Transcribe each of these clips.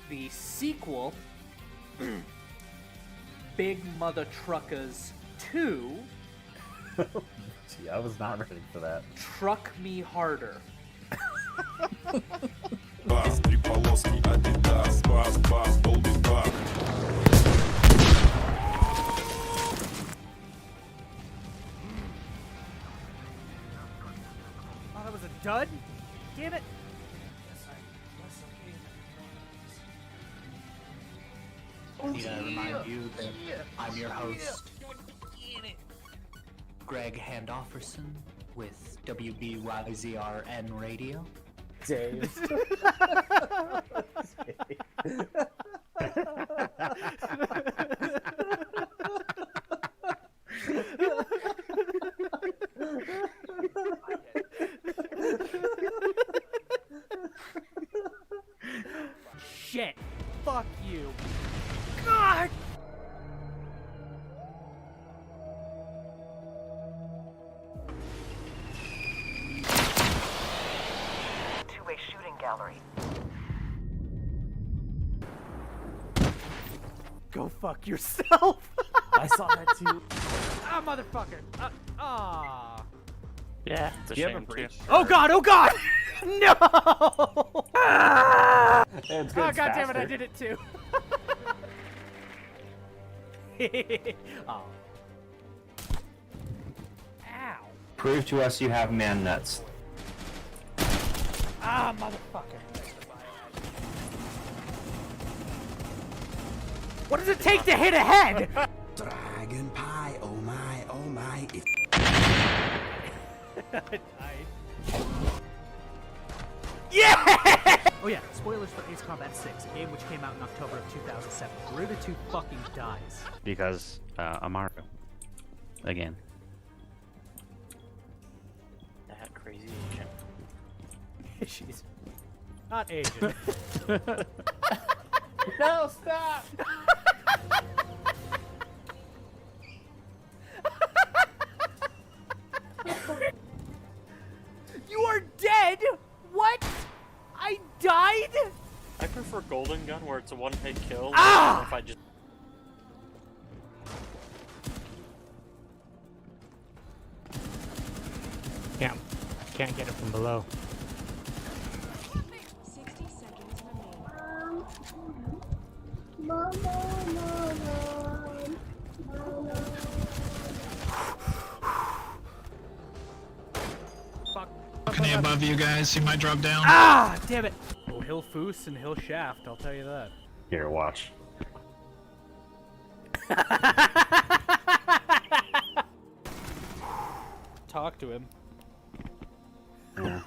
the sequel, Big Mother Truckers 2. Gee, I was not ready for that. Truck Me Harder. Oh, that was a dud? Damn it. Need to remind you that I'm your host, Greg Handofferson with WBYZRN Radio. Dave. Shit. Fuck you. God! Two-way shooting gallery. Go fuck yourself. I saw that too. Ah, motherfucker. Yeah, it's a Do you have shame a too. breach? Oh god, oh god! No! It's Oh god damn it, I did it too. Oh. Ow. Prove to us you have man nuts. Ah, motherfucker. What does it take to hit a head? Dragon pie, oh my, it Yeah! Oh yeah, spoilers for Ace Combat 6, a game which came out in October of 2007. Ruda 2 fucking dies. Because, Amaro. Again. That crazy agent. She's not Asian. No, stop! You are dead? What? I died? I prefer Golden Gun where it's a one-hit kill. Ah! If I just Can't get it from below. 60 seconds Fuck. Balcony above you guys, you might drop down. Ah! Damn it. Oh, he'll foos and he'll shaft, I'll tell you that. Here, watch. Talk to him. Yeah.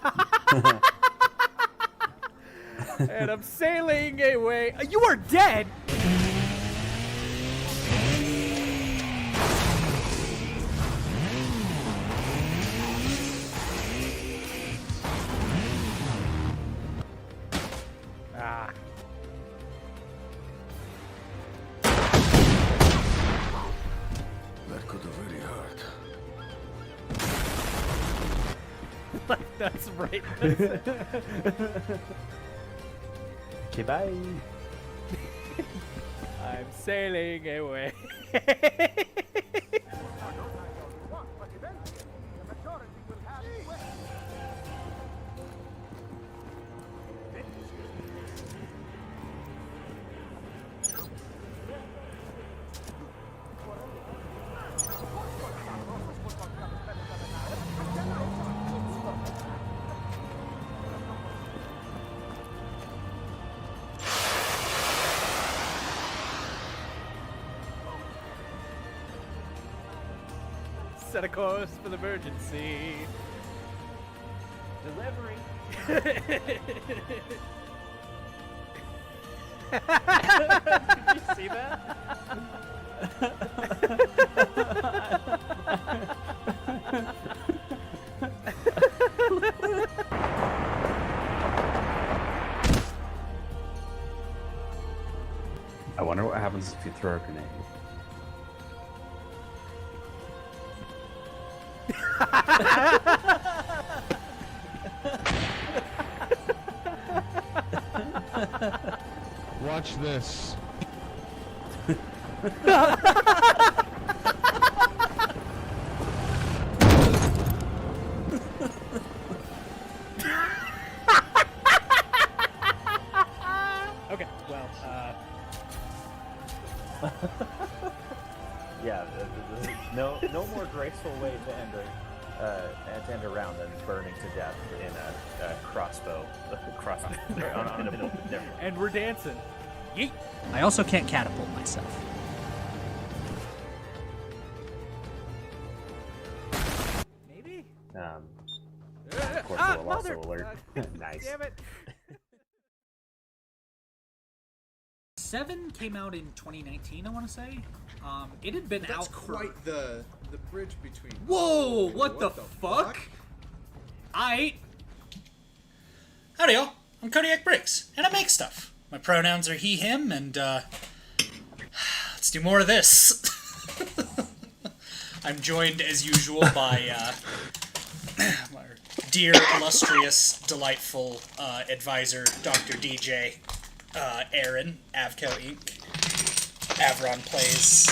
And I'm sailing away. You are dead! Ah. that could have really hurt. That's right. Okay, bye. I'm sailing away. Set a course for the emergency. Delivery. Did you see that? I wonder what happens if you throw a grenade. Watch this. Okay, well, Yeah, no more graceful way to end a round than burning to death in a crossbow. on a never mind. and we're dancing. Yeet. I also can't catapult myself. Maybe? Of course, it will also alert. Nice. Damn it. 7 came out in 2019, I want to say. It had been That's out for... quite the bridge between. Whoa! What the fuck? Howdy, y'all. I'm Kodiak Briggs, and I make stuff. My pronouns are he, him, and, let's do more of this. I'm joined, as usual, by, my dear, illustrious, delightful, advisor, Dr. DJ, Aaron, Avco Inc. Avron plays,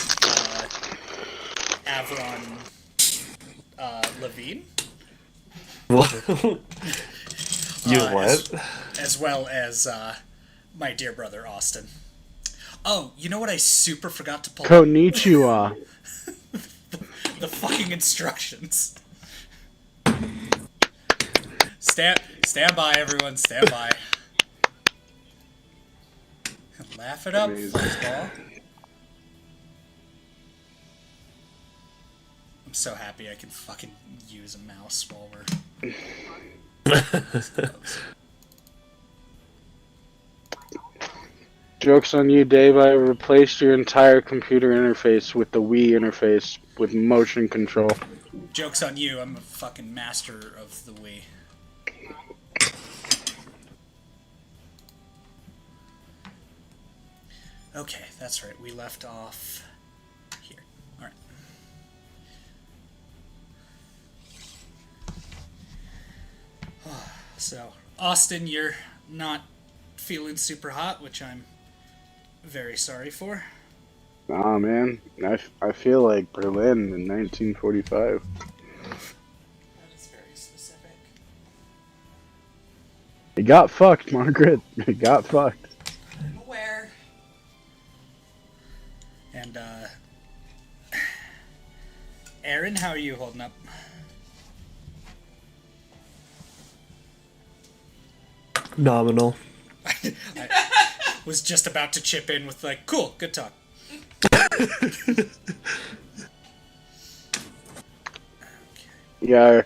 Avron, Levine. What? As well as my dear brother Austin. Oh, you know what I super forgot to pull up? Konnichiwa. The fucking instructions. Stand by, everyone. Stand by. Laugh it up, football. I'm so happy I can fucking use a mouse while we're... Joke's on you, Dave. I replaced your entire computer interface with the Wii interface with motion control. Joke's on you, I'm a fucking master of the Wii. Okay, that's right, we left off here. Alright. So, Austin, you're not feeling super hot, which I'm very sorry for. Nah, man. I feel like Berlin in 1945. That is very specific. It got fucked, Margaret. It got fucked. I'm aware. And, Aaron, how are you holding up? Nominal. I was just about to chip in with like, cool, good talk. Yeah,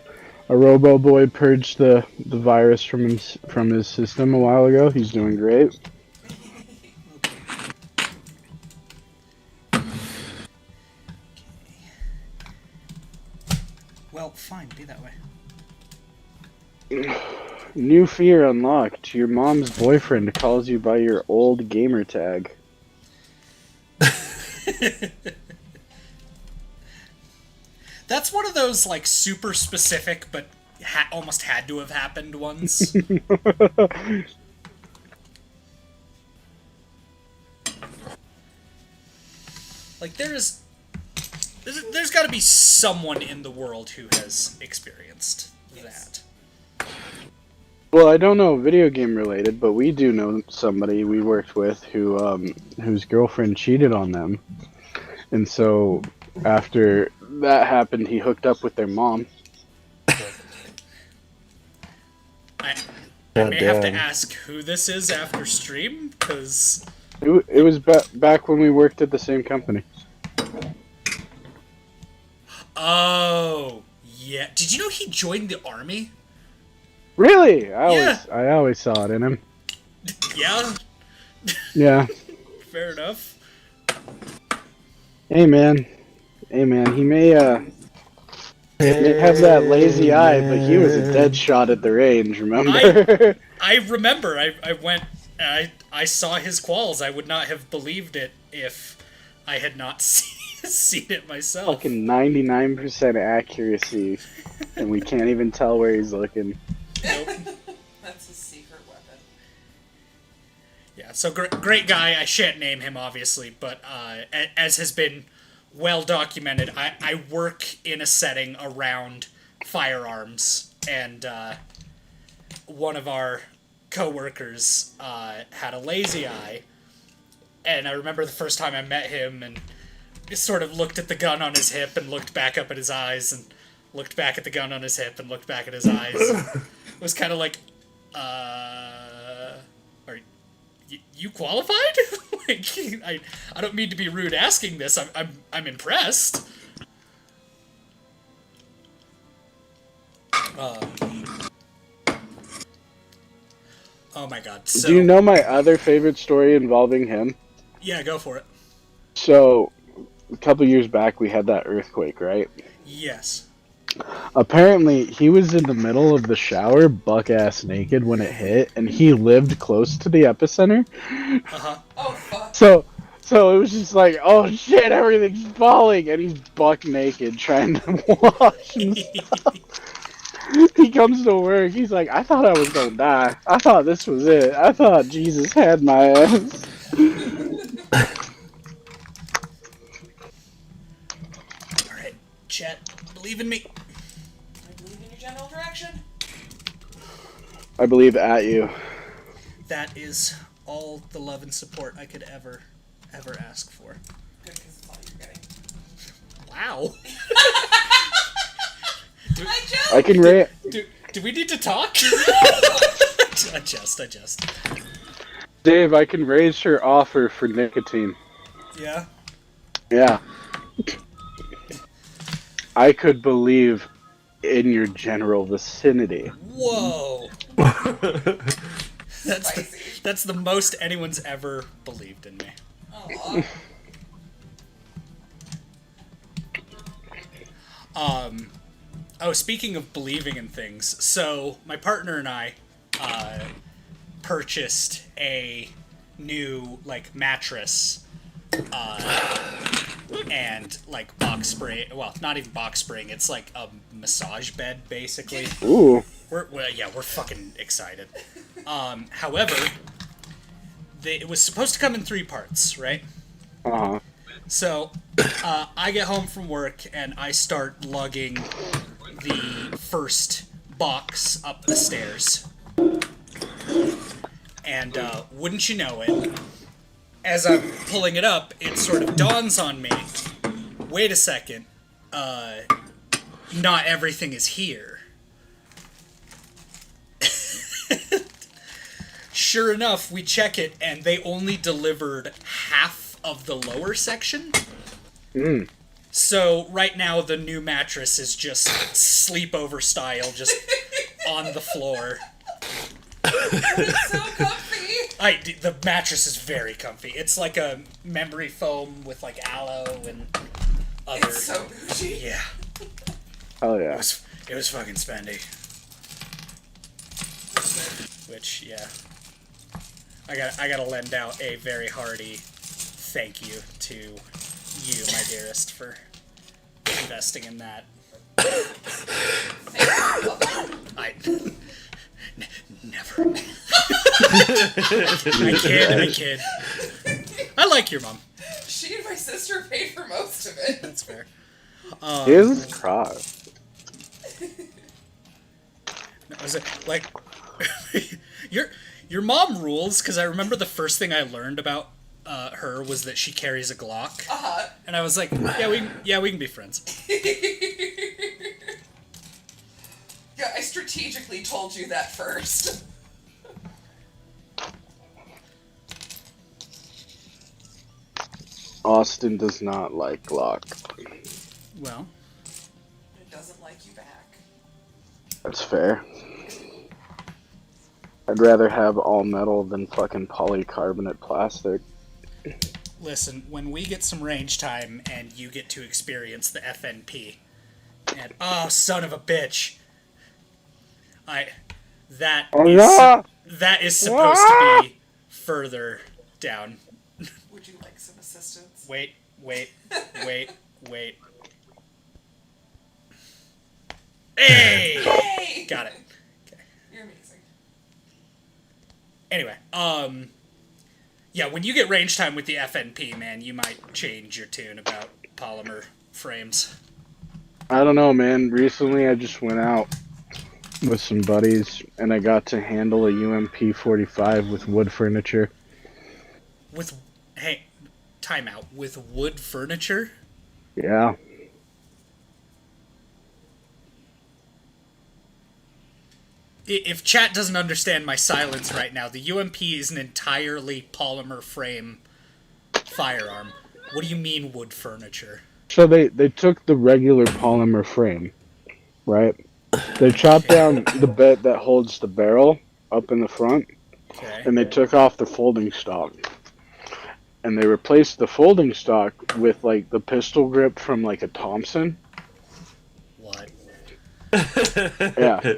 a Robo Boy purged the virus from his system a while ago. He's doing great. Well, fine, be that way. New fear unlocked. Your mom's boyfriend calls you by your old gamer tag. That's one of those, like, super specific, but almost had to have happened ones. Like, there's got to be someone in the world who has experienced that. Well, I don't know video game related, but we do know somebody we worked with who whose girlfriend cheated on them. And so after that happened, he hooked up with their mom. I may have to ask who this is after stream, because... It was back when we worked at the same company. Oh, yeah. Did you know he joined the army? Really? I always saw it in him. Yeah? Yeah. Fair enough. Hey man. He may have that lazy eye, but he was a dead shot at the range, remember? I remember. I went... I saw his quals. I would not have believed it if I had not seen it myself. Fucking 99% accuracy, and we can't even tell where he's looking. Nope. That's a secret weapon. Yeah, so great guy. I shan't name him, obviously, but as has been well documented, I work in a setting around firearms, and one of our coworkers had a lazy eye, and I remember the first time I met him, and just sort of looked at the gun on his hip and looked back up at his eyes, and looked back at the gun on his hip and looked back at his eyes. It was kind of like, are you qualified? Like, I don't mean to be rude asking this. I'm impressed. Oh my god. So, do you know my other favorite story involving him? Yeah, go for it. So, a couple years back, we had that earthquake, right? Yes. Apparently, he was in the middle of the shower, buck-ass naked, when it hit, and he lived close to the epicenter. Uh-huh. Oh, fuck. So it was just like, oh shit, everything's falling, and he's buck naked trying to wash and stuff. He comes to work, he's like, I thought I was gonna die. I thought this was it. I thought Jesus had my ass. Alright, chat, believe in me. I believe in your general direction. I believe at you. That is all the love and support I could ever ask for. Good, because it's all you're getting. Wow. I can rate. Do we need to talk? I just. Dave, I can raise your offer for nicotine. Yeah? Yeah. I could believe in your general vicinity. Whoa. That's the most anyone's ever believed in me. Aww. Speaking of believing in things, so my partner and I purchased a new mattress and box spring. Well, not even box spring. It's like a massage bed, basically. Ooh. We're fucking excited. However, it was supposed to come in 3 parts, right? Uh-huh. So, I get home from work and I start lugging the first box up the stairs. And, wouldn't you know it, as I'm pulling it up, it sort of dawns on me, wait a second, not everything is here. Sure enough, we check it, and they only delivered half of the lower section. Mm. So right now the new mattress is just sleepover style, just on the floor. It's so comfy. The mattress is very comfy. It's like a memory foam with aloe and other. It's so bougie. Yeah. Oh yeah. It was fucking spendy. Which, yeah. I gotta lend out a very hearty thank you to you, my dearest, for investing in that. Never. I kid. I like your mom. She and my sister paid for most of it. That's fair. Jesus Christ. Was it your mom rules? Because I remember the first thing I learned about her was that she carries a Glock, and I was like, yeah, we can be friends. Yeah, I strategically told you that first. Austin does not like Glock. Well, it doesn't like you back. That's fair. I'd rather have all metal than fucking polycarbonate plastic. listen, when we get some range time and you get to experience the FNP, and oh, son of a bitch, that is supposed to be further down. Would you like some assistance? Wait. Hey! Hey! Got it. Okay. You're amazing. Anyway, Yeah, when you get range time with the FNP, man, you might change your tune about polymer frames. I don't know, man. Recently, I just went out with some buddies, and I got to handle a UMP 45 with wood furniture. Hey, timeout. With wood furniture? Yeah. If chat doesn't understand my silence right now, the UMP is an entirely polymer frame firearm. What do you mean wood furniture? So they took the regular polymer frame, right? They chopped down the bit that holds the barrel up in the front, and they took off the folding stock. And they replaced the folding stock with, like, the pistol grip from, like, a Thompson. What? Yeah.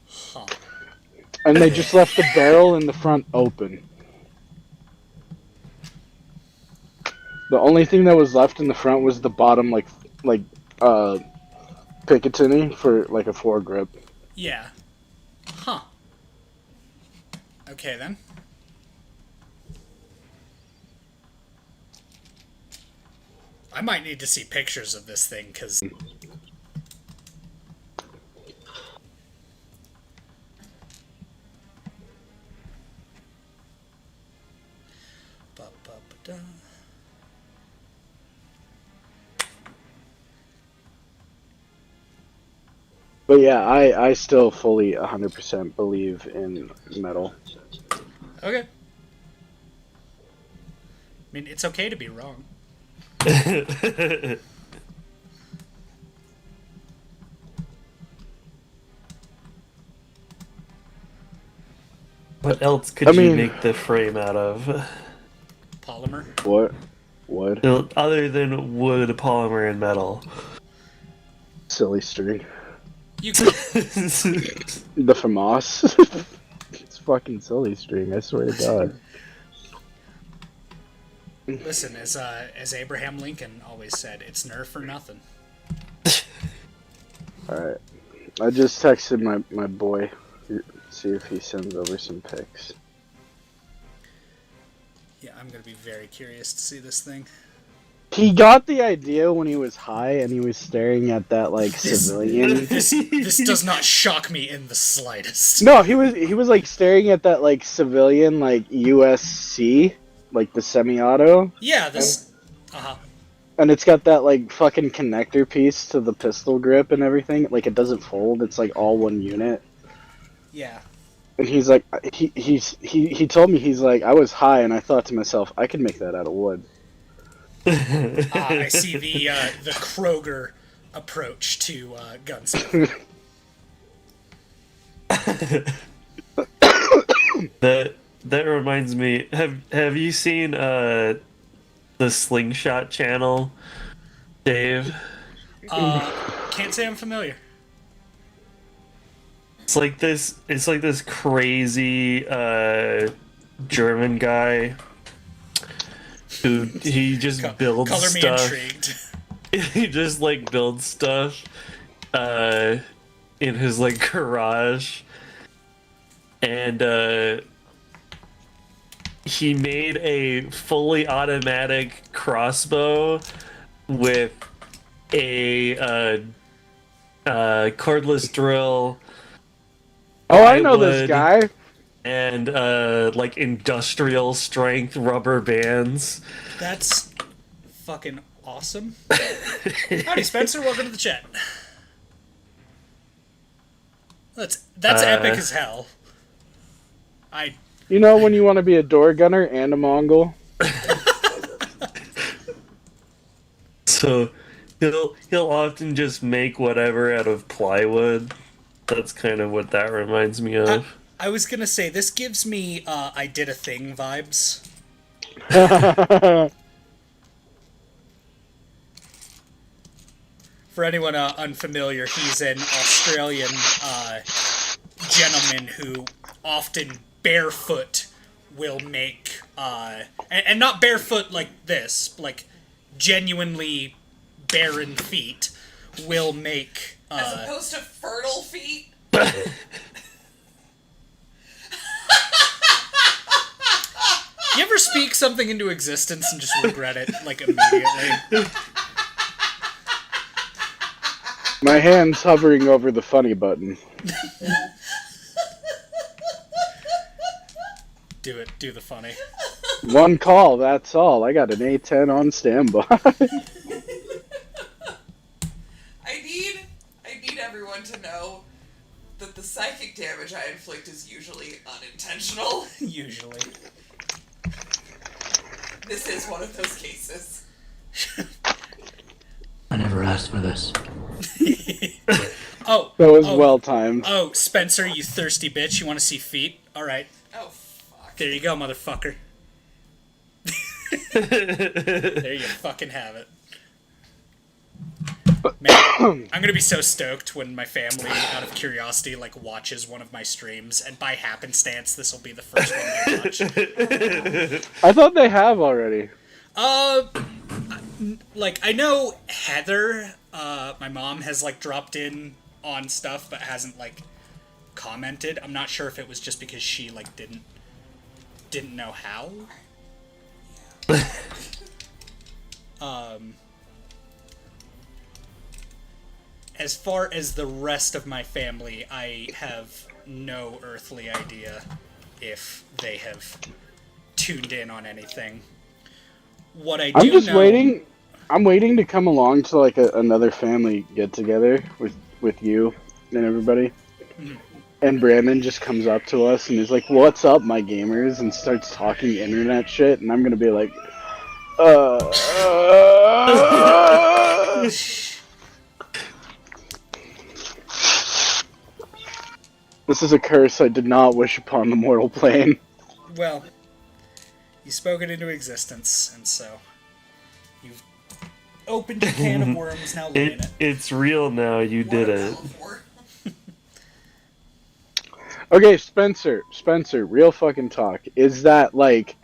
Huh. And they just left the barrel in the front open. The only thing that was left in the front was the bottom, like Picatinny for, like, a foregrip. Yeah. Huh. Okay, then. I might need to see pictures of this thing, because... But yeah, I still fully 100% believe in metal. Okay. I mean, it's okay to be wrong. What else could you make the frame out of? Polymer? What? Wood? Other than wood, polymer, and metal. Silly string. You could... The FAMAS. It's fucking silly string, I swear to God. Listen, as Abraham Lincoln always said, it's Nerf or nothing. Alright. I just texted my boy. See if he sends over some pics. Yeah, I'm gonna be very curious to see this thing. He got the idea when he was high and he was staring at that, like, civilian. This does not shock me in the slightest. No, he was like staring at that, like, civilian, like, USC, like the semi-auto. Yeah, this... And it's got that, like, fucking connector piece to the pistol grip and everything. Like, it doesn't fold. It's, like, all one unit. Yeah. And he's like, he told me, he's like, I was high and I thought to myself, I could make that out of wood. I see the Kroger approach to gunsmithing. That reminds me. Have you seen the Slingshot channel, Dave? Can't say I'm familiar. It's like this crazy German guy who he just builds color me stuff. intrigued. He just like builds stuff in his like garage, and he made a fully automatic crossbow with a cordless drill. Oh, I know this guy. And like industrial strength rubber bands. That's fucking awesome. Howdy, Spencer. Welcome to the chat. That's epic as hell. You know when you want to be a door gunner and a Mongol? So he'll often just make whatever out of plywood. That's kind of what that reminds me of. I was gonna say, this gives me I Did a Thing vibes. For anyone unfamiliar, he's an Australian gentleman who often barefoot will make, and not barefoot like this, like genuinely barren feet, will make... As opposed to fertile feet? You ever speak something into existence and just regret it, like, immediately? My hand's hovering over the funny button. Do it. Do the funny. One call, that's all. I got an A10 on standby. I need everyone to know that the psychic damage I inflict is usually unintentional. Usually. This is one of those cases. I never asked for this. Oh. That was well timed. Oh, Spencer, you thirsty bitch. You want to see feet? Alright. Oh, fuck. There you go, motherfucker. There you fucking have it. Man, I'm gonna be so stoked when my family, out of curiosity, like, watches one of my streams, and by happenstance, this will be the first one they watch. I thought they have already. Like, I know Heather, my mom, has, like, dropped in on stuff, but hasn't, like, commented. I'm not sure if it was just because she, like, didn't know how. As far as the rest of my family, I have no earthly idea if they have tuned in on anything. What I do I'm just know... waiting. I'm waiting to come along to like another family get together with you and everybody. Mhm. And Brandon just comes up to us and is like, "What's up, my gamers?" and starts talking internet shit, and I'm gonna be like, This is a curse I did not wish upon the mortal plane. Well, you spoke it into existence, and so you've opened a can of worms, now live in it. It's real now, you did it. Okay, Spencer, real fucking talk. Is that like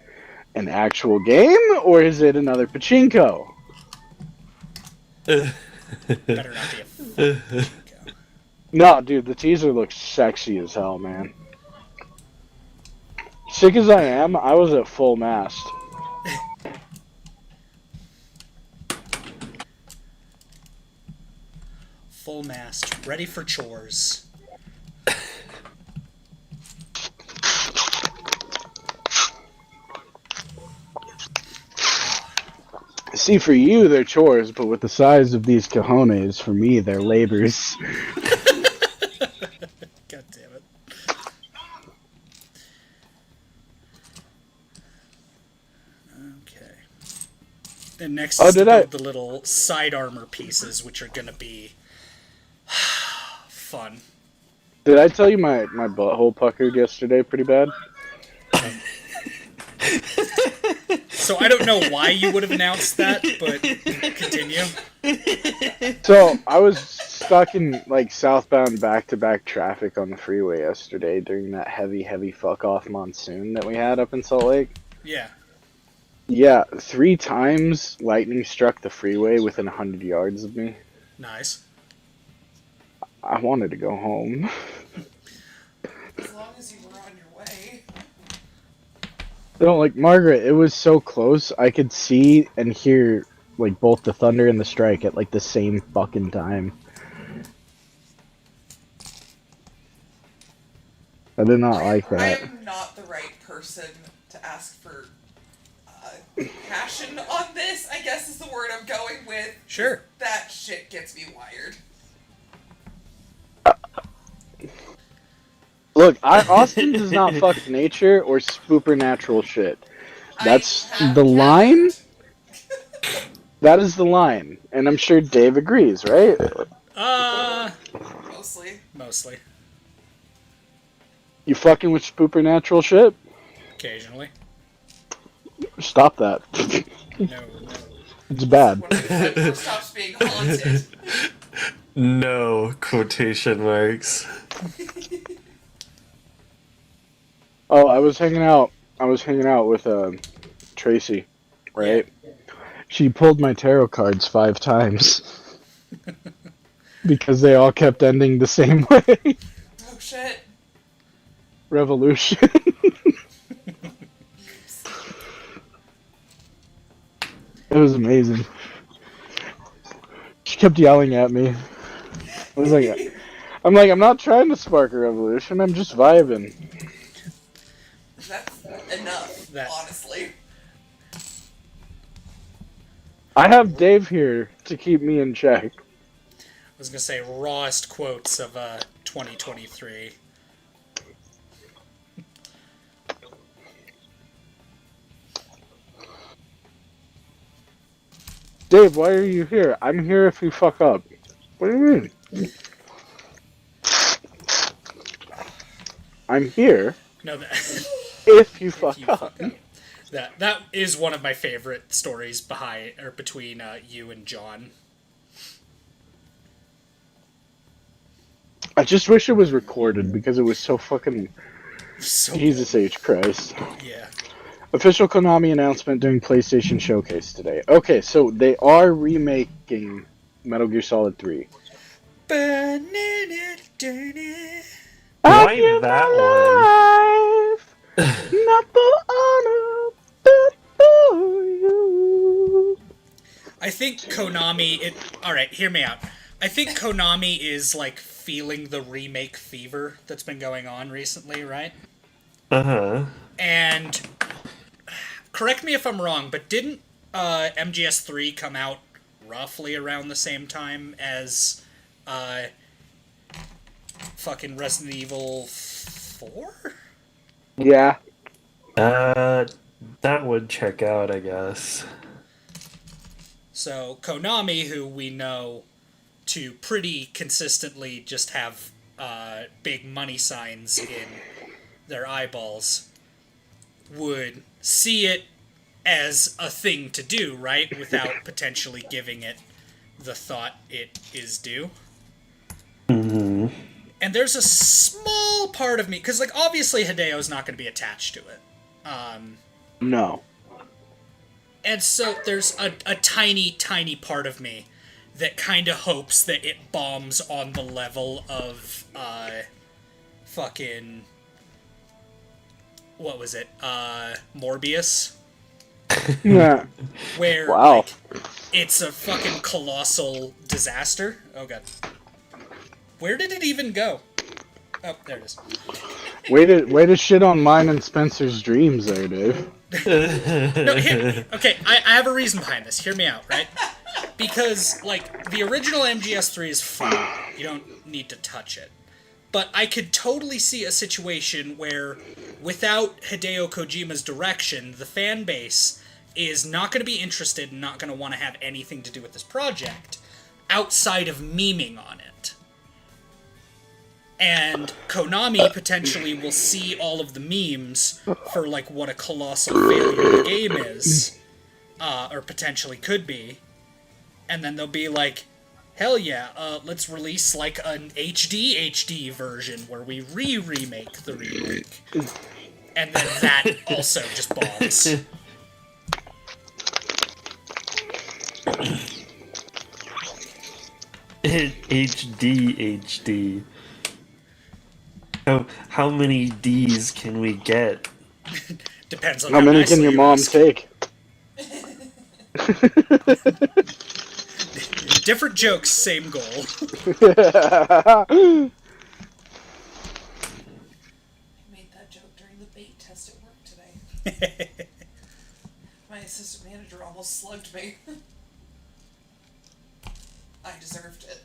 an actual game, or is it another pachinko? Better not be a pachinko. No, dude, the teaser looks sexy as hell, man. Sick as I am, I was at full mast. Full mast, ready for chores. See, for you, they're chores, but with the size of these cojones, for me, they're labors. God damn it. Okay. And next is to build the little side armor pieces, which are gonna be fun. Did I tell you my butthole puckered yesterday pretty bad? So I don't know why you would have announced that, but continue. So I was stuck in like southbound back-to-back traffic on the freeway yesterday during that heavy fuck-off monsoon that we had up in Salt Lake. Yeah. Yeah, 3 times lightning struck the freeway within 100 yards of me. Nice. I wanted to go home. As long as you were on your way. No, like, Margaret, it was so close, I could see and hear, like, both the thunder and the strike at, like, the same fucking time. I did not like that. I'm not the right person to ask for passion on this, I guess is the word I'm going with. Sure. That shit gets me wired. Look, Austin does not fuck nature or supernatural shit. That's the line. That is the line, and I'm sure Dave agrees, right? Mostly. You fucking with supernatural shit? Occasionally. Stop that. No. It's bad. Stops being haunted. No quotation marks. Oh, I was hanging out with Tracy, right? Yeah. She pulled my tarot cards 5 times because they all kept ending the same way. Oh shit. Revolution. It was amazing. She kept yelling at me. I was like, I'm not trying to spark a revolution. I'm just vibing. That's enough, honestly. I have Dave here to keep me in check. I was gonna say rawest quotes of 2023. Dave, why are you here? I'm here if you fuck up. What do you mean? I'm here. No, that if you fuck up. That is one of my favorite stories between you and John. I just wish it was recorded because it was so fucking. So Jesus H. Christ. Yeah. Official Konami announcement during PlayStation Showcase today. Okay, so they are remaking Metal Gear Solid 3. Why that one? Not for honor, but for you. I think Konami. Alright, hear me out. I think Konami is like feeling the remake fever that's been going on recently, right? Uh-huh. And correct me if I'm wrong, but didn't MGS3 come out roughly around the same time as fucking Resident Evil 4? Yeah. That would check out, I guess. So Konami, who we know to pretty consistently just have big money signs in their eyeballs, would see it as a thing to do, right? Without potentially giving it the thought it is due. Mm-hmm. And there's a small part of me, because like obviously Hideo's not going to be attached to it. No. And so there's a tiny, tiny part of me that kind of hopes that it bombs on the level of fucking... What was it? Morbius? Yeah. Where, wow. like, it's a fucking colossal disaster. Oh, God. Where did it even go? Oh, there it is. Way to shit on mine and Spencer's dreams there, Dave. No, okay, I have a reason behind this. Hear me out, right? Because, like, the original MGS3 is fine. You don't need to touch it. But I could totally see a situation where, without Hideo Kojima's direction, the fan base is not going to be interested and not going to want to have anything to do with this project outside of memeing on it. And Konami potentially will see all of the memes for, like, what a colossal failure the game is, or potentially could be, and then they'll be like, hell yeah, let's release, like, an HD version where we remake the remake. And then that also just bombs. HD. How many D's can we get? Depends on how many can your mom take? Different jokes, same goal. I made that joke during the bait test at work today. My assistant manager almost slugged me. I deserved it.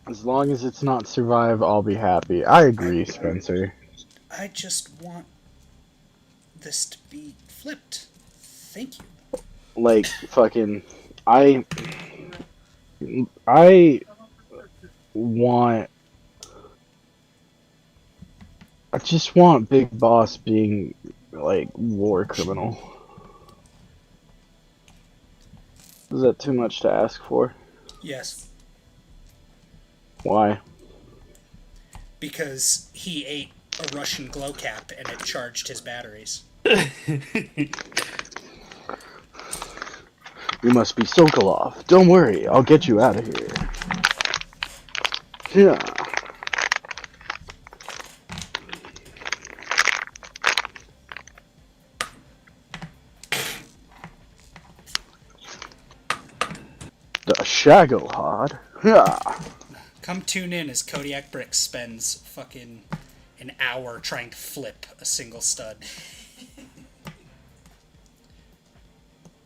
As long as it's not Survive, I'll be happy. I agree, Spencer. I just want this to be flipped. Thank you. Like, fucking... I just want Big Boss being, like, war criminal. Is that too much to ask for? Yes. Why? Because he ate a Russian glow cap and it charged his batteries. You must be Sokolov. Don't worry, I'll get you out of here. Yeah. Shaggle hard. Yeah. Come tune in as Kodiak Brick spends fucking an hour trying to flip a single stud.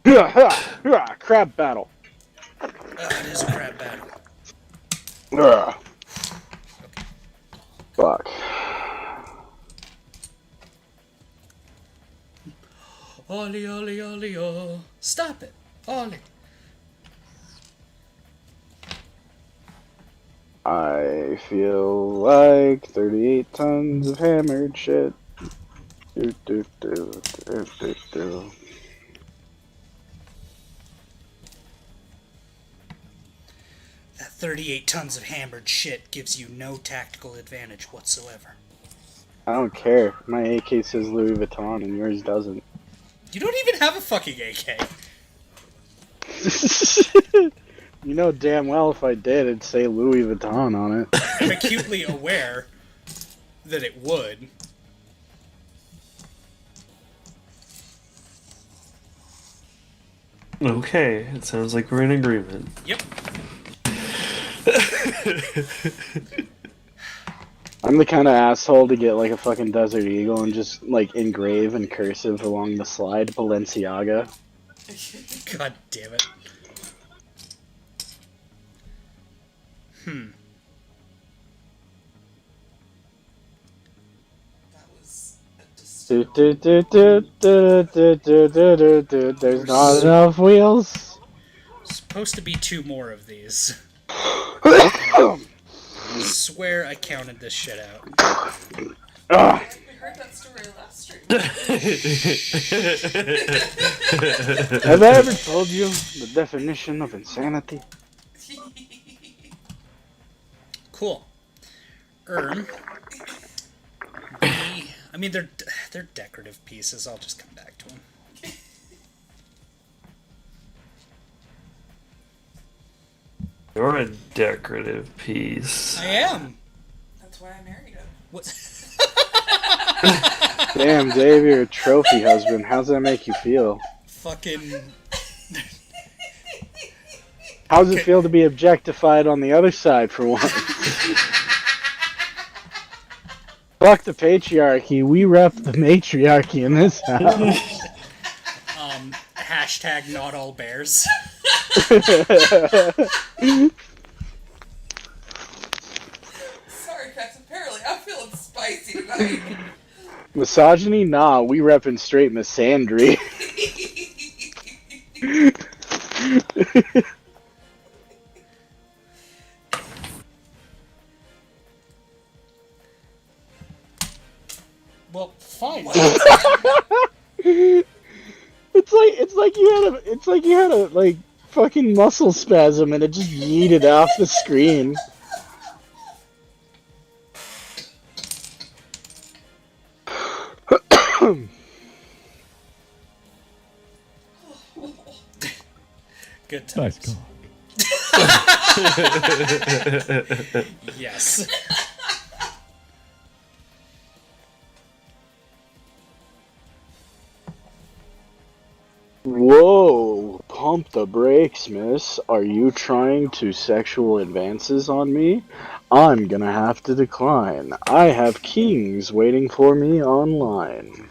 Crab battle. It is a crab battle. Fuck. Ollie, ollie, ollie, oh. Stop it. Ollie. I feel like 38 tons of hammered shit. Do, do, do, do, do, do. That 38 tons of hammered shit gives you no tactical advantage whatsoever. I don't care. My AK says Louis Vuitton and yours doesn't. You don't even have a fucking AK. You know damn well if I did, it'd say Louis Vuitton on it. I'm acutely aware that it would. Okay, it sounds like we're in agreement. Yep. I'm the kind of asshole to get like a fucking Desert Eagle and just like engrave in cursive along the slide Balenciaga. God damn it. There's not enough wheels. Supposed to be 2 more of these. I swear I counted this shit out. We heard that story last stream. Have I ever told you the definition of insanity? Cool. I mean, they're decorative pieces. I'll just come back to them. You're a decorative piece. I am. That's why I married him. What? Damn, Dave, you're a trophy husband. How's that make you feel? Fucking. How does it feel to be objectified on the other side for once? Fuck the patriarchy. We rep the matriarchy in this house. Hashtag not all bears. Sorry, Cass. Apparently, I'm feeling spicy tonight. Misogyny? Nah, we reppin' straight misandry. Well, fine. It's like you had a like fucking muscle spasm and it just yeeted off the screen. Good times. Yes. Whoa, pump the brakes, miss. Are you trying to sexual advances on me? I'm gonna have to decline. I have kings waiting for me online.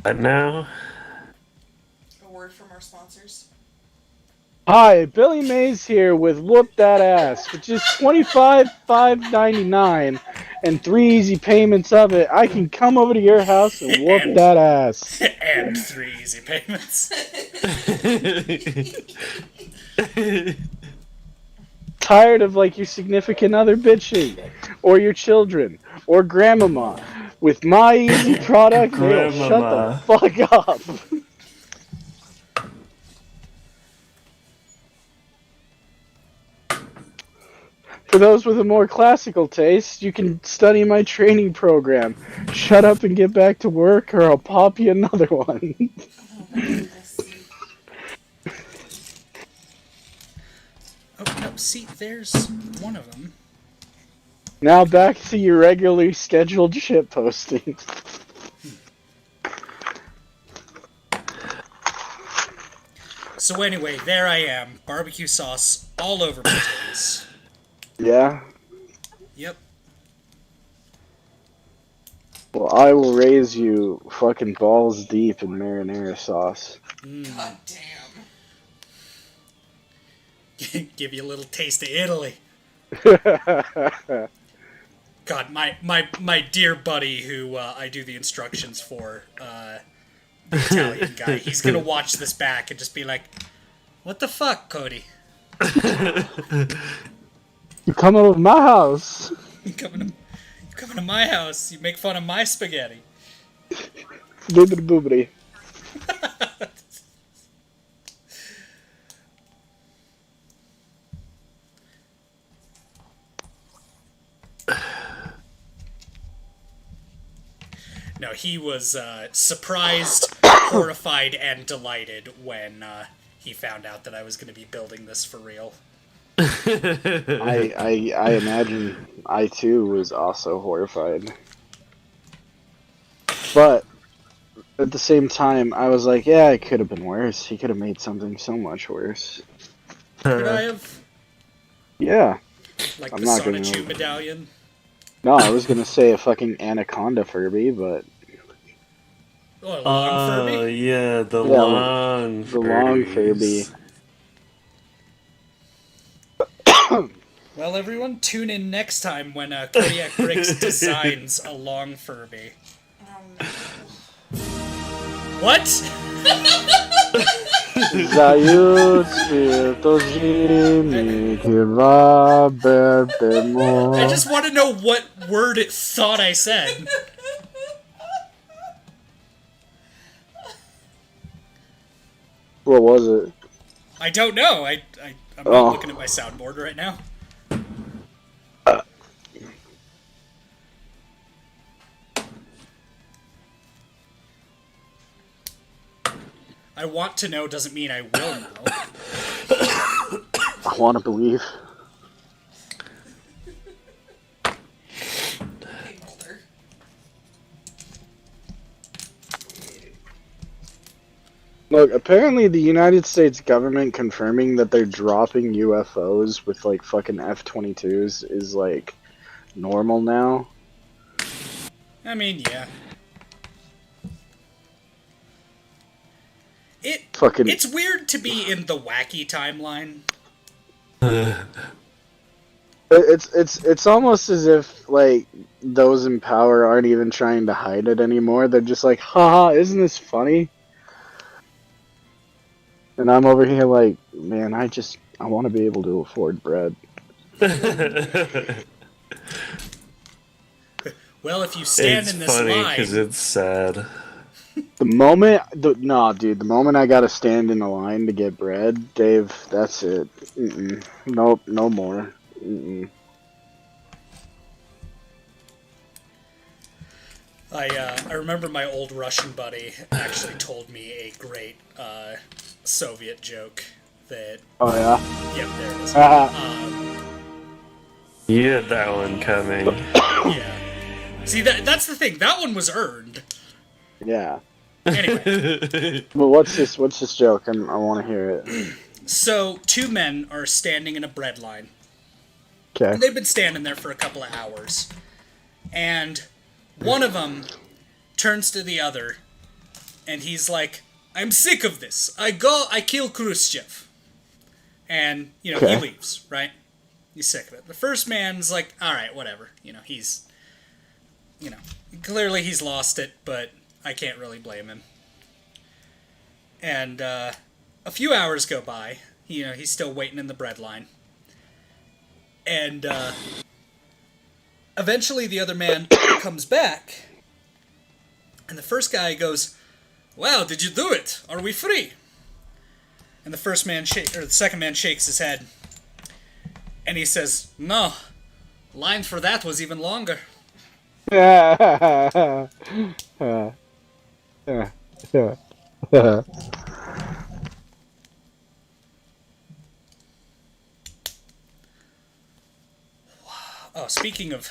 But now, A word from our sponsors. Hi, Billy Mays here with Whoop That Ass, which is $25,599 and 3 easy payments of it. I can come over to your house and whoop that ass. And 3 easy payments. Tired of like your significant other bitching, or your children, or grandmama. With my easy product, they'll shut the fuck up. For those with a more classical taste, you can study my training program. Shut up and get back to work, or I'll pop you another one. Oh, no, see, there's one of them. Now back to your regularly scheduled shit posting. So anyway, there I am, barbecue sauce all over my titties. Yeah. Yep. Well, I will raise you fucking balls deep in marinara sauce. God damn. Give you a little taste of Italy. God, my dear buddy who I do the instructions for, the Italian guy, he's gonna watch this back and just be like, "What the fuck, Cody? You come over to my house. You coming to my house? You make fun of my spaghetti." Boobity boobity. No, he was surprised, horrified, and delighted when he found out that I was going to be building this for real. I imagine I too was also horrified. But at the same time, I was like, yeah, it could have been worse. He could have made something so much worse. Could I have? Yeah. Like I'm the not Sonic gonna- Choo medallion? No, I was gonna say a fucking anaconda Furby, but Oh, a long Furby? Yeah, the Yeah, long the long Furbies. Furby. Well, everyone, tune in next time when Kodiak Bricks designs a long Furby. What? Zaiut Spiritožini Kiva Bertemo. I just want to know what word it thought I said. What was it? I don't know. I'm not Oh. looking at my soundboard right now. I want to know doesn't mean I will know. I want to believe. Look, apparently the United States government confirming that they're dropping UFOs with like fucking F-22s is like normal now. I mean, yeah. Fucking It's weird to be in the wacky timeline. It's almost as if like those in power aren't even trying to hide it anymore. They're just like, haha, isn't this funny? And I'm over here like, man, I want to be able to afford bread. Well, if you stand It's in this funny line, because it's sad. The moment I gotta stand in a line to get bread, Dave, that's it. Nope, no more. I remember my old Russian buddy actually told me a great Soviet joke that. Oh yeah. Yep, there it is. You had that one coming. Yeah. See, that's the thing. That one was earned. Yeah. Anyway. Well, what's this joke? I want to hear it. So, two men are standing in a bread line. Okay. They've been standing there for a couple of hours. And one of them turns to the other, and he's like, I'm sick of this. I kill Khrushchev. And, he leaves, right? He's sick of it. The first man's like, alright, whatever. He's, clearly he's lost it, but I can't really blame him. And, a few hours go by. He's still waiting in the bread line. And, eventually the other man comes back. And the first guy goes, wow, did you do it? Are we free? And the second man shakes his head. And he says, no. Line for that was even longer. Oh, speaking of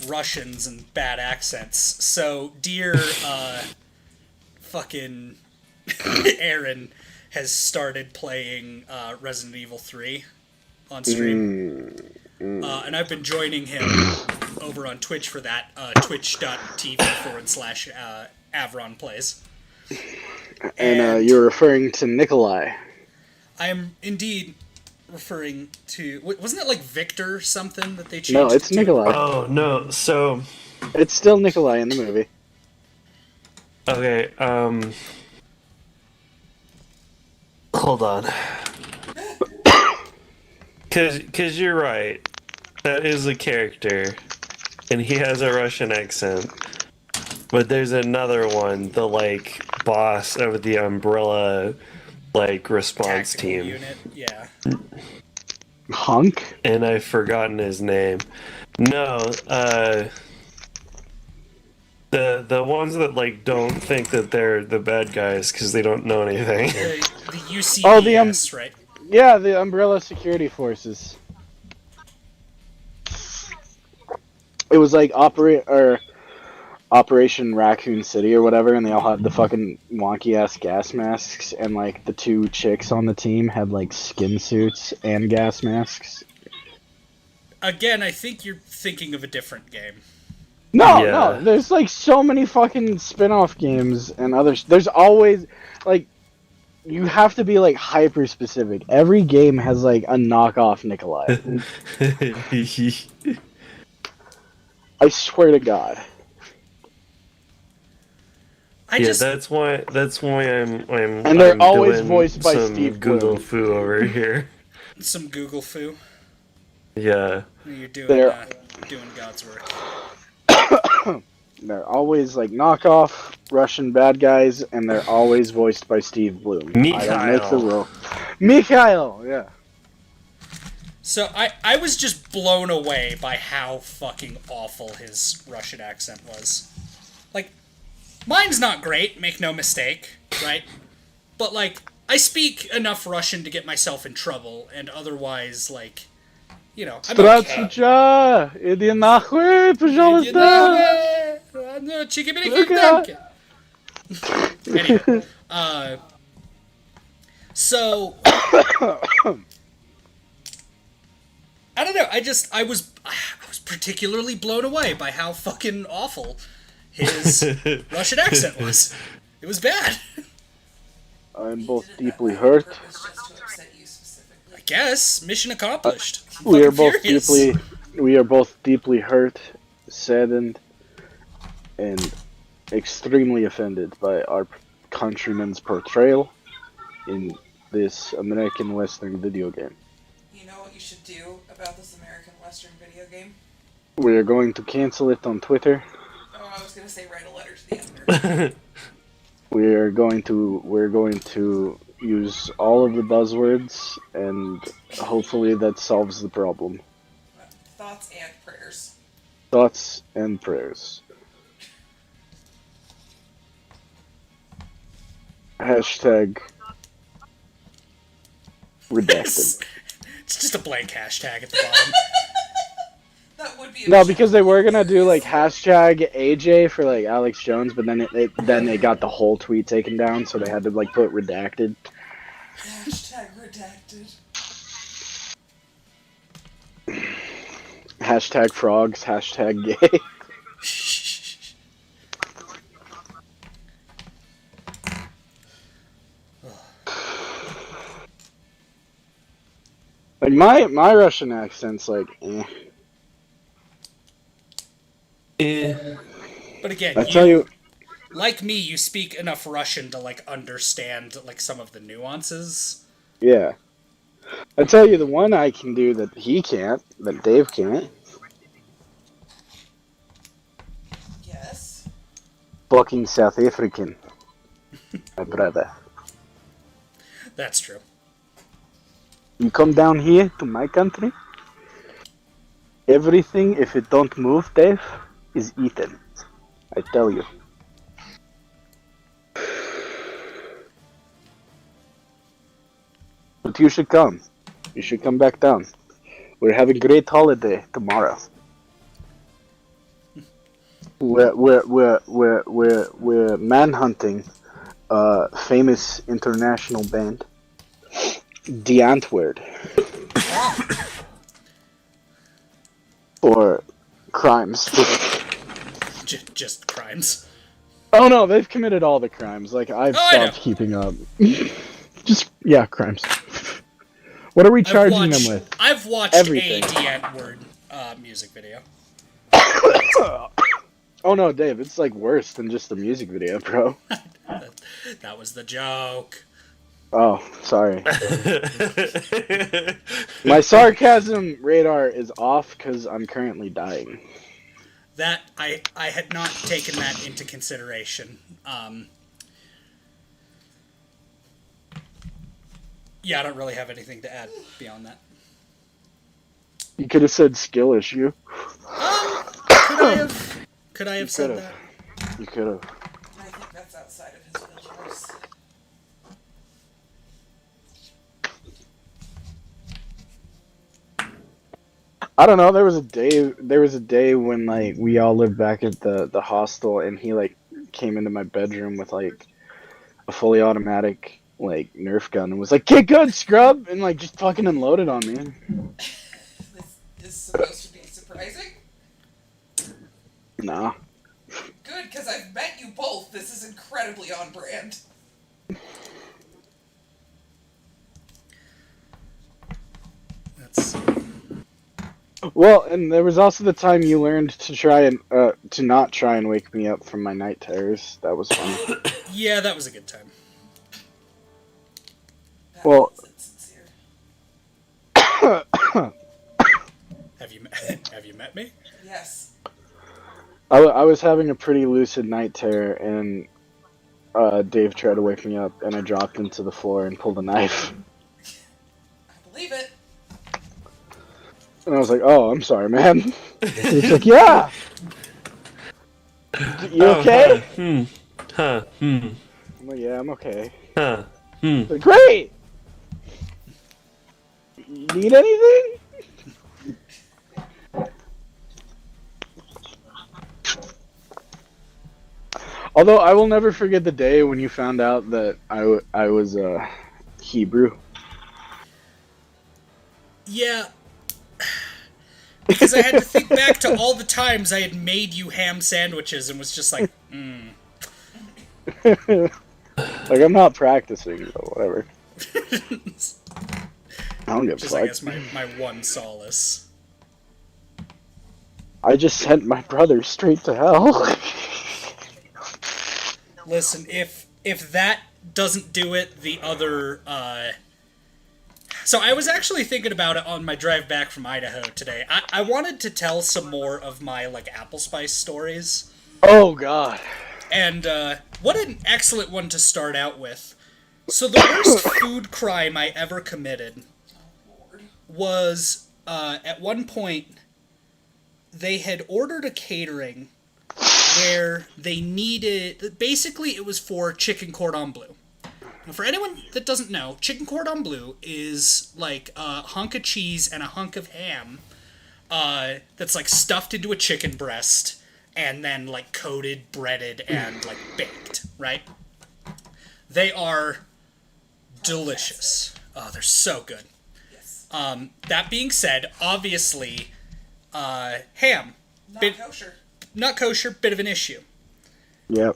Russians and bad accents, so dear fucking Aaron has started playing Resident Evil 3 on stream. And I've been joining him over on Twitch for that, twitch.tv/Avron Plays. And you're referring to Nikolai. I am indeed referring to... Wasn't it like Victor something that they changed? No, it's Nikolai. Oh, no, so... It's still Nikolai in the movie. Okay, hold on. Cause you're right. That is a character. And he has a Russian accent. But there's another one, the, like, boss of the Umbrella, like, response Tactical team. unit, yeah. Hunk? And I've forgotten his name. No, the ones that, like, don't think that they're the bad guys because they don't know anything. The UCPS, right? Yeah, the Umbrella Security Forces. It was like Operation Raccoon City or whatever, and they all had the fucking wonky ass gas masks, and like the two chicks on the team had like skin suits and gas masks. Again, I think you're thinking of a different game. No, there's like so many fucking spin-off games and others. There's always like you have to be like hyper specific. Every game has like a knockoff Nikolai. I swear to God. That's why I'm and they're always doing voiced by some Steve Google Bloom. foo over here. Some Google foo. Yeah. You're doing doing God's work. They're always like knockoff Russian bad guys, and they're always voiced by Steve Bloom. I don't make the rule. Mikhail, yeah. So I was just blown away by how fucking awful his Russian accent was. Like, mine's not great, make no mistake, right? But like, I speak enough Russian to get myself in trouble, and otherwise, like, you know, I'm okay. Здравствуйте! Иди нахуй, пожалуйста! Anyway, so I don't know. I was particularly blown away by how fucking awful his Russian accent was. It was bad. I'm both deeply hurt. I guess mission accomplished. We are both furious. deeply hurt, saddened, and extremely offended by our countrymen's portrayal in this American Western video game. You know what you should do about this American Western video game? We are going to cancel it on Twitter. Oh, I was gonna say write a letter to the editor. We're going to use all of the buzzwords, and hopefully that solves the problem. Thoughts and prayers. Thoughts and prayers. Hashtag redacted. It's just a blank hashtag at the bottom. That would be No, because they were gonna do like hashtag AJ for like Alex Jones, but then they got the whole tweet taken down, so they had to like put redacted. Hashtag redacted. Hashtag frogs. Hashtag gay. Like my Russian accent's like, But again, I tell you, like me, you speak enough Russian to like understand like some of the nuances. yeah. I tell you the one I can do that he can't, that Dave can't. Yes. Fucking South African, my brother. That's true. You come down here to my country, everything, if it don't move, Dave, is eaten. I tell you. But you should come. You should come back down. We're having a great holiday tomorrow. We're manhunting famous international band, The Antwoord. Or crimes. Just crimes. Oh no, they've committed all the crimes. Like, I've stopped keeping up. Just, yeah, crimes. What are we charging them with? I've watched everything. a The Antwoord music video. Oh no, Dave, it's like worse than just the music video, bro. That was the joke. Oh, sorry. My sarcasm radar is off because I'm currently dying. That I had not taken that into consideration. Yeah, I don't really have anything to add beyond that. You could have said skill issue. Could I have said that? You could have. I think that's outside of his wheelhouse. I don't know. There was a day when like we all lived back at the hostel, and he like came into my bedroom with like a fully automatic like Nerf gun and was like, "Get good, scrub," and like just fucking unloaded on me. This is supposed to be surprising? Nah. Good, because I've met you both. This is incredibly on brand. That's... Well, and there was also the time you learned to try and to not try and wake me up from my night terrors. That was fun. Yeah, that was a good time. Well, Have you met me? Yes. I was having a pretty lucid night terror, and Dave tried to wake me up, and I dropped into the floor and pulled a knife. I believe it. And I was like, "Oh, I'm sorry, man." He's like, "Yeah." You okay? I'm like, "Yeah, I'm okay." Like, great. You need anything? Although I will never forget the day when you found out that I was Hebrew. Yeah. Because I had to think back to all the times I had made you ham sandwiches and was just like, Like, I'm not practicing, but whatever. I don't give a Just, fuck. I guess, my one solace. I just sent my brother straight to hell. Listen, if that doesn't do it, the other, So I was actually thinking about it on my drive back from Idaho today. I wanted to tell some more of my, like, apple spice stories. Oh, God. And, what an excellent one to start out with. So the worst food crime I ever committed was, at one point, they had ordered a catering where they needed... Basically, it was for chicken cordon bleu. Now, for anyone that doesn't know, chicken cordon bleu is like a hunk of cheese and a hunk of ham that's, like, stuffed into a chicken breast and then, like, coated, breaded, and, like, baked, right? They are delicious. Oh, they're so good. Yes. That being said, obviously, ham. Not kosher. Not kosher, bit of an issue. Yep.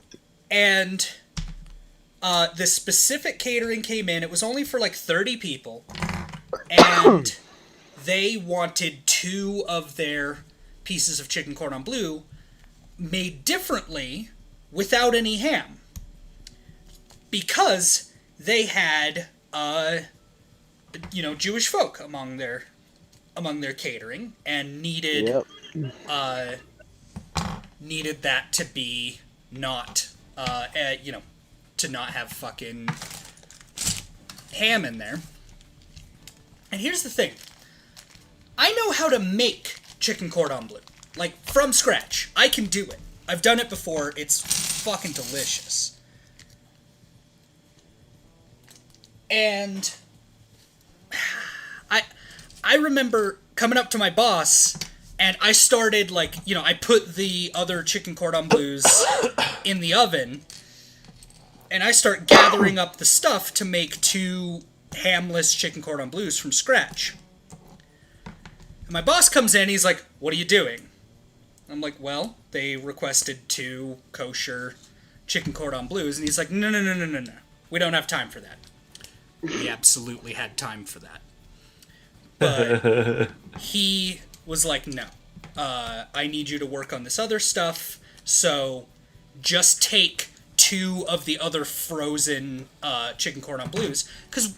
And this specific catering came in. It was only for like 30 people. And they wanted 2 of their pieces of chicken cordon bleu made differently without any ham. Because they had, Jewish folk among their catering and needed, needed that to be not, to not have fucking ham in there. And here's the thing. I know how to make chicken cordon bleu. Like, from scratch. I can do it. I've done it before. It's fucking delicious. And I remember coming up to my boss, and I started, like, I put the other chicken cordon bleus in the oven, And I start gathering up the stuff to make 2 hamless chicken cordon bleus from scratch. And my boss comes in, he's like, "What are you doing?" I'm like, "Well, they requested 2 kosher chicken cordon bleus." And he's like, No. We don't have time for that. We absolutely had time for that. But he was like, "No. I need you to work on this other stuff, so just take 2 of the other frozen chicken cordon bleus." Because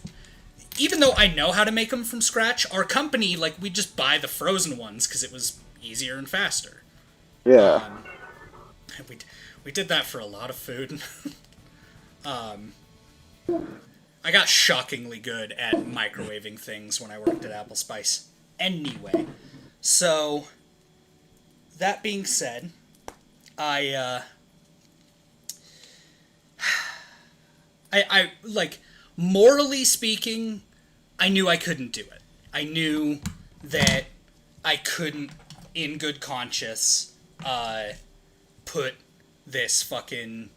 even though I know how to make them from scratch, our company, like, we just buy the frozen ones because it was easier and faster. Yeah. We did that for a lot of food. I got shockingly good at microwaving things when I worked at Apple Spice. Anyway, so that being said, I like, morally speaking, I knew I couldn't do it. I knew that I couldn't, in good conscience, put this fucking,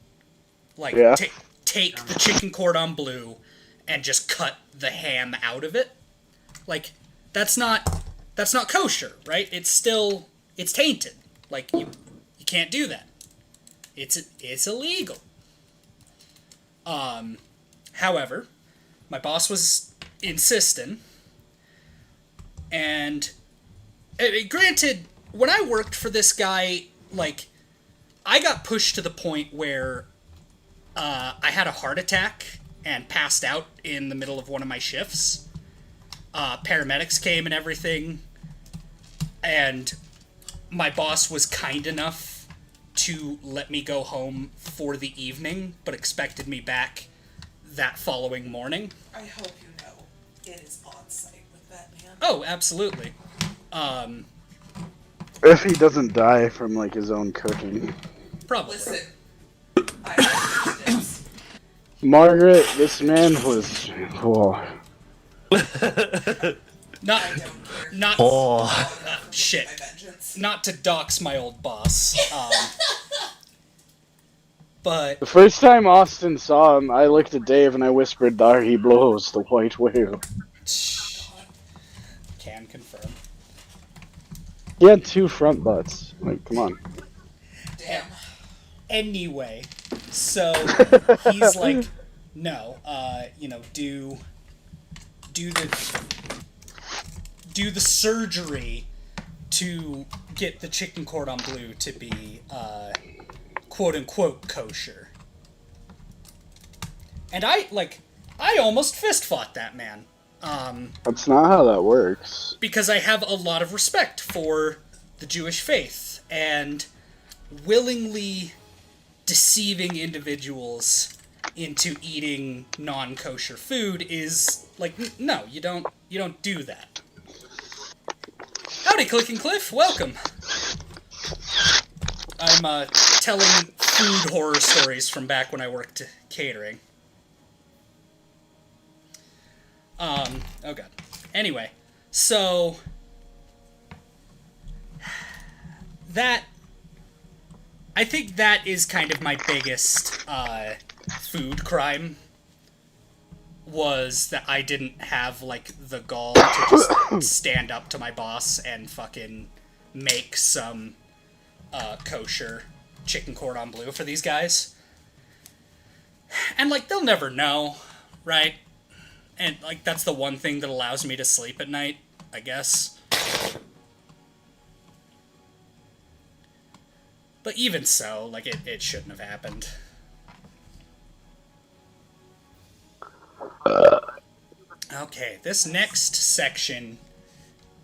like, take the chicken cordon bleu and just cut the ham out of it. Like, that's not kosher, right? It's tainted. Like, you can't do that. It's illegal. However, my boss was insisting, and granted, when I worked for this guy, like, I got pushed to the point where I had a heart attack and passed out in the middle of one of my shifts. Paramedics came and everything, and my boss was kind enough to let me go home for the evening, but expected me back that following morning. I hope you know it is on site with that man. Oh, absolutely. If he doesn't die from, like, his own cooking. Probably. Listen, I understand. Margaret, this man was... Oh. Shit. Not to dox my old boss. But The first time Austin saw him, I looked at Dave and I whispered, "There he blows, the white whale." Can confirm. He had 2 front butts. Like, come on. Damn. Anyway, so he's like, "No, do the surgery to get the chicken cordon bleu to be quote-unquote kosher." And I almost fist fought that man. That's not how that works. Because I have a lot of respect for the Jewish faith, and willingly deceiving individuals into eating non-kosher food is like, no, you don't do that. Howdy, Click and Cliff, welcome. I'm telling food horror stories from back when I worked catering. Oh god. Anyway, so I think that is kind of my biggest food crime, was that I didn't have, like, the gall to just stand up to my boss and fucking make some kosher chicken cordon bleu for these guys. And, like, they'll never know, right? And, like, that's the one thing that allows me to sleep at night, I guess. But even so, like, it shouldn't have happened. Okay, this next section,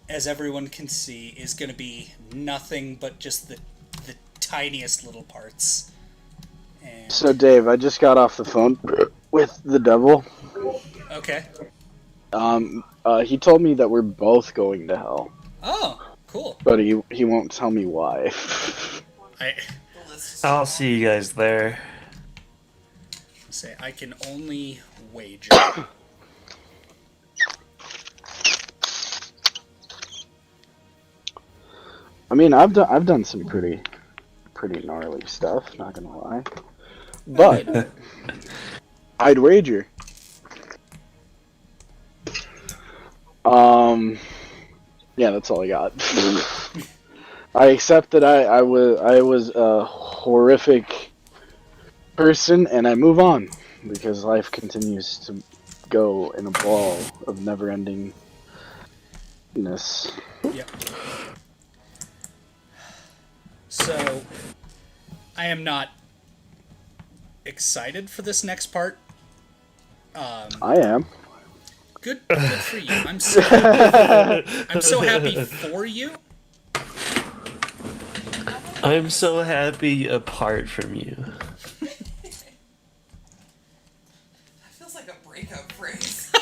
as everyone can see, is going to be nothing but just the tiniest little parts. And... So, Dave, I just got off the phone with the devil. Okay. He told me that we're both going to hell. Oh, cool. But he won't tell me why. I'll see you guys there. Say, I can only wager. I mean, I've done some pretty gnarly stuff, not gonna lie. But I'd wager. Yeah, that's all I got. I accept that I was a horrific person, and I move on because life continues to go in a ball of never-endingness. Yep. So, I am not excited for this next part. I am. Good for you. I'm so happy for you. I'm so happy apart from you. That feels like a breakup phrase.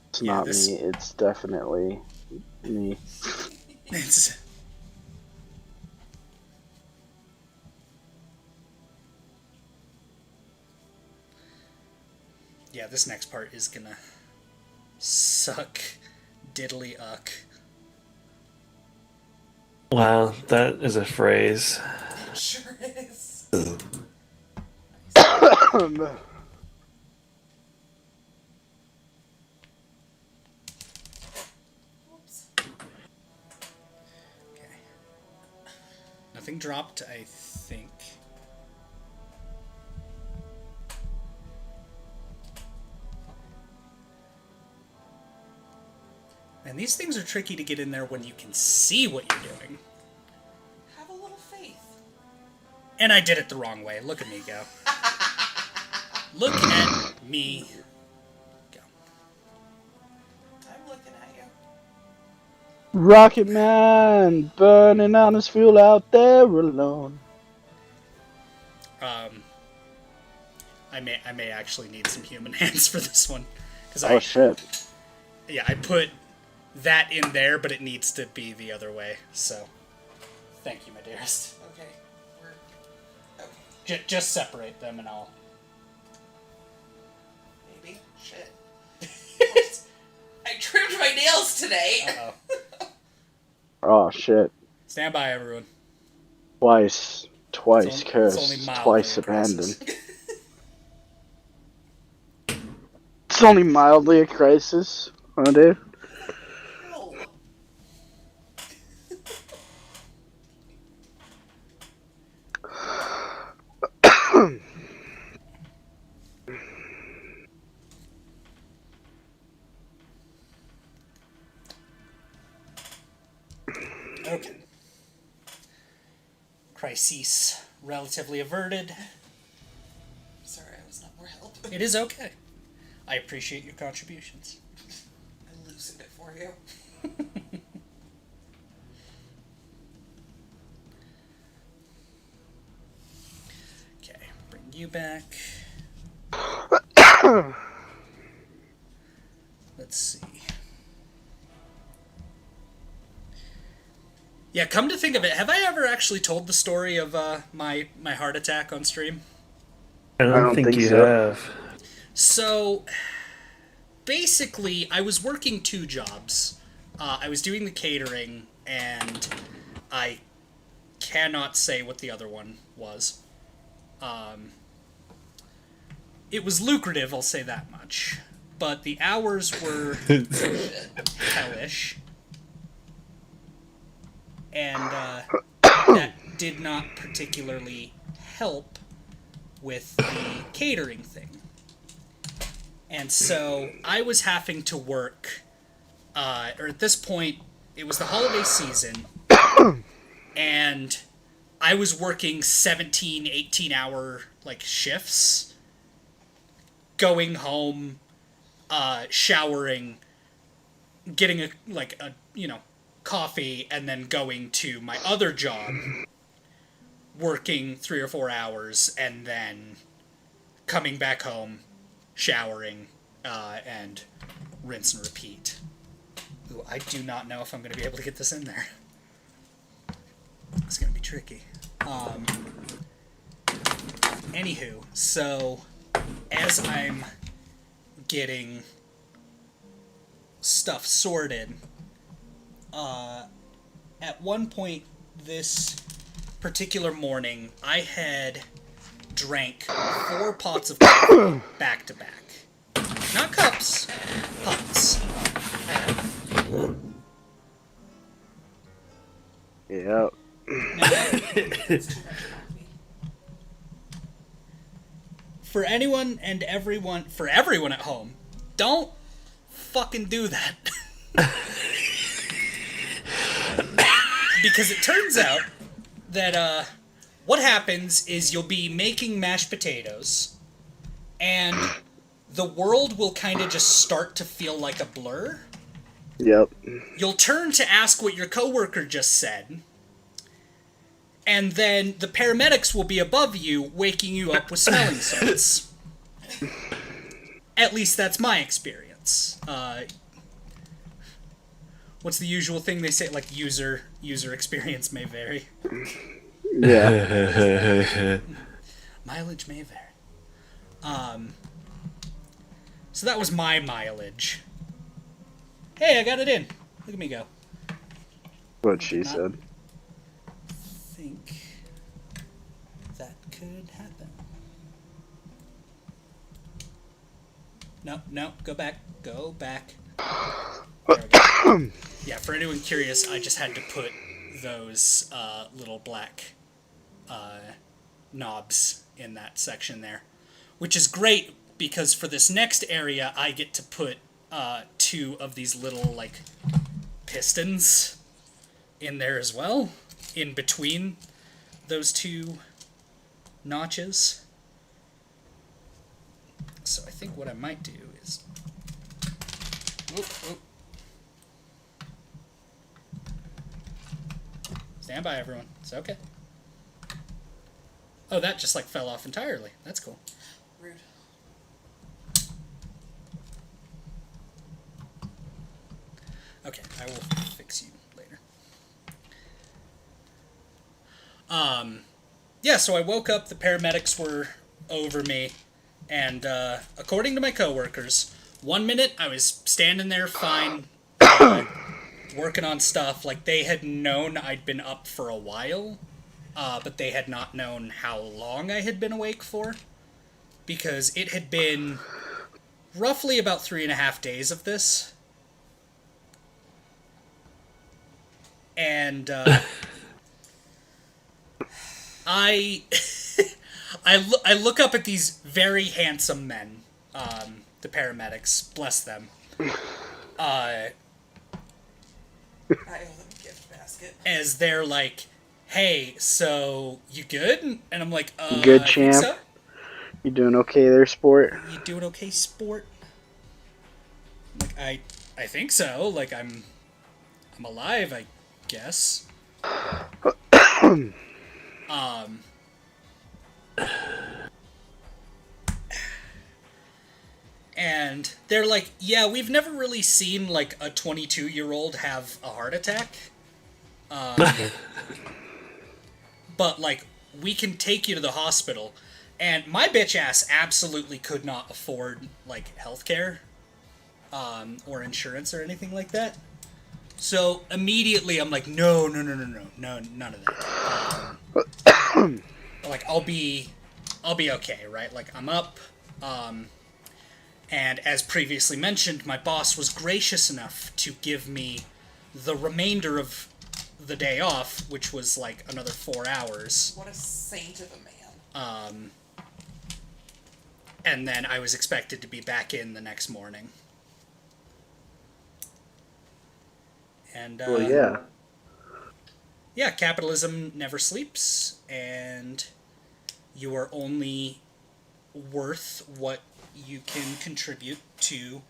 It's not me. It's definitely me. Yeah, this next part is gonna suck diddly uck. Wow, that is a phrase. It sure is. Nothing dropped, I think. And these things are tricky to get in there when you can see what you're doing. Have a little faith. And I did it the wrong way. Look at me go. Look at me go. I'm looking at you. Rocket Man, burning on his fuel out there alone. I may actually need some human hands for this one, Oh shit! Yeah, I put that in there, but it needs to be the other way. So, thank you, my dearest. Okay, okay. Just separate them, and I'll. Maybe. Shit. I trimmed my nails today. Uh-oh. Oh shit! Stand by, everyone. Twice It's cursed, only mildly twice a crisis. abandoned. It's only mildly a crisis, huh, dude? Okay. Crisis relatively averted. Sorry, I was not more help. It is okay. I appreciate your contributions. I loosened it for you. Okay, bring you back. Let's see. Yeah, come to think of it, have I ever actually told the story of my heart attack on stream? I don't think you have. So, basically, I was working 2 jobs. I was doing the catering, and I cannot say what the other one was. It was lucrative, I'll say that much. But the hours were hellish. And that did not particularly help with the catering thing. And so I was having to work, or at this point, it was the holiday season, and I was working 17, 18-hour, shifts, going home, showering, getting a coffee, and then going to my other job, working 3 or 4 hours, and then coming back home, showering, and rinse and repeat. Ooh, I do not know if I'm going to be able to get this in there. It's going to be tricky. Anywho, so as I'm getting stuff sorted, at one point this particular morning, I had drank 4 pots of coffee back to back. Not cups, pots. Yeah. For anyone and everyone, for everyone at home, don't fucking do that. Because it turns out that, what happens is you'll be making mashed potatoes, and the world will kind of just start to feel like a blur. Yep. You'll turn to ask what your coworker just said, and then the paramedics will be above you, waking you up with smelling salts. At least that's my experience. What's the usual thing they say? Like, user experience may vary. Yeah. Mileage may vary. So that was my mileage. Hey, I got it in. Look at me go. What she said. Think that could happen. No, go back. Go back. There we go. Yeah, for anyone curious, I just had to put those little black knobs in that section there. Which is great, because for this next area, I get to put 2 of these little, like, pistons in there as well, in between those 2 notches. So I think what I might do is... Stand by, everyone. It's okay. Oh, that just, like, fell off entirely. That's cool. Rude. Okay, I will fix you later. Yeah, so I woke up, the paramedics were over me, and according to my coworkers, 1 minute I was standing there fine, working on stuff, like they had known I'd been up for a while, but they had not known how long I had been awake for, because it had been roughly about 3.5 days of this. And I look up at these very handsome men, the paramedics, bless them. I owe them a gift basket. As they're like, "Hey, so you good?" And I'm like, Good, I champ. think so. You doing okay there, sport? You doing okay, sport? Like, I think so. Like, I'm alive, I guess. And they're like, yeah, we've never really seen, like, a 22-year-old have a heart attack. But, like, we can take you to the hospital. And my bitch ass absolutely could not afford, like, healthcare, or insurance or anything like that. So immediately I'm like, no, none of that. Like, I'll be okay, right? Like, I'm up, and as previously mentioned, my boss was gracious enough to give me the remainder of the day off, which was like another 4 hours. What a saint of a man. And then I was expected to be back in the next morning. And, Well, yeah. Yeah, capitalism never sleeps, and you are only worth what you can contribute to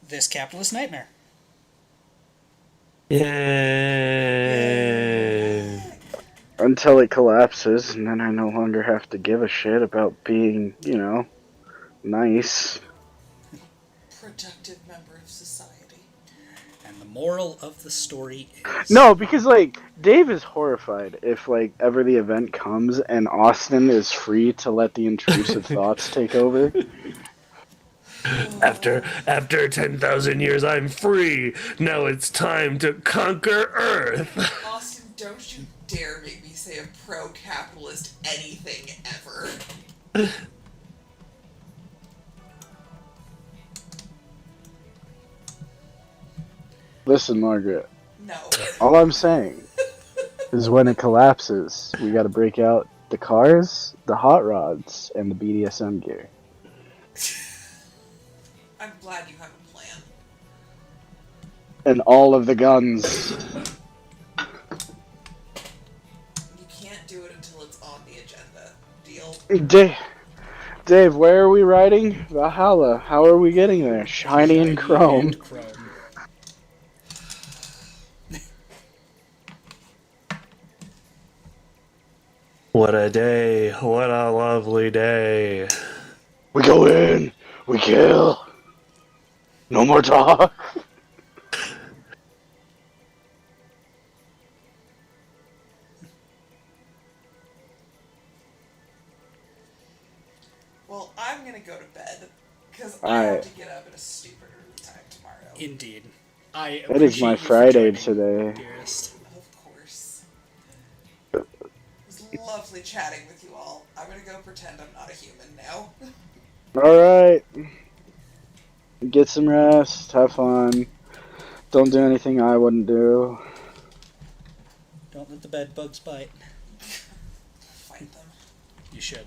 this capitalist nightmare. Yay. Until it collapses, and then I no longer have to give a shit about being, nice. Productive member of society. And the moral of the story is... No, because, like, Dave is horrified if, like, ever the event comes and Austin is free to let the intrusive thoughts take over. After 10,000 years, I'm free. Now it's time to conquer Earth. dare make me say a pro-capitalist anything ever. Listen, Margaret. No. All I'm saying is when it collapses, we gotta break out the cars, the hot rods, and the BDSM gear. I'm glad you have a plan. And all of the guns. You can't do it until it's on the agenda. Deal? Dave, where are we riding? Valhalla. How are we getting there? Shiny and chrome. What a day. What a lovely day. We go in. We kill. No more talk. Well, I'm gonna go to bed because I have to get up at a stupid early time tomorrow. Indeed. I It is my Friday today. Dearest. Of course. It was lovely chatting with you all. I'm gonna go pretend I'm not a human now. Alright. Get some rest. Have fun. Don't do anything I wouldn't do. Don't let the bed bugs bite. Fight them. You should.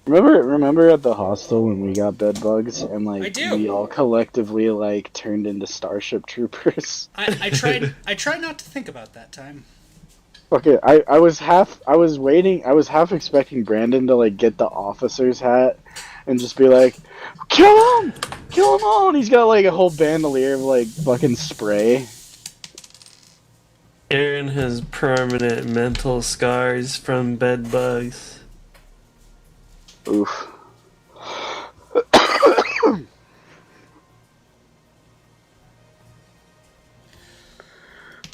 Remember at the hostel when we got bed bugs and I like do. we all collectively like turned into Starship Troopers? I tried not to think about that time. Okay, I was half expecting Brandon to like get the officer's hat and just be like, kill him all, and he's got like a whole bandolier of like fucking spray. Aaron has permanent mental scars from bed bugs. Oof.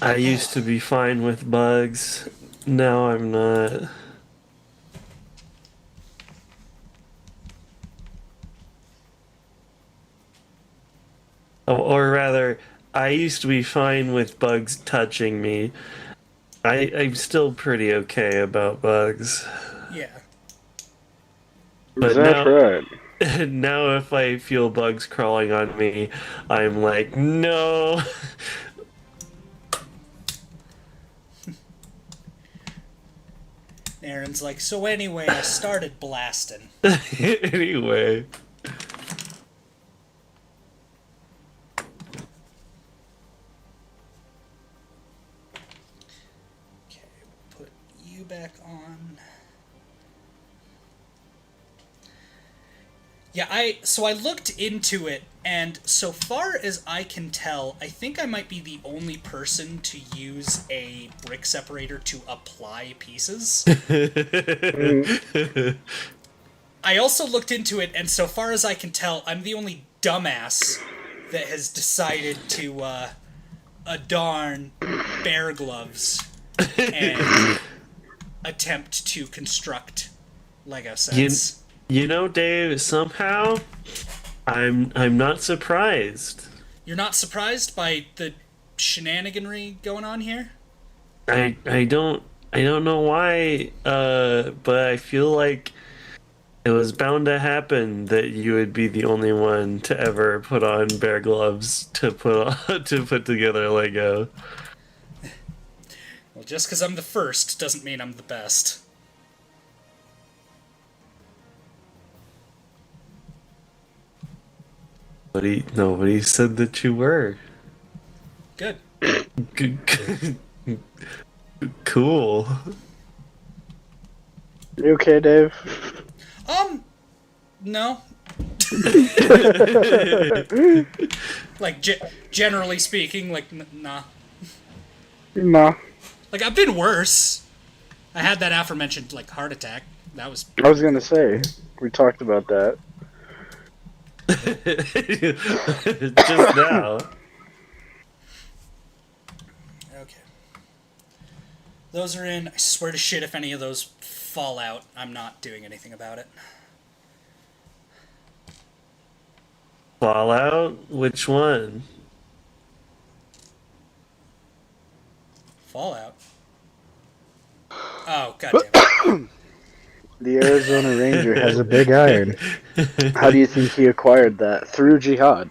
I used to be fine with bugs. Now I'm not. Or rather, I used to be fine with bugs touching me. I'm still pretty okay about bugs. Yeah. But That's right. now if I feel bugs crawling on me, I'm like, no. Aaron's like, so anyway, I started blasting. Anyway. Okay, put you back on. Yeah, I looked into it, and so far as I can tell, I think I might be the only person to use a brick separator to apply pieces. I also looked into it, and so far as I can tell, I'm the only dumbass that has decided to adorn bear gloves and attempt to construct Lego sets. You know, Dave, somehow I'm not surprised. You're not surprised by the shenaniganry going on here? I don't know why, but I feel like it was bound to happen that you would be the only one to ever put on bear gloves to put together Lego. Well, just because I'm the first doesn't mean I'm the best. Nobody said that you were. Good. Cool. You okay, Dave? No. Like, generally speaking, like, nah. Nah. Like, I've been worse. I had that aforementioned, like, heart attack. That was... I was gonna say, we talked about that. Just now. Okay. Those are in. I swear to shit, if any of those fall out, I'm not doing anything about it. Fallout? Which one? Fallout. Oh, goddamn. The Arizona Ranger has a big iron. How do you think he acquired that? Through jihad.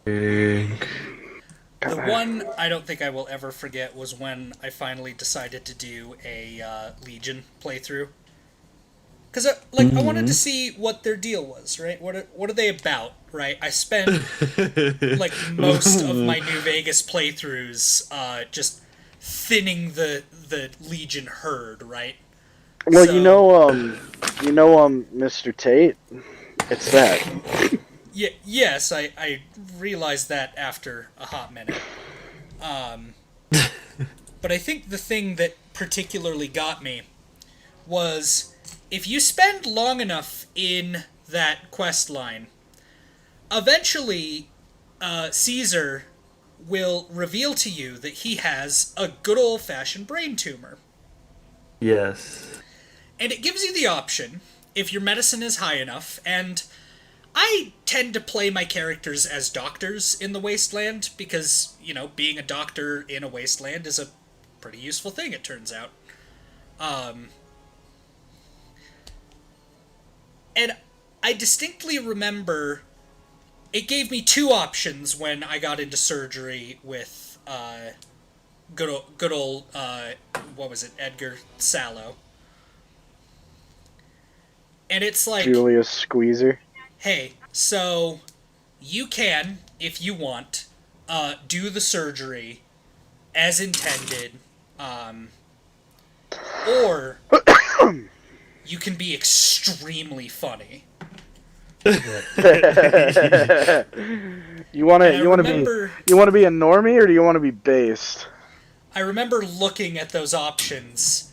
The one I don't think I will ever forget was when I finally decided to do a Legion playthrough. Because I wanted to see what their deal was, right? What are they about, right? I spent like most of my New Vegas playthroughs just thinning the Legion herd, right? Well, So- Mr. Tate? It's that. Yes, I realized that after a hot minute. But I think the thing that particularly got me was if you spend long enough in that quest line, eventually Caesar will reveal to you that he has a good old-fashioned brain tumor. Yes. And it gives you the option, if your medicine is high enough, and I tend to play my characters as doctors in the Wasteland because, being a doctor in a wasteland is a pretty useful thing, it turns out. And I distinctly remember it gave me two options when I got into surgery with good old what was it, Edgar Sallow. And it's like, Julius Squeezer. hey, so you can, if you want, do the surgery as intended, or you can be extremely funny. You want to be a normie, or do you want to be based? I remember looking at those options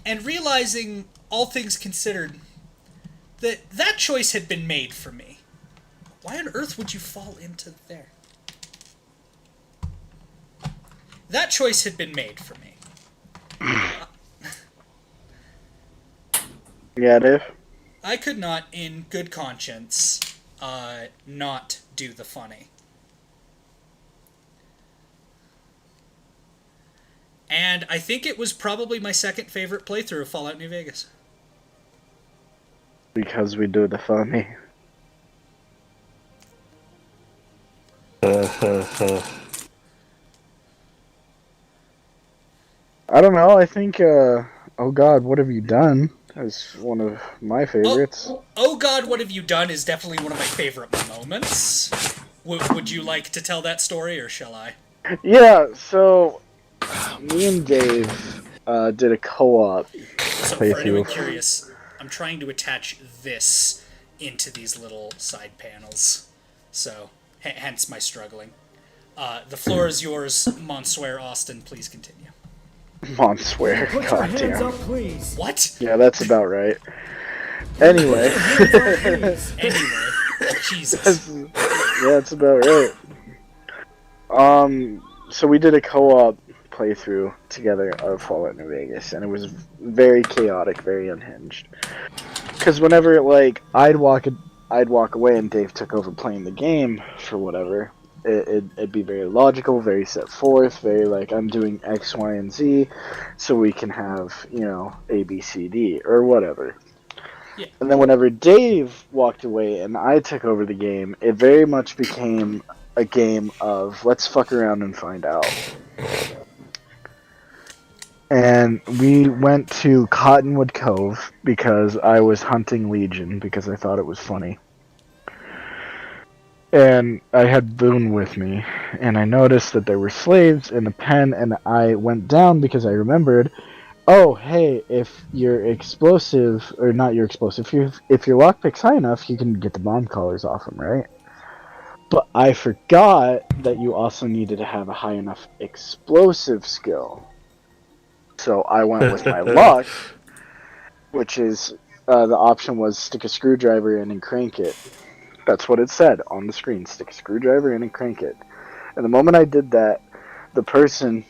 and realizing, all things considered, that choice had been made for me. Why on earth would you fall into there? That choice had been made for me. Yeah, Dave? I could not, in good conscience, not do the funny. And I think it was probably my second favorite playthrough of Fallout New Vegas. Because we do the funny. I don't know, I think, oh God, what have you done? That's one of my favorites. Oh God, what have you done is definitely one of my favorite moments. Would you like to tell that story, or shall I? Yeah, so me and Dave did a co-op So for anyone curious, I'm trying to attach this into these little side panels. So, hence my struggling. The floor is yours, Monswear Austin. Please continue. Monswear, Put your hands up, please. What? Yeah, that's about right. Anyway. Anyway. Jesus. Yeah, that's about right. So we did a co-op playthrough together of Fallout New Vegas, and it was very chaotic, very unhinged. Because whenever, I'd walk away and Dave took over playing the game for whatever, it'd be very logical, very set forth, very I'm doing X, Y, and Z, so we can have, A, B, C, D, or whatever. Yeah. And then whenever Dave walked away and I took over the game, it very much became a game of let's fuck around and find out. And we went to Cottonwood Cove because I was hunting Legion because I thought it was funny. And I had Boone with me, and I noticed that there were slaves in the pen, and I went down because I remembered, oh, hey, if your explosive, or not your explosive, if your lockpick's high enough, you can get the bomb collars off them, right? But I forgot that you also needed to have a high enough explosive skill. So I went with my luck, which is, the option was stick a screwdriver in and crank it. That's what it said on the screen. Stick a screwdriver in and crank it. And the moment I did that, the person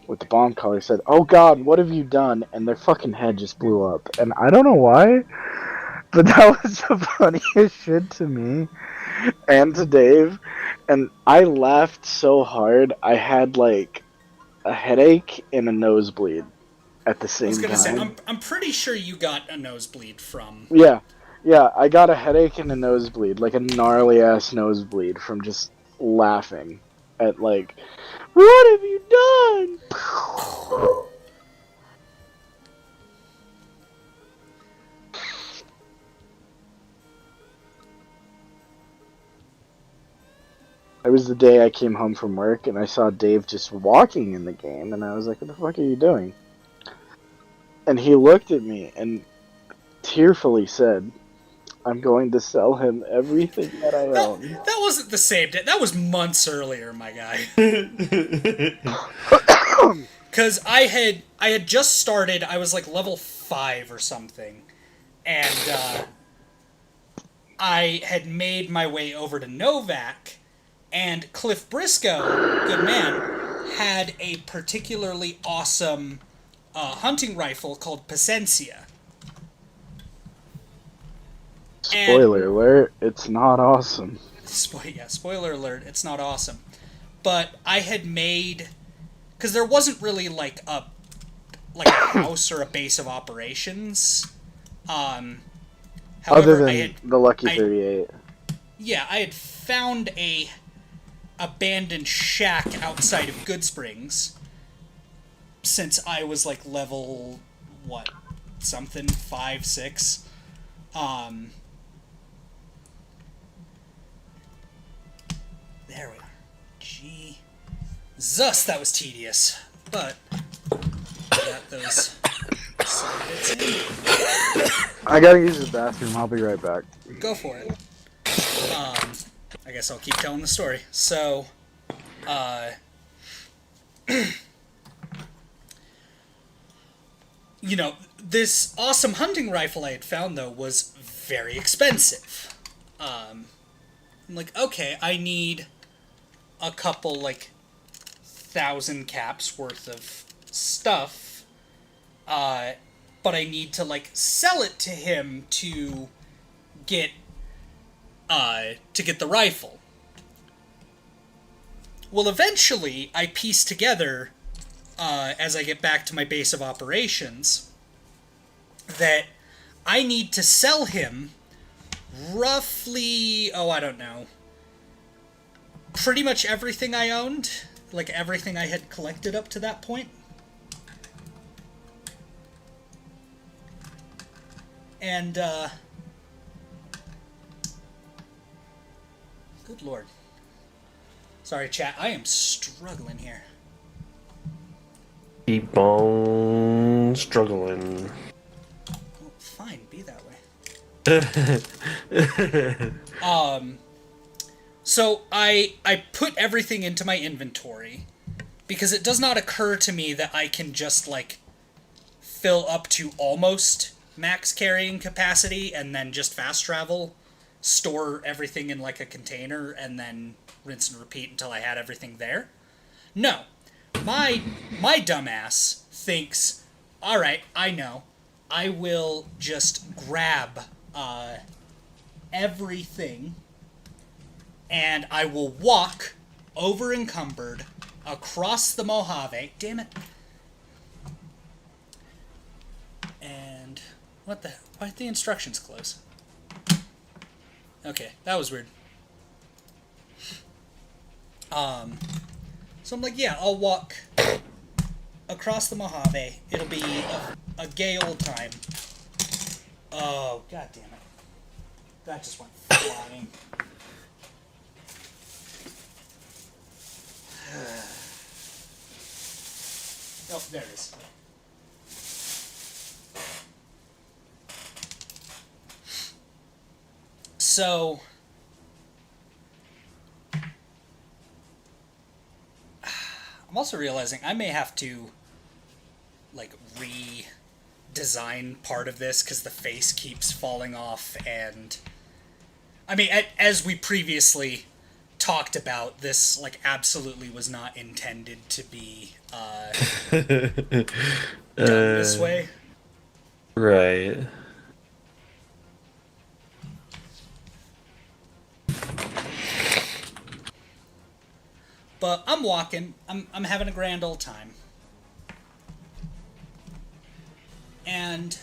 with the bomb collar said, "Oh God, what have you done?" And their fucking head just blew up, and I don't know why, but that was the funniest shit to me and to Dave, and I laughed so hard I had like a headache and a nosebleed at the I was same gonna say, time. I'm pretty sure you got a nosebleed from. Yeah, yeah, I got a headache and a nosebleed, like a gnarly ass nosebleed from just laughing at like, what have you done? It was the day I came home from work and I saw Dave just walking in the game, and I was like, what the fuck are you doing? And he looked at me and tearfully said, I'm going to sell him everything that I own. That wasn't the same day. That was months earlier, my guy. Because I had just started. I was like level 5 or something, and I had made my way over to Novak, and Cliff Briscoe, good man, had a particularly awesome hunting rifle called Pacencia. Spoiler alert, it's not awesome. Spoiler alert, it's not awesome. But I had made... Because there wasn't really like a house or a base of operations. However, Other than the Lucky 38. Yeah, I had found a abandoned shack outside of Goodsprings since I was like level, 5, 6. There we are. Jesus, that was tedious. But I got those bits in. I gotta use the bathroom, I'll be right back. Go for it. I guess I'll keep telling the story. So, you know, this awesome hunting rifle I had found, though, was very expensive. I'm like, okay, I need a couple, 1,000 caps worth of stuff, but I need to, sell it to him to get the rifle. Well, eventually, I piece together, as I get back to my base of operations, that I need to sell him roughly, I don't know, pretty much everything I owned, everything I had collected up to that point. And, good lord. Sorry, chat, I am struggling here. Keep on struggling. Well, fine, be that way. So I put everything into my inventory because it does not occur to me that I can just fill up to almost max carrying capacity and then just fast travel, store everything in a container, and then rinse and repeat until I had everything there. No. My dumbass thinks, alright, I know. I will just grab everything and I will walk over encumbered across the Mojave. Damn it. And what the... Why did the instructions close? Okay, that was weird. So I'm like, yeah, I'll walk across the Mojave. It'll be a gay old time. Oh, god damn it. That just went flying. Oh, there it is. So, I'm also realizing I may have to, redesign part of this because the face keeps falling off, and... I mean, as we previously talked about, this like absolutely was not intended to be done this way. Right. But I'm walking. I'm having a grand old time. And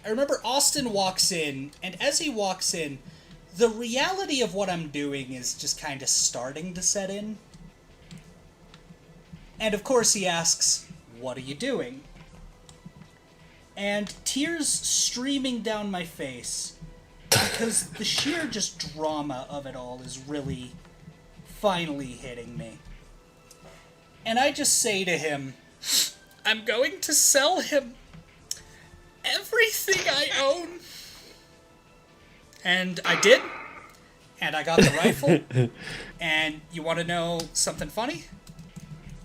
I remember Austin walks in, and as he walks in, the reality of what I'm doing is just kind of starting to set in. And of course he asks, "What are you doing?" And tears streaming down my face, because the sheer just drama of it all is really finally hitting me. And I just say to him, "I'm going to sell him everything I own." And I did. And I got the rifle. And you want to know something funny?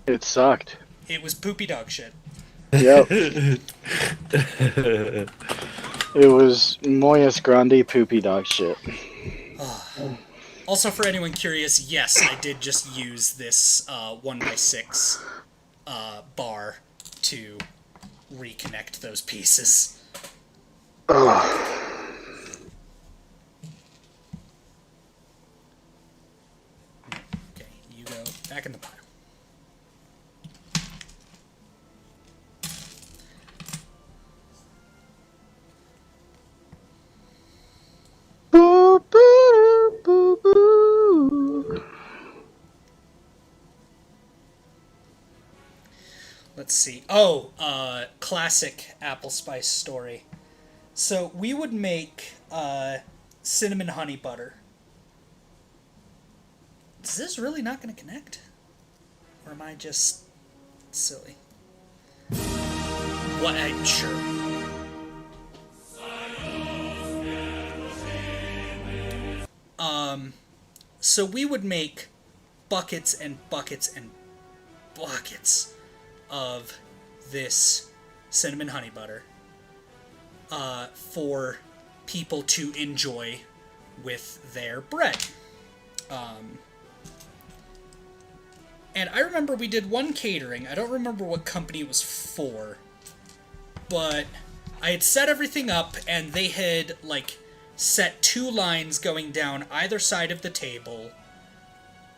It sucked. It was poopy dog shit. Yep. It was Moyas Grande poopy dog shit. Also, for anyone curious, yes, I did just use this 1x6 bar to reconnect those pieces. Okay, you go back in the pile. Boo, boo, boo, boo. Let's see. Oh, classic apple spice story. So we would make cinnamon honey butter. Is this really not going to connect? Or am I just silly? What? I'm sure. So we would make buckets and buckets and buckets of this cinnamon honey butter for people to enjoy with their bread. And I remember we did one catering. I don't remember what company it was for, but I had set everything up, and they had, like, set 2 lines going down either side of the table,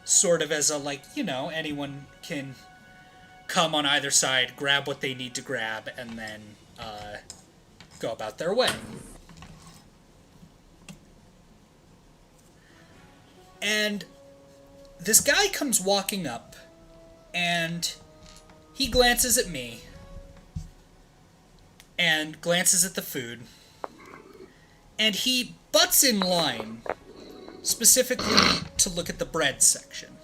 sort of as a, like, you know, anyone can come on either side, grab what they need to grab, and then go about their way. And this guy comes walking up, and he glances at me, and glances at the food, and he butts in line, specifically to look at the bread section.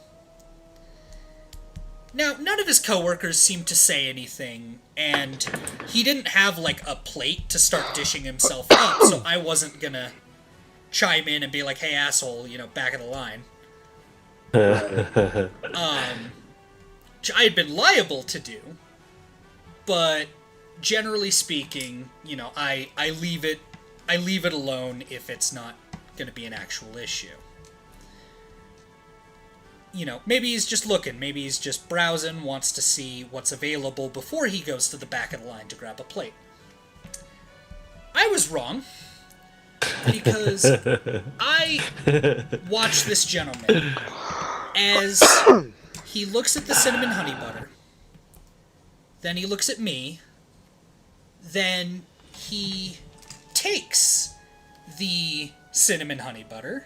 Now, none of his coworkers seemed to say anything, and he didn't have, like, a plate to start dishing himself up, so I wasn't gonna chime in and be like, "Hey, asshole, you know, back of the line." Which I had been liable to do, but generally speaking, you know, I leave it alone if it's not gonna be an actual issue. You know, maybe he's just looking, maybe he's just browsing, wants to see what's available before he goes to the back of the line to grab a plate. I was wrong, because I watched this gentleman as he looks at the cinnamon honey butter, then he looks at me, then he takes the cinnamon honey butter,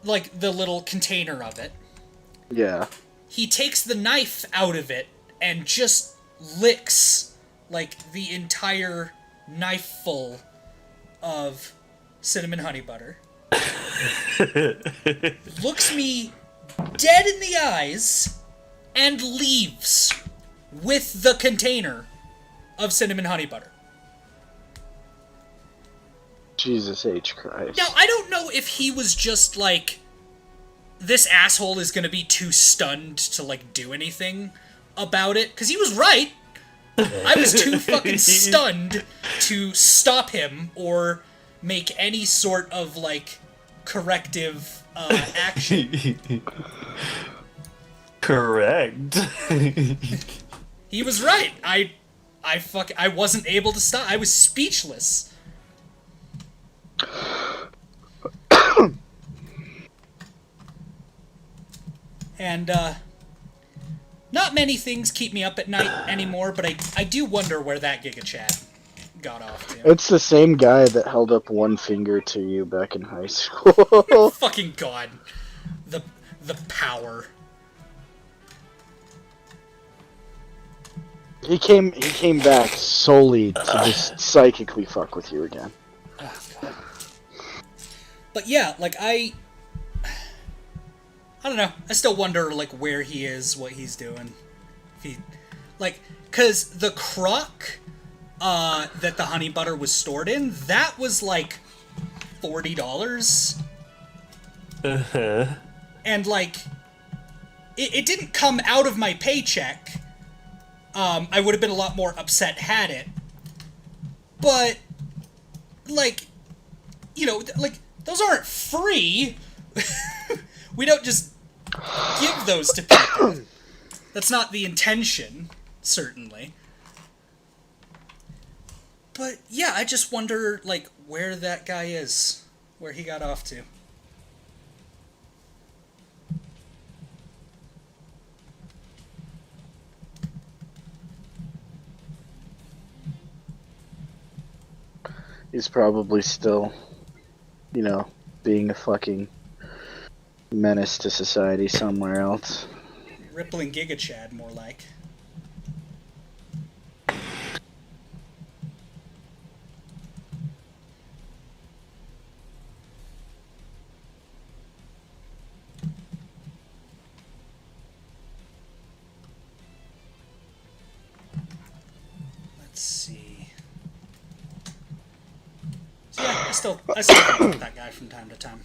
like the little container of it. Yeah. He takes the knife out of it and just licks, like, the entire knife full of cinnamon honey butter. Looks me dead in the eyes and leaves with the container of cinnamon honey butter. Jesus H. Christ. Now, I don't know if he was just like, this asshole is gonna be too stunned to, like, do anything about it, because he was right. I was too fucking stunned to stop him or make any sort of like corrective action. Correct. He was right. I wasn't able to stop. I was speechless. And not many things keep me up at night anymore, but I do wonder where that Giga Chad got off to. It's the same guy that held up one finger to you back in high school. Fucking God. The power. He came back solely to just psychically fuck with you again. Oh, God. But yeah, like I don't know. I still wonder like where he is, what he's doing. If he like cuz the crock that the honey butter was stored in, that was like $40. Uh-huh. And like it didn't come out of my paycheck. I would have been a lot more upset had it. But like like those aren't free. We don't just give those to people. That's not the intention, certainly. But yeah, I just wonder like where that guy is, where he got off to. He's probably still, being a fucking menace to society somewhere else. Rippling Giga Chad, more like. Let's see. So yeah, I still think about that guy from time to time.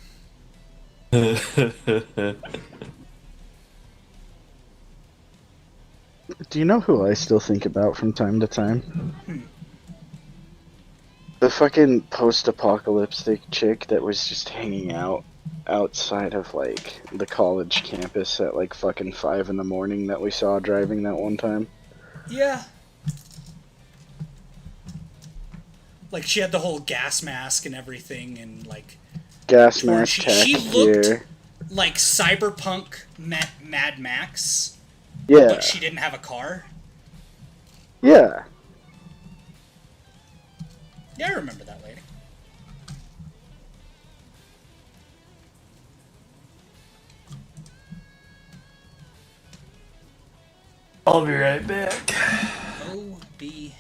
Do you know who I still think about from time to time? The fucking post-apocalyptic chick that was just hanging out outside of, like, the college campus at, like, fucking 5 in the morning that we saw driving that one time. Yeah. Like, she had the whole gas mask and everything, and, like... Gas mask, she tack looked gear. like Cyberpunk Mad Max. Yeah. But she didn't have a car. Yeah. Yeah, I remember that lady. I'll be right back. O.B.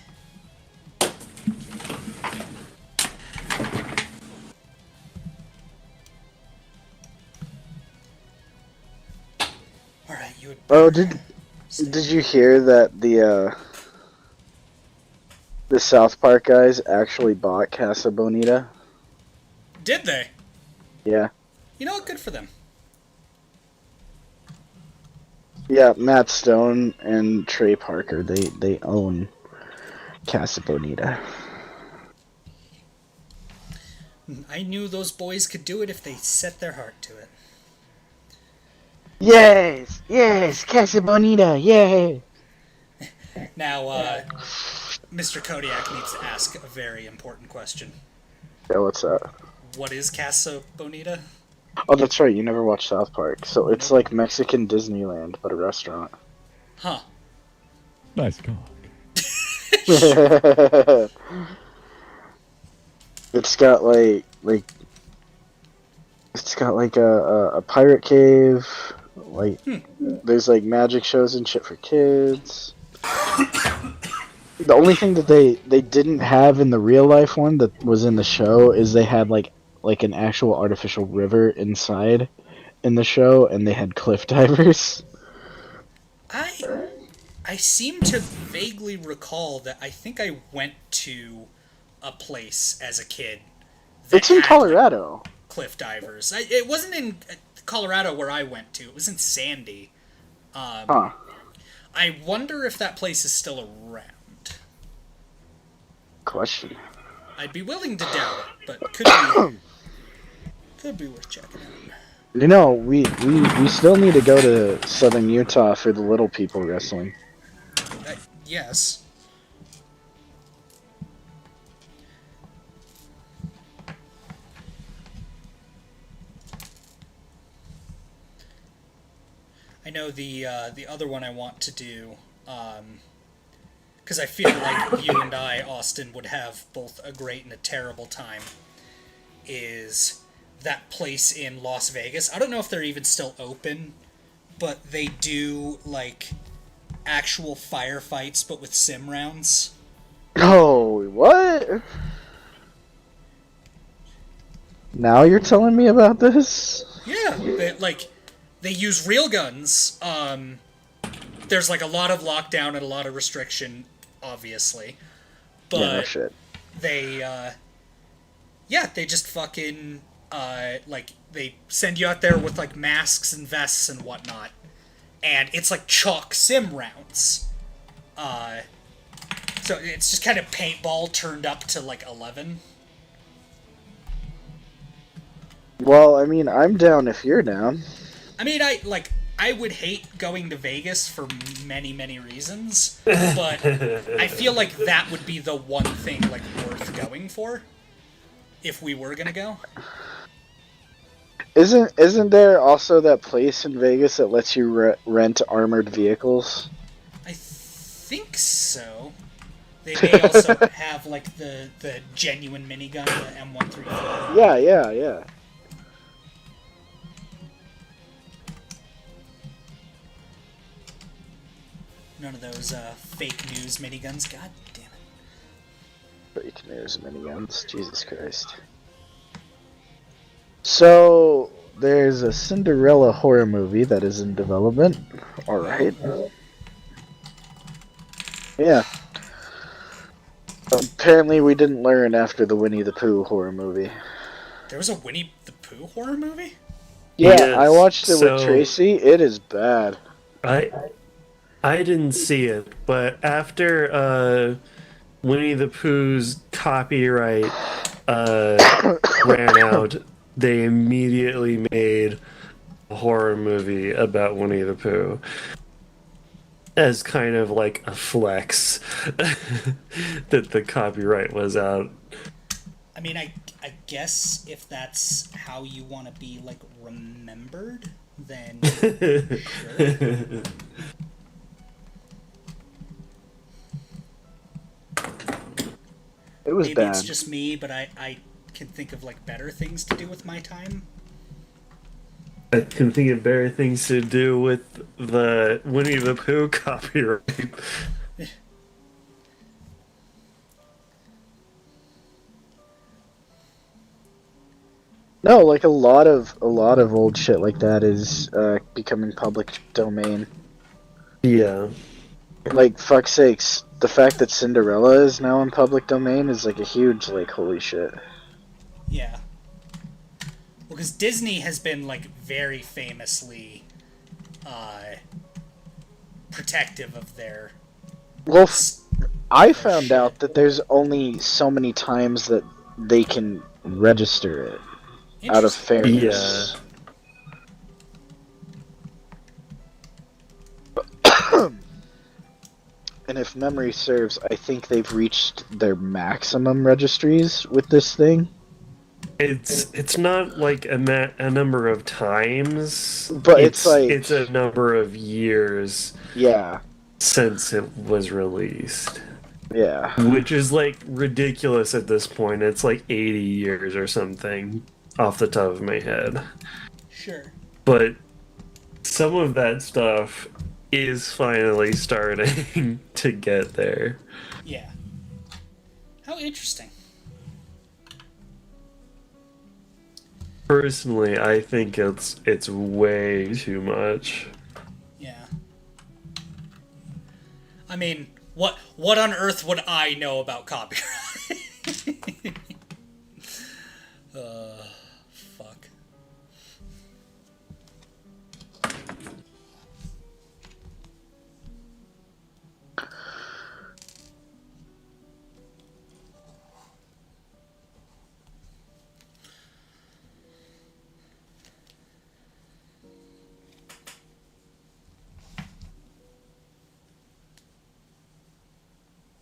Alright, you would... Oh, did you hear that the South Park guys actually bought Casa Bonita? Did they? Yeah. You know what? Good for them. Yeah, Matt Stone and Trey Parker, they own Casa Bonita. I knew those boys could do it if they set their heart to it. Yes! Yes! Casa Bonita! Yay! Now, Mr. Kodiak needs to ask a very important question. Yeah, what's that? What is Casa Bonita? Oh, that's right, you never watched South Park. So it's like Mexican Disneyland, but a restaurant. Huh. Nice cock. It's got like it's got like a pirate cave, like there's like magic shows and shit for kids. The only thing that they didn't have in the real life one that was in the show is they had like an actual artificial river inside in the show, and they had cliff divers. I seem to vaguely recall that I think I went to a place as a kid. It's in Colorado. Cliff divers. It wasn't in Colorado where I went to. It was in Sandy. I wonder if that place is still around. Question. I'd be willing to doubt it, but could be worth checking out. You know, we still need to go to Southern Utah for the Little People wrestling. Yes. I know the other one I want to do, because I feel like you and I, Austin, would have both a great and a terrible time, is that place in Las Vegas. I don't know if they're even still open, but they do, like, actual firefights, but with sim rounds. Oh, what? Now you're telling me about this? Yeah, they use real guns. There's like a lot of lockdown and a lot of restriction, obviously. But Yeah, no shit. they just fucking like they send you out there with like masks and vests and whatnot, and it's like chalk sim rounds. So it's just kind of paintball turned up to like 11. Well, I mean, I'm down if you're down. I mean, I would hate going to Vegas for many, many reasons, but I feel like that would be the one thing, like, worth going for, if we were gonna go. Isn't there also that place in Vegas that lets you rent armored vehicles? I think so. They may also have, like, the genuine minigun, the M134. Yeah. None of those fake news miniguns. God damn it. Fake news miniguns. Jesus Christ. So, there's a Cinderella horror movie that is in development. Alright. Yeah. Apparently we didn't learn after the Winnie the Pooh horror movie. There was a Winnie the Pooh horror movie? Yeah, Yes, I watched it so- with Tracy. It is bad. I didn't see it, but after Winnie the Pooh's copyright ran out, they immediately made a horror movie about Winnie the Pooh as kind of like a flex that the copyright was out. I mean, I guess if that's how you want to be, like, remembered, then sure. It was Maybe bad. it's just me, but I can think of, like, better things to do with my time. I can think of better things to do with the Winnie the Pooh copyright. No, like a lot of old shit like that is becoming public domain. Yeah. Like, fuck's sakes, the fact that Cinderella is now in public domain is like a huge, like, holy shit. Yeah. Well, because Disney has been, like, very famously protective of their... Well, I found out that there's only so many times that they can register it out of fairness. Yeah. And if memory serves, I think they've reached their maximum registries with this thing. It's not like a number of times, but it's like it's a number of years. Yeah. Since it was released. Yeah. Which is like ridiculous at this point. It's like 80 years or something off the top of my head. Sure. But some of that stuff is finally starting to get there. Yeah. How interesting. Personally, I think it's way too much. Yeah. I mean, what on earth would I know about copyright? Fuck.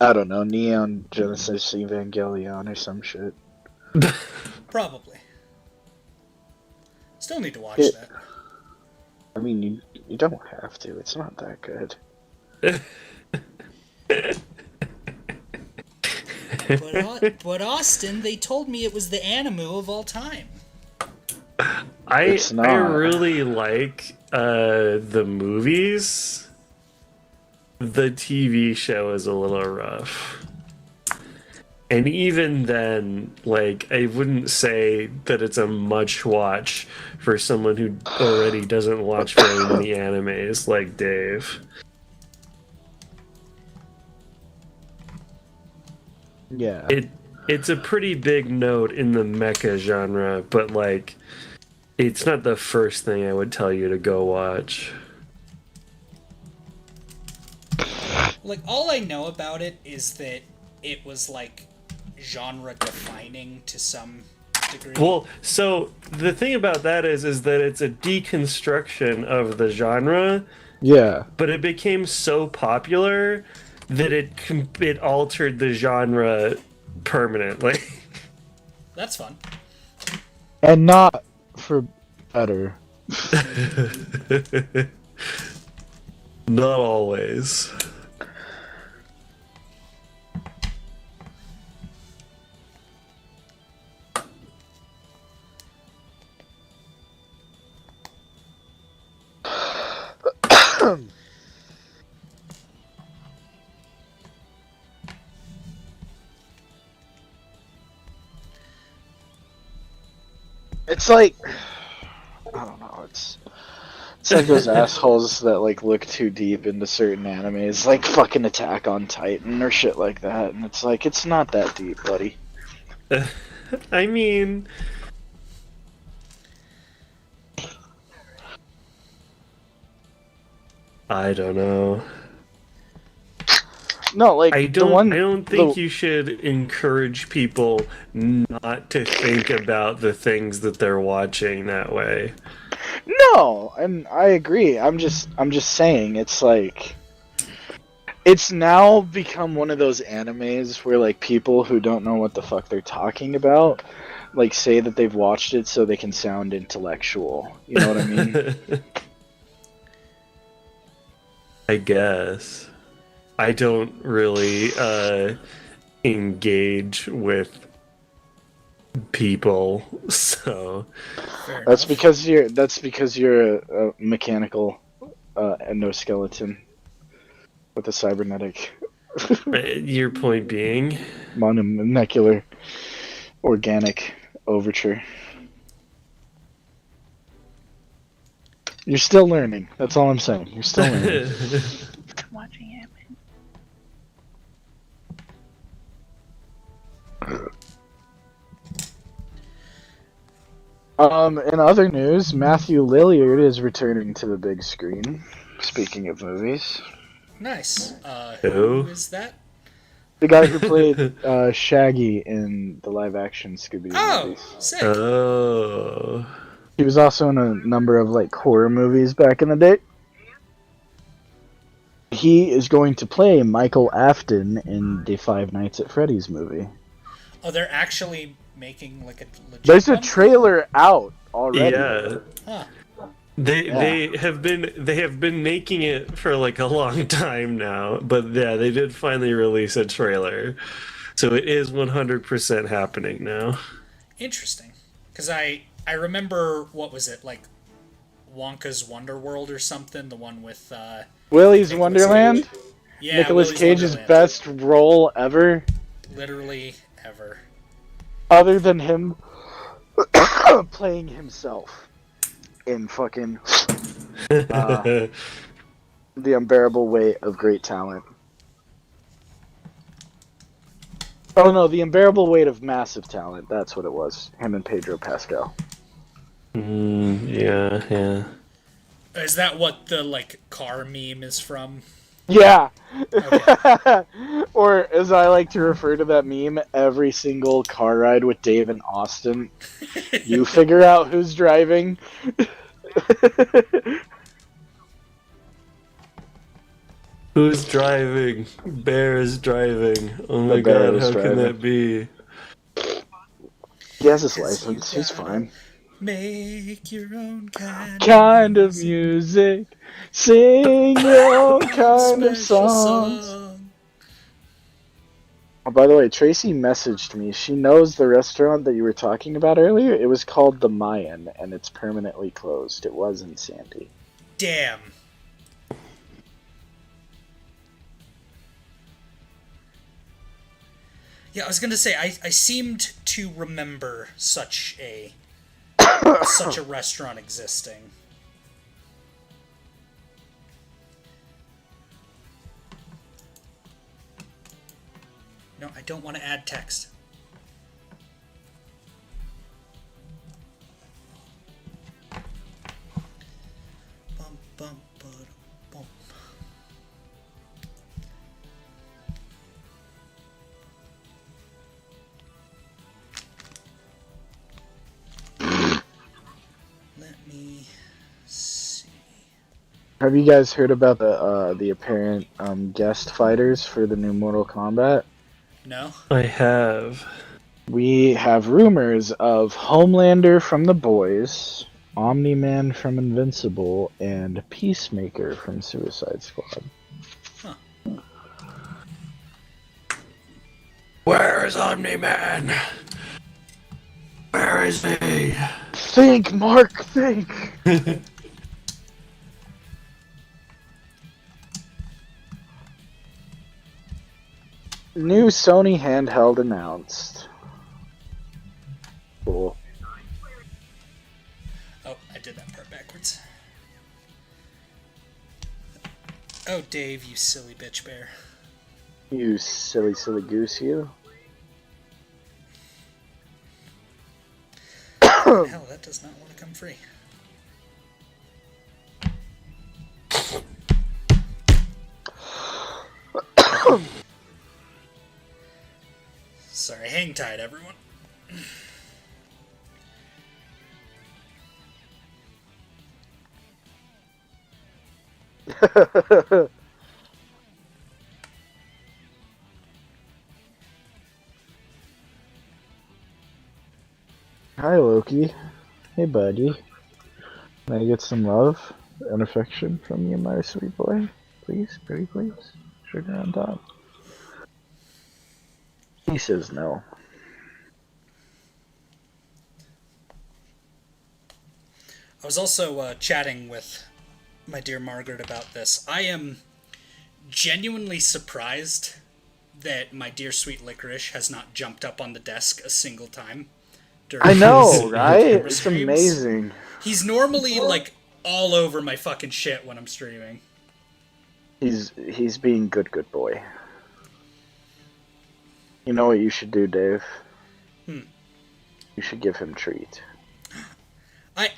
I don't know, Neon Genesis Evangelion or some shit. Probably. Still need to watch Yeah. that. I mean, you don't have to. It's not that good. But Austin, they told me it was the anime of all time. I really like the movies. The TV show is a little rough. And even then, like, I wouldn't say that it's a much watch for someone who already doesn't watch very many animes like Dave. Yeah. It's a pretty big note in the mecha genre, but like it's not the first thing I would tell you to go watch. Like, all I know about it is that it was like genre defining to some degree. Well, so the thing about that is that it's a deconstruction of the genre. Yeah. But it became so popular that it altered the genre permanently. That's fun. And not for better. Not always. It's like, I don't know, it's like those assholes that like look too deep into certain animes, like fucking Attack on Titan or shit like that, and it's like, it's not that deep, buddy. I mean, I don't know. No, like I don't think you should encourage people not to think about the things that they're watching that way. No, and I agree. I'm just saying, it's like, it's now become one of those animes where like people who don't know what the fuck they're talking about like say that they've watched it so they can sound intellectual. You know what I mean? I guess. I don't really engage with people, so That's because you're a mechanical endoskeleton with a cybernetic. Your point being? Monomolecular organic overture. You're still learning. That's all I'm saying. You're still learning. Watching it. In other news, Matthew Lillard is returning to the big screen. Speaking of movies. Nice. Who? Who is that? The guy who played Shaggy in the live-action Scooby-Doo movies. Sick. Oh. He was also in a number of like horror movies back in the day. He is going to play Michael Afton in the Five Nights at Freddy's movie. Oh, they're actually making like a legit There's a one? trailer out already. Yeah. Huh. They have been making it for like a long time now, but yeah, they did finally release a trailer. So it is 100% happening now. Interesting. Because I remember, what was it, like Wonka's Wonder World or something, the one with Willy's Wonderland? Yeah, Nicolas Willy's Cage's Wonderland. best role ever. Literally ever. Other than him playing himself in fucking The Unbearable Weight of Great Talent. Oh no, The Unbearable Weight of Massive Talent. That's what it was. Him and Pedro Pascal. Yeah. Is that what the like car meme is from? Yeah. Okay. Or as I like to refer to that meme, every single car ride with Dave and Austin, you figure out who's driving. Who's driving? Bear is driving. Oh The my bear god, is how can driving. that be? He has his license. He's fine. Make your own Kind of music. Sing your own kind of songs. Oh, by the way, Tracy messaged me. She knows the restaurant that you were talking about earlier. It was called the Mayan, and it's permanently closed. It was in Sandy. Damn. Yeah, I was gonna say I seemed to remember such a restaurant existing. No, I don't want to add text. Bum, bum, bum, bum. Let me see. Have you guys heard about the apparent guest fighters for the new Mortal Kombat? No. I have. We have rumors of Homelander from The Boys, Omni-Man from Invincible, and Peacemaker from Suicide Squad. Huh. Where is Omni-Man? Where is he? Think, Mark, think! New Sony handheld announced. Cool. Oh, I did that part backwards. Oh, Dave, you silly bitch bear. You silly, silly goose, you. Hell, that does not want to come free. Sorry, hang tight, everyone. Hi, Loki. Hey, buddy. Can I get some love and affection from you, my sweet boy? Please, pretty please. Sugar on top. He says no. I was also chatting with my dear Margaret about this. I am genuinely surprised that my dear sweet licorice has not jumped up on the desk a single time. I know, right? camera It's streams. amazing. He's normally like all over my fucking shit when I'm streaming. He's being good boy. You know what you should do, Dave? Hmm. You should give him treat.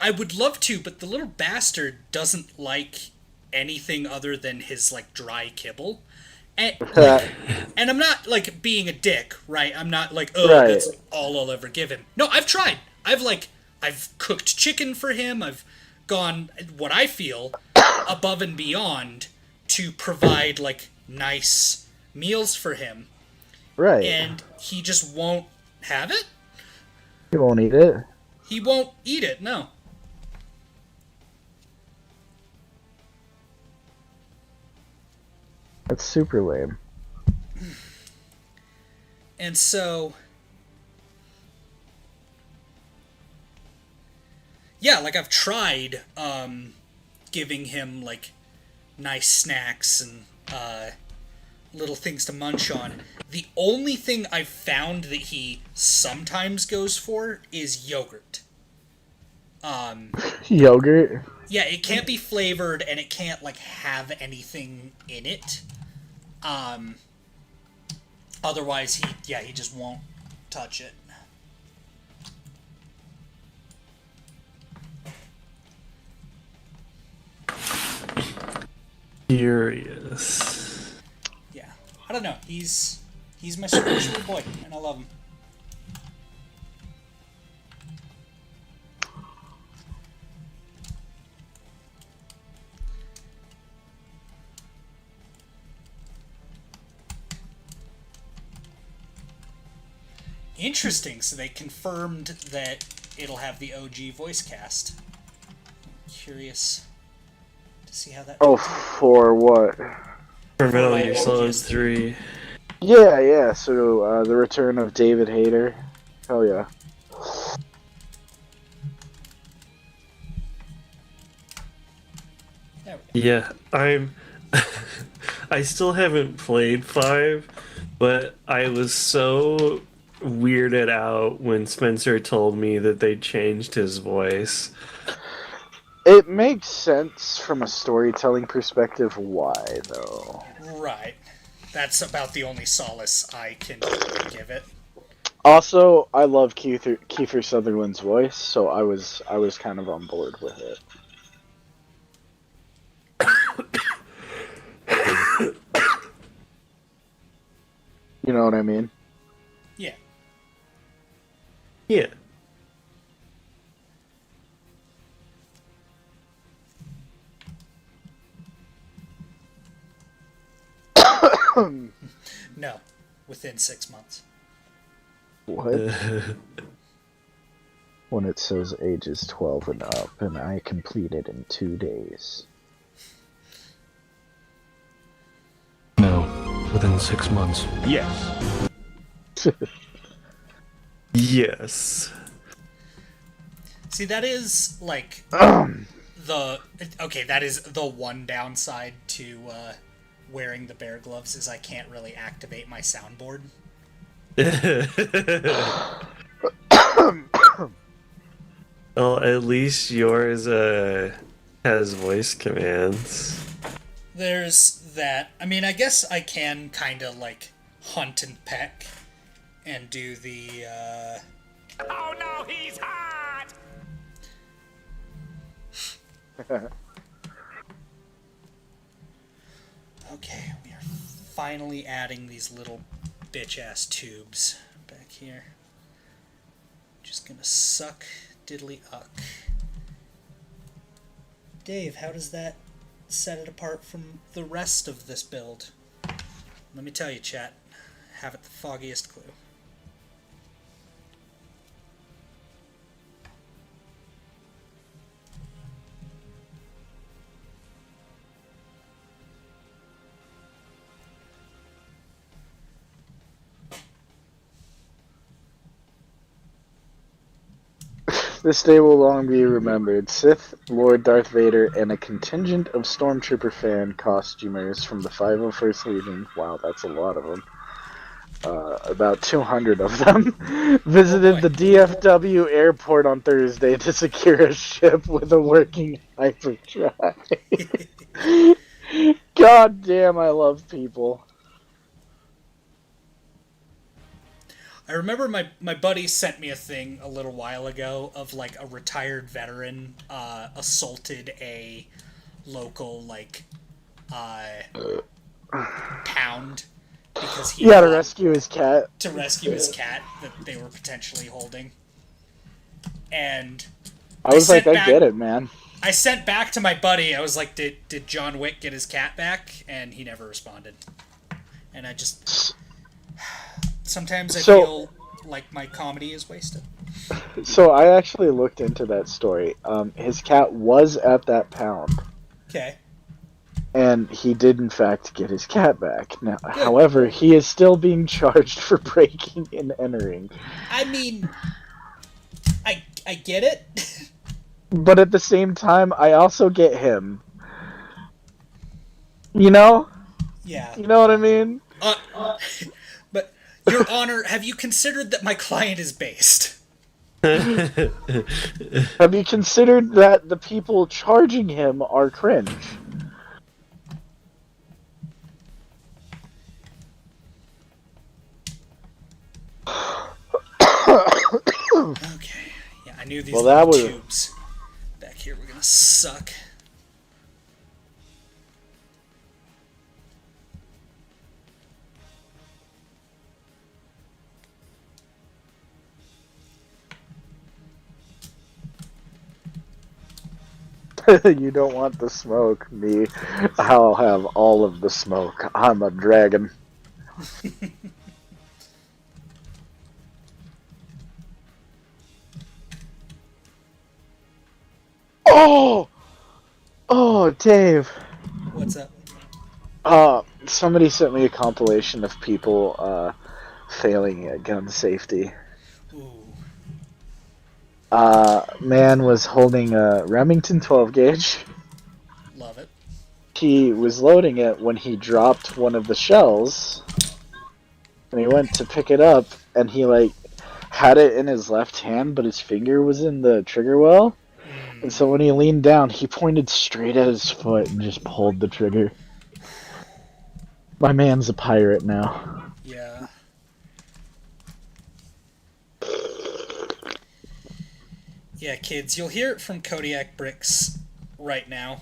I would love to, but the little bastard doesn't like anything other than his like dry kibble. And, and I'm not like being a dick, right? I'm not like, oh, Right. that's all I'll ever give him. No, I've tried. I've cooked chicken for him. I've gone what I feel above and beyond to provide like nice meals for him. Right. And he just won't have it. He won't eat it. He won't eat it, no. That's super lame. And so, yeah, like I've tried giving him like nice snacks and little things to munch on. The only thing I've found that he sometimes goes for is yogurt. Yogurt? Yeah, it can't be flavored and it can't like have anything in it. Otherwise he just won't touch it. Furious. Yeah. I don't know. He's my sweet boy and I love him. Interesting. So they confirmed that it'll have the OG voice cast. Curious to see how that. Oh, for what? For Metal Gear Solid 3. Yeah. So the return of David Hayter. Hell yeah. Yeah, I still haven't played 5, but I was so weirded out when Spencer told me that they changed his voice. It makes sense from a storytelling perspective. Why, though? Right. That's about the only solace I can give it. Also, I love Kiefer Sutherland's voice, so I was kind of on board with it. You know what I mean? Yeah. Yeah. No, within 6 months. What? When it says ages 12 and up, and I completed in 2 days. No, within 6 months. Yes. Yes. See, that is like that is the one downside to wearing the bear gloves is I can't really activate my soundboard. Well, at least yours has voice commands. There's that. I mean, I guess I can kind of like hunt and peck and do the Oh no, he's hot! Okay, we are finally adding these little bitch-ass tubes back here. Just gonna suck diddly uck. Dave, how does that set it apart from the rest of this build? Let me tell you, chat, haven't the foggiest clue. This day will long be remembered. Sith Lord Darth Vader and a contingent of Stormtrooper fan costumers from the 501st Legion, wow, that's a lot of them, about 200 of them, visited the DFW airport on Thursday to secure a ship with a working hyperdrive. God damn, I love people. I remember my buddy sent me a thing a little while ago of like a retired veteran assaulted a local like pound because he had to rescue his cat. To rescue his cat that they were potentially holding. And I was like, I get it, man. I sent back to my buddy, I was like, did John Wick get his cat back? And he never responded. And I just... Sometimes I feel like my comedy is wasted. So I actually looked into that story. His cat was at that pound. Okay. And he did, in fact, get his cat back. Now, however, he is still being charged for breaking and entering. I mean, I get it. But at the same time, I also get him. You know? Yeah. You know what I mean? But, Your Honor, have you considered that my client is based? Have you considered that the people charging him are cringe? Okay. Yeah, I knew these little tubes back here were gonna suck. You don't want the smoke, me. I'll have all of the smoke. I'm a dragon. Oh, Dave. What's up? Somebody sent me a compilation of people failing at gun safety. Ooh. Man was holding a Remington 12 gauge. Love it. He was loading it when he dropped one of the shells, and he went to pick it up, and he like had it in his left hand, but his finger was in the trigger well, and so when he leaned down, he pointed straight at his foot and just pulled the trigger. My man's a pirate now. Yeah. Yeah, kids, you'll hear it from Kodiak Bricks right now.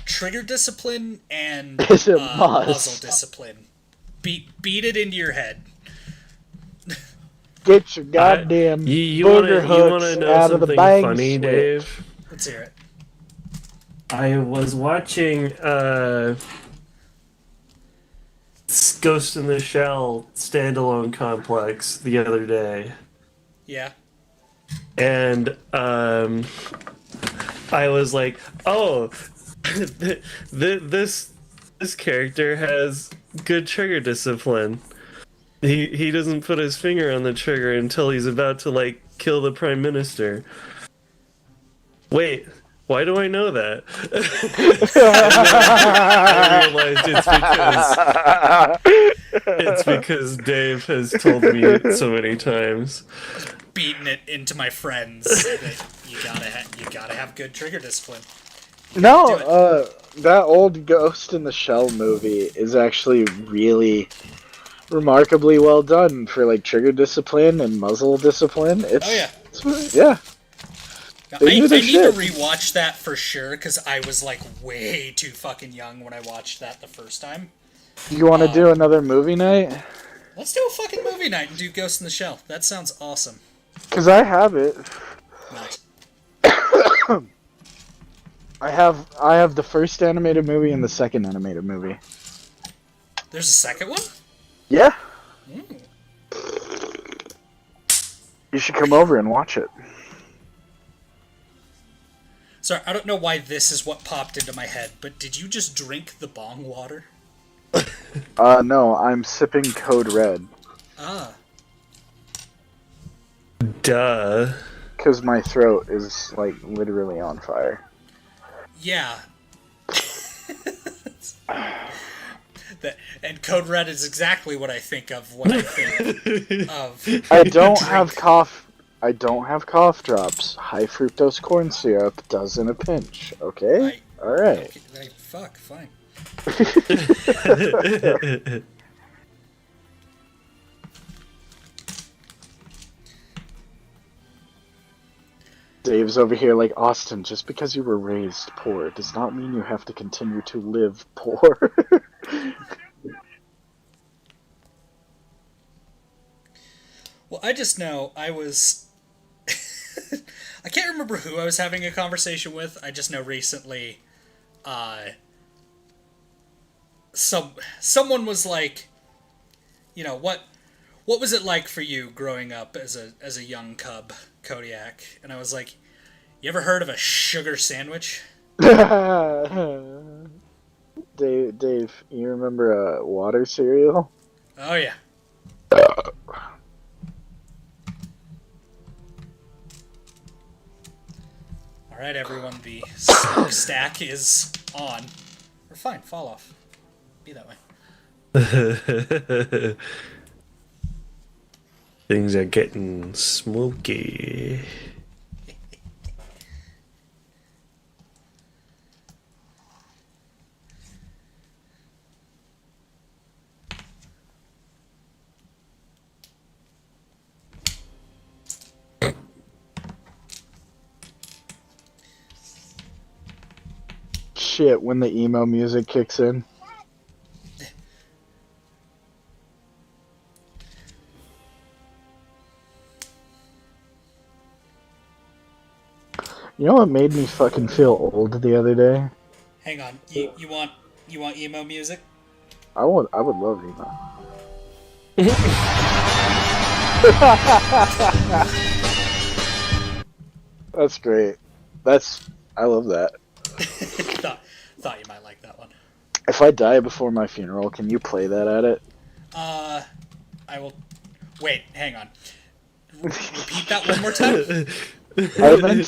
Trigger discipline and Is it muzzle discipline. Beat it into your head. Get your goddamn booger hooks know out of the something bang funny, switch. Dave? Let's hear it. I was watching Ghost in the Shell standalone complex the other day. Yeah. And I was like, oh, this character has good trigger discipline. He doesn't put his finger on the trigger until he's about to like kill the prime minister. Wait, why do I know that? I realized it's because Dave has told me it so many times. Beating it into my friends that you gotta have good trigger discipline. No, that old Ghost in the Shell movie is actually really remarkably well done for like trigger discipline and muzzle discipline. Yeah. I need to rewatch that for sure because I was like way too fucking young when I watched that the first time. You want to do another movie night? Let's do a fucking movie night and do Ghost in the Shell. That sounds awesome. Because I have it. Nice. I have the first animated movie and the second animated movie. There's a second one? Yeah. Mm. You should come over and watch it. Sorry, I don't know why this is what popped into my head, but did you just drink the bong water? No, I'm sipping Code Red. Ah. Duh. Because my throat is, like, literally on fire. Yeah. And Code Red is exactly what I think of when I think of. I don't have cough. I don't have cough drops. High fructose corn syrup does in a pinch. Okay. All right. Okay, fuck. Fine. Dave's over here like, Austin, just because you were raised poor does not mean you have to continue to live poor. Well, I just know I was... I can't remember who I was having a conversation with. I just know recently someone was like, you know, what was it like for you growing up as a young cub, Kodiak? And I was like, you ever heard of a sugar sandwich? Dave, you remember water cereal? Oh, yeah. Alright, everyone, the smokestack is on. Or fine, fall off. Be that way. Things are getting smoky. Shit, when the emo music kicks in. You know what made me fucking feel old the other day? Hang on, you want emo music? I would love emo. That's great. I love that. Thought you might like that one. If I die before my funeral, can you play that at it? I will. Wait, hang on. Repeat that one more time. I meant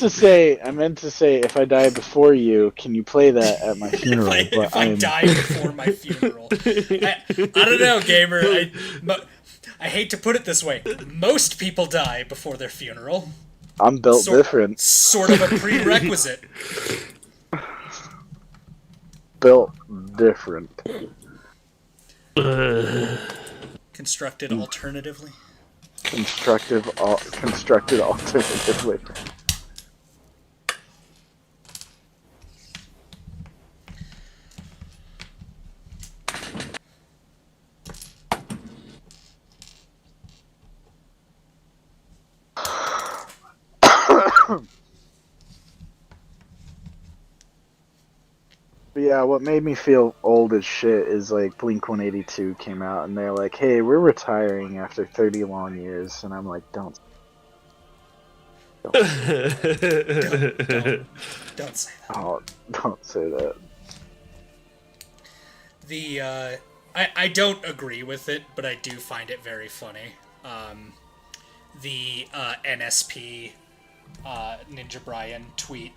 to say, if I die before you, can you play that at my funeral? if I die before my funeral, I don't know, gamer. I hate to put it this way. Most people die before their funeral. I'm built different. Sort of a prerequisite. Built different. Constructed alternatively. Constructed alternatively. But yeah, what made me feel old as shit is like Blink-182 came out and they're like, "Hey, we're retiring after 30 long years," and I'm like, "Don't say that." Oh, don't say that. I don't agree with it, but I do find it very funny. The NSP Ninja Brian tweet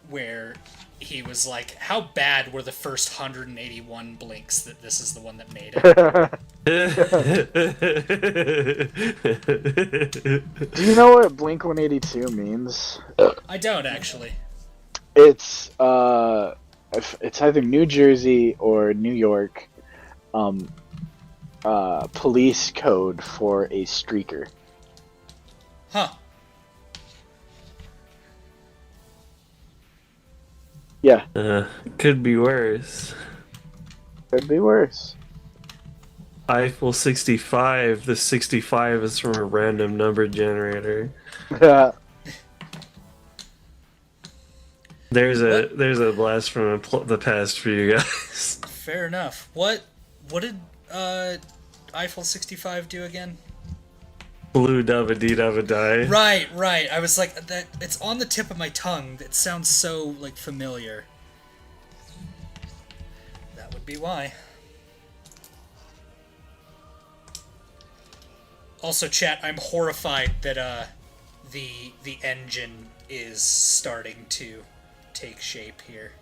where he was like, "How bad were the first 181 Blinks that this is the one that made it?" Do you know what Blink-182 means? I don't actually. It's either New Jersey or New York police code for a streaker. Huh. Yeah. Could be worse. Could be worse. Eiffel 65. The 65 is from a random number generator. There's a blast from the past for you guys. Fair enough. What did Eiffel 65 do again? Blue dubba dee dubba die. Right. I was like, that. It's on the tip of my tongue. It sounds so like familiar. That would be why. Also, chat, I'm horrified that the engine is starting to take shape here.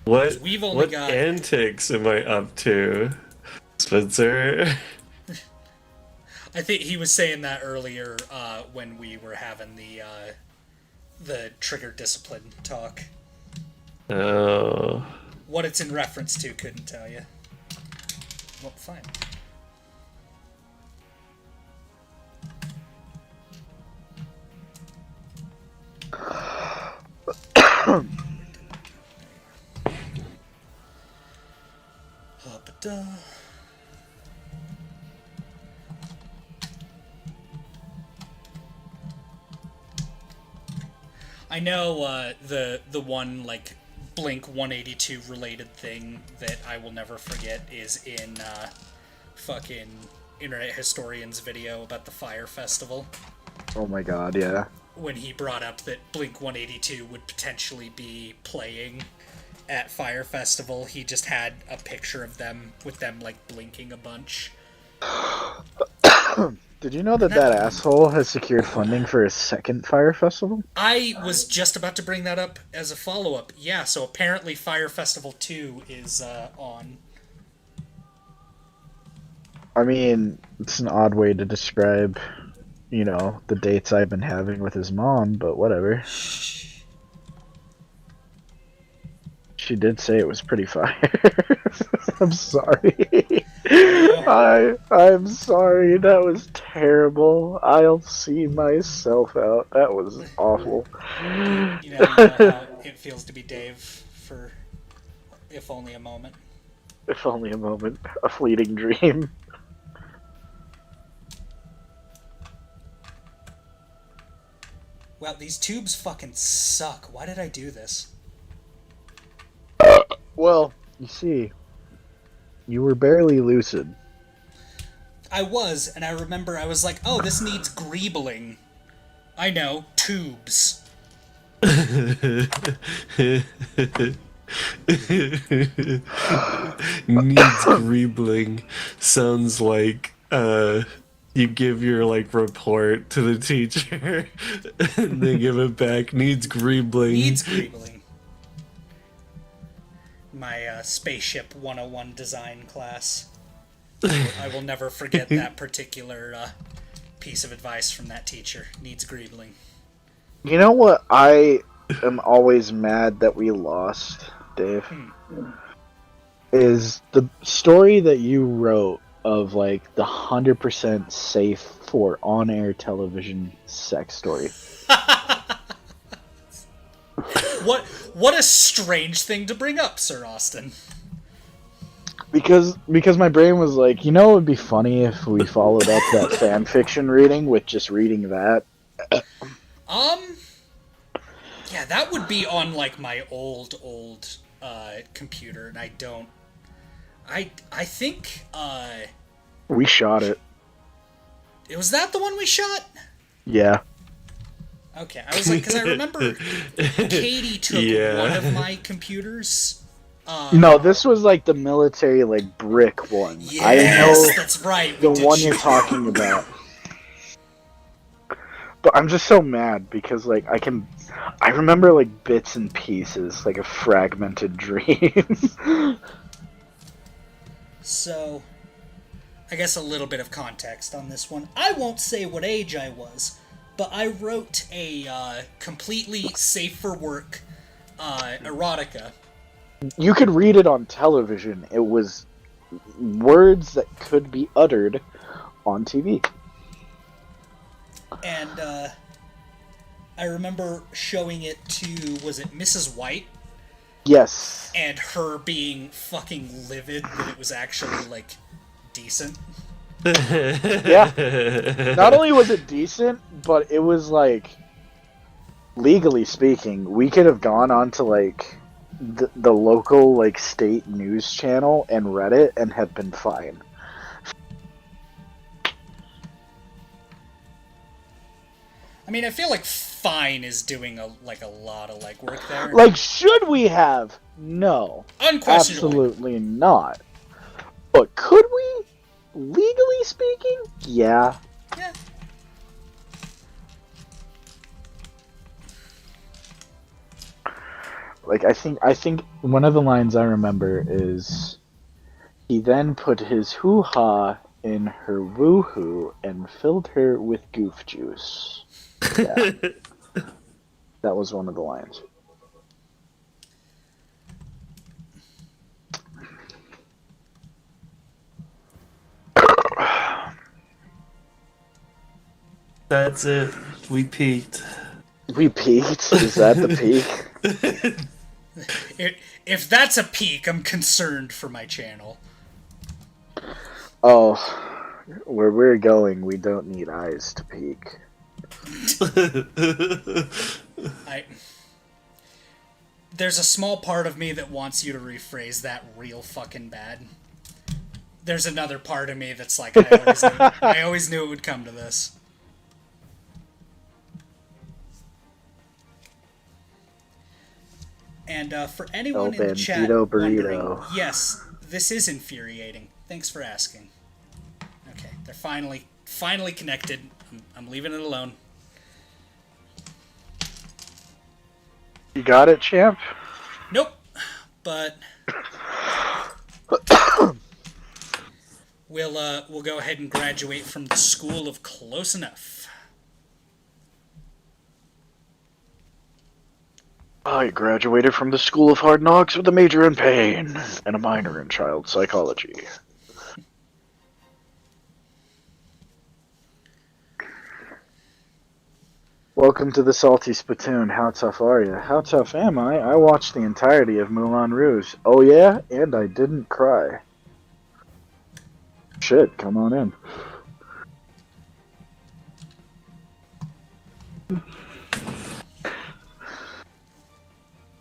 What got... antics am I up to, Spencer? I think he was saying that earlier when we were having the trigger discipline talk. Oh. What it's in reference to, couldn't tell you. Well, fine. I know the one like Blink-182 related thing that I will never forget is in fucking Internet Historian's video about the Fire Festival. Oh my god, yeah. When he brought up that Blink-182 would potentially be playing at Fire Festival, he just had a picture of them with them like blinking a bunch. Did you know that asshole has secured funding for a second Fire Festival? I was just about to bring that up as a follow-up. Yeah, so apparently Fire Festival 2 is on. I mean, it's an odd way to describe, you know, the dates I've been having with his mom, but whatever. She did say it was pretty fire. I'm sorry. I'm sorry. That was terrible. I'll see myself out. That was awful. You know how it feels to be Dave for if only a moment. If only a moment. A fleeting dream. Wow, these tubes fucking suck. Why did I do this? Well, you see, you were barely lucid. I was, and I remember I was like, oh, this needs greebling. I know, tubes. Needs greebling sounds like you give your like report to the teacher and they give it back. Needs greebling. Needs greebling. My Spaceship 101 design class. I will never forget that particular piece of advice from that teacher. Needs greebling. You know what I am always mad that we lost, Dave? Is the story that you wrote of like the 100% safe for on-air television sex story. What a strange thing to bring up, Sir Austin. Because my brain was like, you know, it would be funny if we followed up that fan fiction reading with just reading that. Yeah, that would be on like my old computer, and I don't. I think We shot it. Was that the one we shot? Yeah. Okay, I was like, because I remember Katie took one of my computers. No, this was like the military like brick one. Yes, I know that's right. The one you're talking about. But I'm just so mad because like I remember like bits and pieces, like a fragmented dream. So, I guess a little bit of context on this one. I won't say what age I was, but I wrote a completely safe for work erotica. You could read it on television. It was words that could be uttered on TV. And I remember showing it to, was it Mrs. White? Yes. And her being fucking livid that it was actually, like, decent. Yeah. Not only was it decent, but it was, like, legally speaking, we could have gone on to, like, the local, like, state news channel and read it and have been fine. I mean, I feel like fine is doing a lot of legwork there. Like, should we have? No. Unquestionably. Absolutely not. But could we? Legally speaking? Yeah. Yeah. Like, I think one of the lines I remember is, he then put his hoo-ha in her woo-hoo and filled her with goof juice. Yeah. That was one of the lines. That's it. We peaked. We peaked? Is that the peak? If that's a peak, I'm concerned for my channel. Oh, where we're going, we don't need eyes to peek. There's a small part of me that wants you to rephrase that real fucking bad. There's another part of me that's like, I always knew it would come to this. And for anyone in the chat wondering, yes, this is infuriating. Thanks for asking. Okay, they're finally connected. I'm leaving it alone. You got it, champ? Nope, but we'll go ahead and graduate from the school of close enough. I graduated from the School of Hard Knocks with a major in pain and a minor in child psychology. Welcome to the Salty Spittoon. How tough are you? How tough am I? I watched the entirety of Moulin Rouge. Oh yeah? And I didn't cry. Shit, come on in.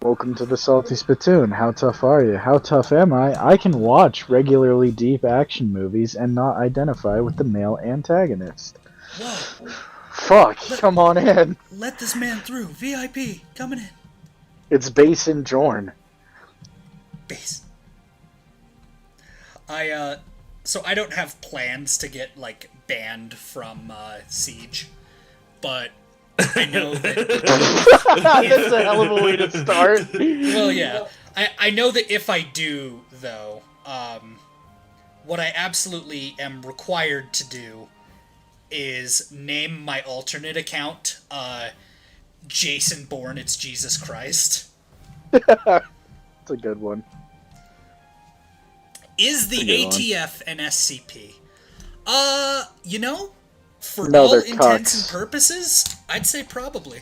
Welcome to the Salty Spittoon. How tough are you? How tough am I? I can watch regularly deep action movies and not identify with the male antagonist. Whoa! Fuck, come on in. Let this man through. VIP, coming in. It's Basin Jorn. Base. So I don't have plans to get, like, banned from, Siege, but I know that... That's a hell of a way to start. Well, yeah. I know that if I do, though, what I absolutely am required to do is name my alternate account, Jason Bourne, It's Jesus Christ. That's a good one. Is the ATF an SCP? You know, for No, all they're intents cucks. and purposes, I'd say probably.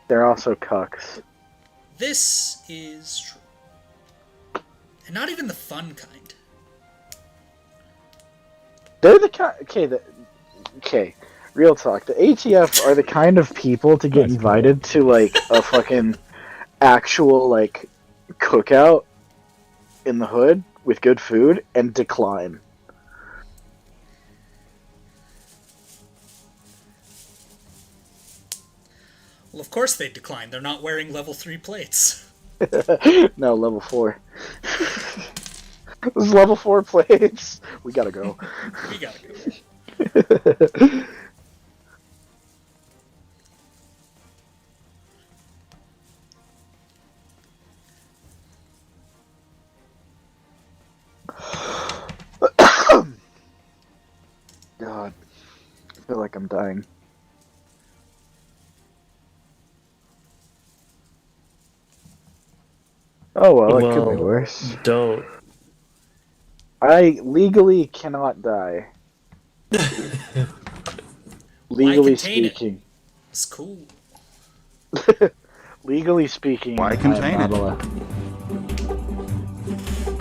They're also cucks. This is true. And not even the fun kind. They're the kind. Okay, real talk. The ATF are the kind of people to get invited to, like, a fucking actual, like, cookout in the hood with good food and decline. Well, of course they decline. They're not wearing level 3 plates. No, level 4. This is level 4 plates. We gotta go. We gotta go. God, I feel like I'm dying. Oh well, it could be worse. Don't. I legally cannot die. Legally speaking. It's cool. Legally speaking, Why I am contain not it? allowed.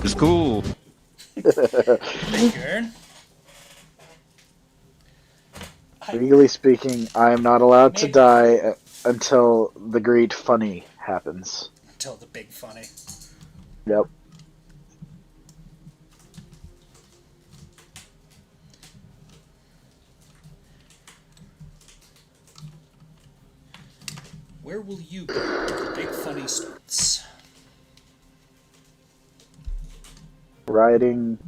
It's cool. Thank you, Aaron. Legally speaking, I am not allowed to die until the great funny happens. Until the big funny. Yep. Where will you go till the big funny starts? Riding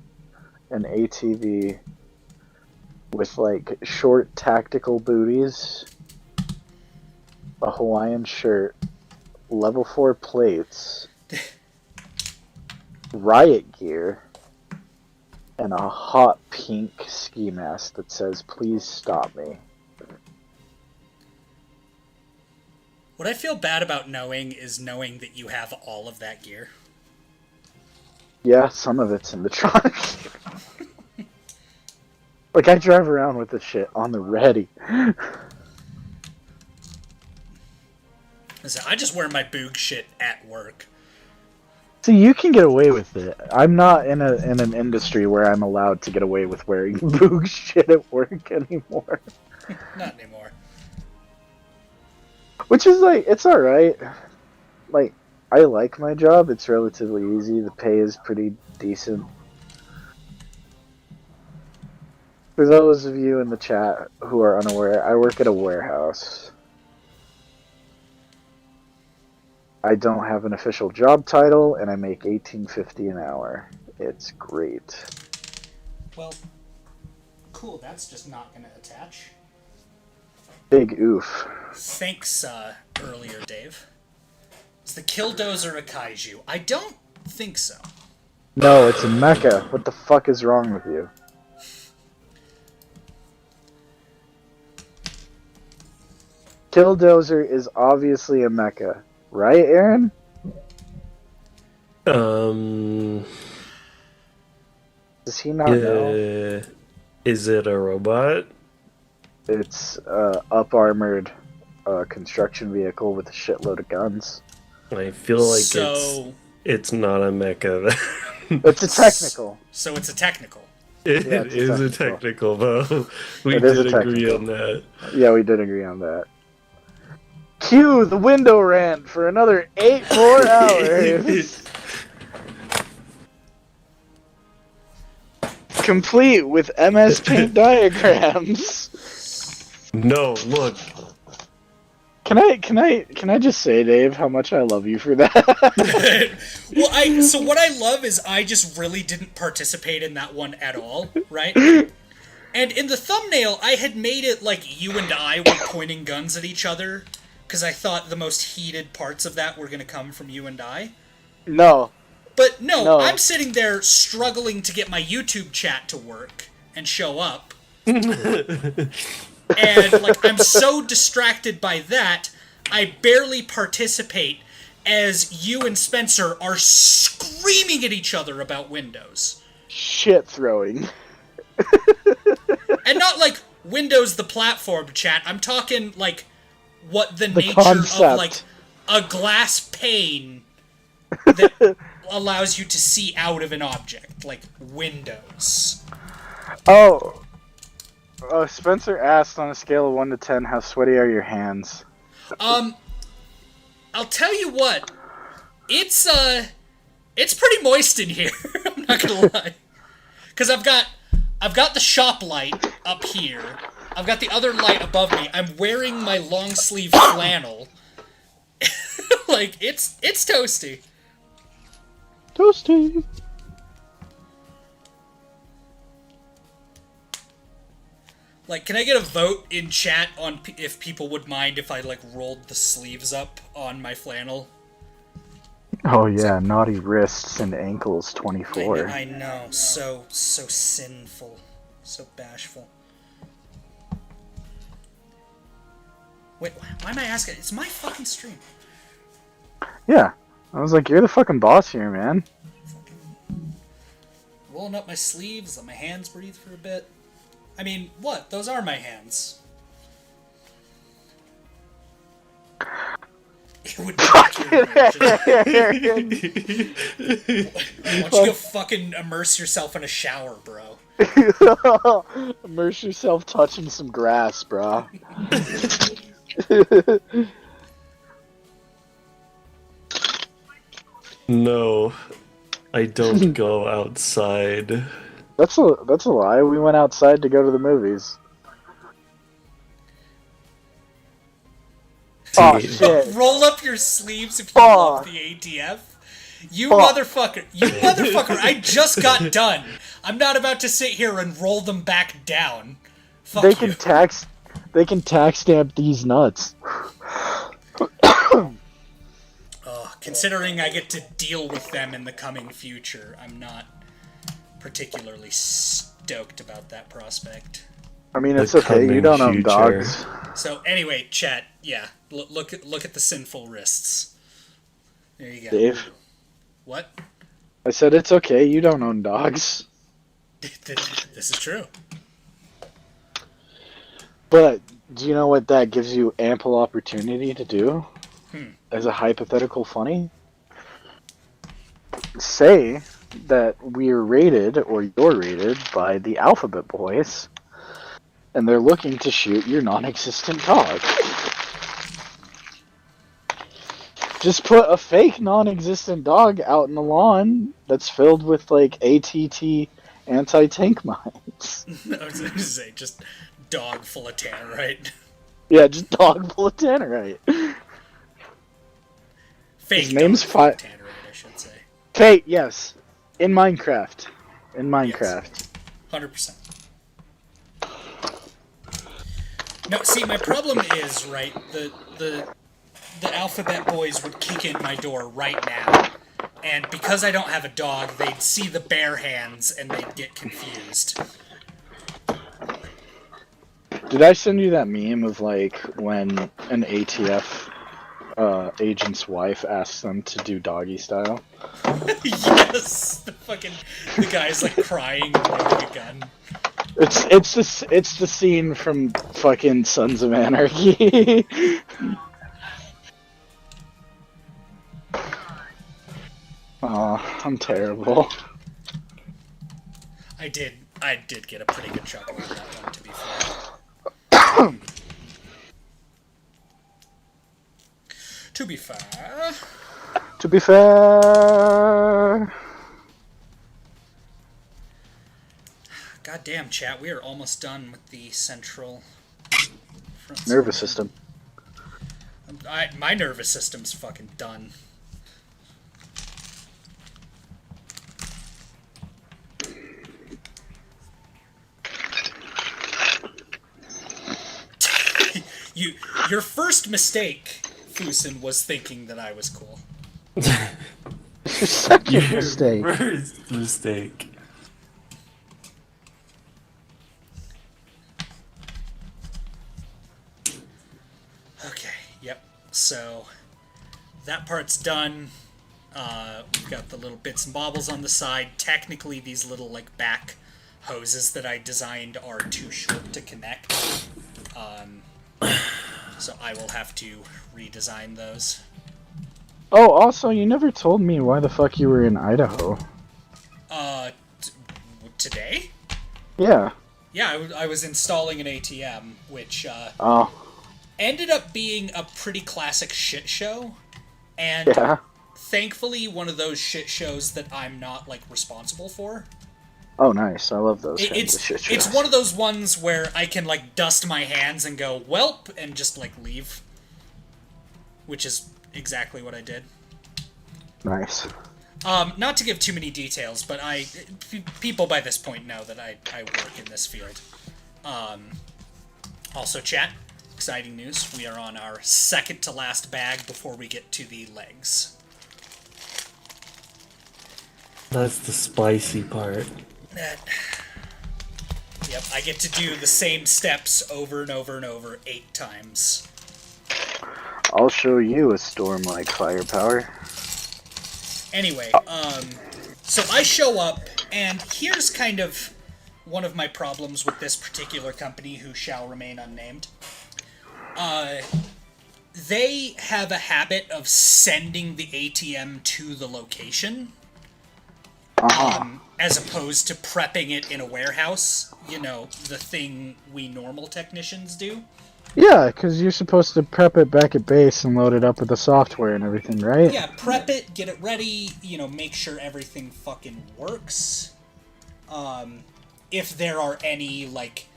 an ATV with, like, short tactical booties, a Hawaiian shirt, level 4 plates, riot gear, and a hot pink ski mask that says, "Please stop me." What I feel bad about knowing is knowing that you have all of that gear. Yeah, some of it's in the trunk. Like, I drive around with this shit on the ready. Listen, I just wear my boog shit at work. See, you can get away with it. I'm not in an industry where I'm allowed to get away with wearing boog shit at work anymore. Not anymore. Which is, like, it's alright. Like, I like my job. It's relatively easy. The pay is pretty decent. For those of you in the chat who are unaware, I work at a warehouse. I don't have an official job title, and I make $18.50 an hour. It's great. Well, cool. That's just not gonna attach. Big oof. Thanks, earlier, Dave. Is the Killdozer a kaiju? I don't think so. No, it's a mecha. What the fuck is wrong with you? Killdozer is obviously a mecha. Right, Aaron? Does he not know? Is it a robot? It's up-armored construction vehicle with a shitload of guns. I feel like it's not a mecha. It's a technical. So it's a technical. It Yeah, it's is a technical, though. We It is a did agree technical. on that. Yeah, we did agree on that. Cue the window rant for another 8 more hours. Complete with MS Paint diagrams. No, look. Can I just say, Dave, how much I love you for that? Well, so what I love is I just really didn't participate in that one at all, right? And in the thumbnail, I had made it like you and I were pointing guns at each other, because I thought the most heated parts of that were going to come from you and I. No. But no, I'm sitting there struggling to get my YouTube chat to work and show up. And, like, I'm so distracted by that, I barely participate as you and Spencer are screaming at each other about Windows. Shit throwing. And not, like, Windows the platform, chat. I'm talking, like, what the nature concept of, like, a glass pane that allows you to see out of an object. Like, Windows. Oh. Spencer asked, on a scale of 1 to 10, how sweaty are your hands? I'll tell you what. It's pretty moist in here. I'm not gonna lie. Because I've got the shop light up here. I've got the other light above me. I'm wearing my long sleeve flannel. Like, it's toasty. Toasty. Like, can I get a vote in chat on if people would mind if I, like, rolled the sleeves up on my flannel? Oh yeah, naughty wrists and ankles 24. I know, so sinful. So bashful. Wait, why am I asking? It's my fucking stream. Yeah. I was like, you're the fucking boss here, man. Rolling up my sleeves, let my hands breathe for a bit. I mean, what? Those are my hands. It would break your immersion. Why don't you go fucking immerse yourself in a shower, bro? Immerse yourself touching some grass, bro. No, I don't go outside. That's a lie. We went outside to go to the movies. Oh shit! Roll up your sleeves if you love the ATF. You motherfucker! You motherfucker! I just got done. I'm not about to sit here and roll them back down. Fuck They you. can tax stamp these nuts. Considering I get to deal with them in the coming future, I'm not particularly stoked about that prospect. I mean, it's okay. You don't own dogs. So anyway, chat. Yeah, look at the sinful wrists. There you go. Dave. What? I said it's okay. You don't own dogs. This is true. But do you know what that gives you ample opportunity to do? As a hypothetical funny? Say that we're raided, or you're raided, by the Alphabet Boys, and they're looking to shoot your non-existent dog. Just put a fake non-existent dog out in the lawn that's filled with, like, ATT anti-tank mines. I was going to say, just dog full of tannerite. Yeah, just dog full of tannerite. Fake His name's tannerite, I should say. Fake, yes. In Minecraft. In Minecraft. 100%. No, see, my problem is, right, the Alphabet Boys would kick in my door right now, and because I don't have a dog, they'd see the bare hands and they'd get confused. Did I send you that meme of, like, when an ATF agent's wife asks them to do doggy style? Yes! The guy's, like, crying and holding a gun. It's the scene from fucking Sons of Anarchy. Aw, I'm terrible. I did get a pretty good chuckle on that one, to be fair. To be fair... To be fair... Goddamn, chat, we are almost done with the central... Nervous system. My nervous system's fucking done. Your first mistake, Fusin, was thinking that I was cool. Second mistake. First mistake. Okay, yep. So, that part's done. We've got the little bits and bobbles on the side. Technically, these little, like, back hoses that I designed are too short to connect. So I will have to redesign those. Oh, also, you never told me why the fuck you were in Idaho. Today? Yeah. Yeah, I was installing an ATM, which, ended up being a pretty classic shit show. And Yeah. thankfully, one of those shit shows that I'm not, like, responsible for. Oh, nice. I love those kinds of shit shows. It's one of those ones where I can, like, dust my hands and go, welp, and just, like, leave. Which is exactly what I did. Nice. Not to give too many details, but people by this point know that I work in this field. Also, chat, exciting news. We are on our second to last bag before we get to the legs. That's the spicy part. Yep, I get to do the same steps over and over and over 8 times. I'll show you a storm like firepower. Anyway, so I show up, and here's kind of one of my problems with this particular company, who shall remain unnamed. They have a habit of sending the ATM to the location. As opposed to prepping it in a warehouse, you know, the thing we normal technicians do. Yeah, because you're supposed to prep it back at base and load it up with the software and everything, right? Yeah, prep it, get it ready, you know, make sure everything fucking works. If there are any, like,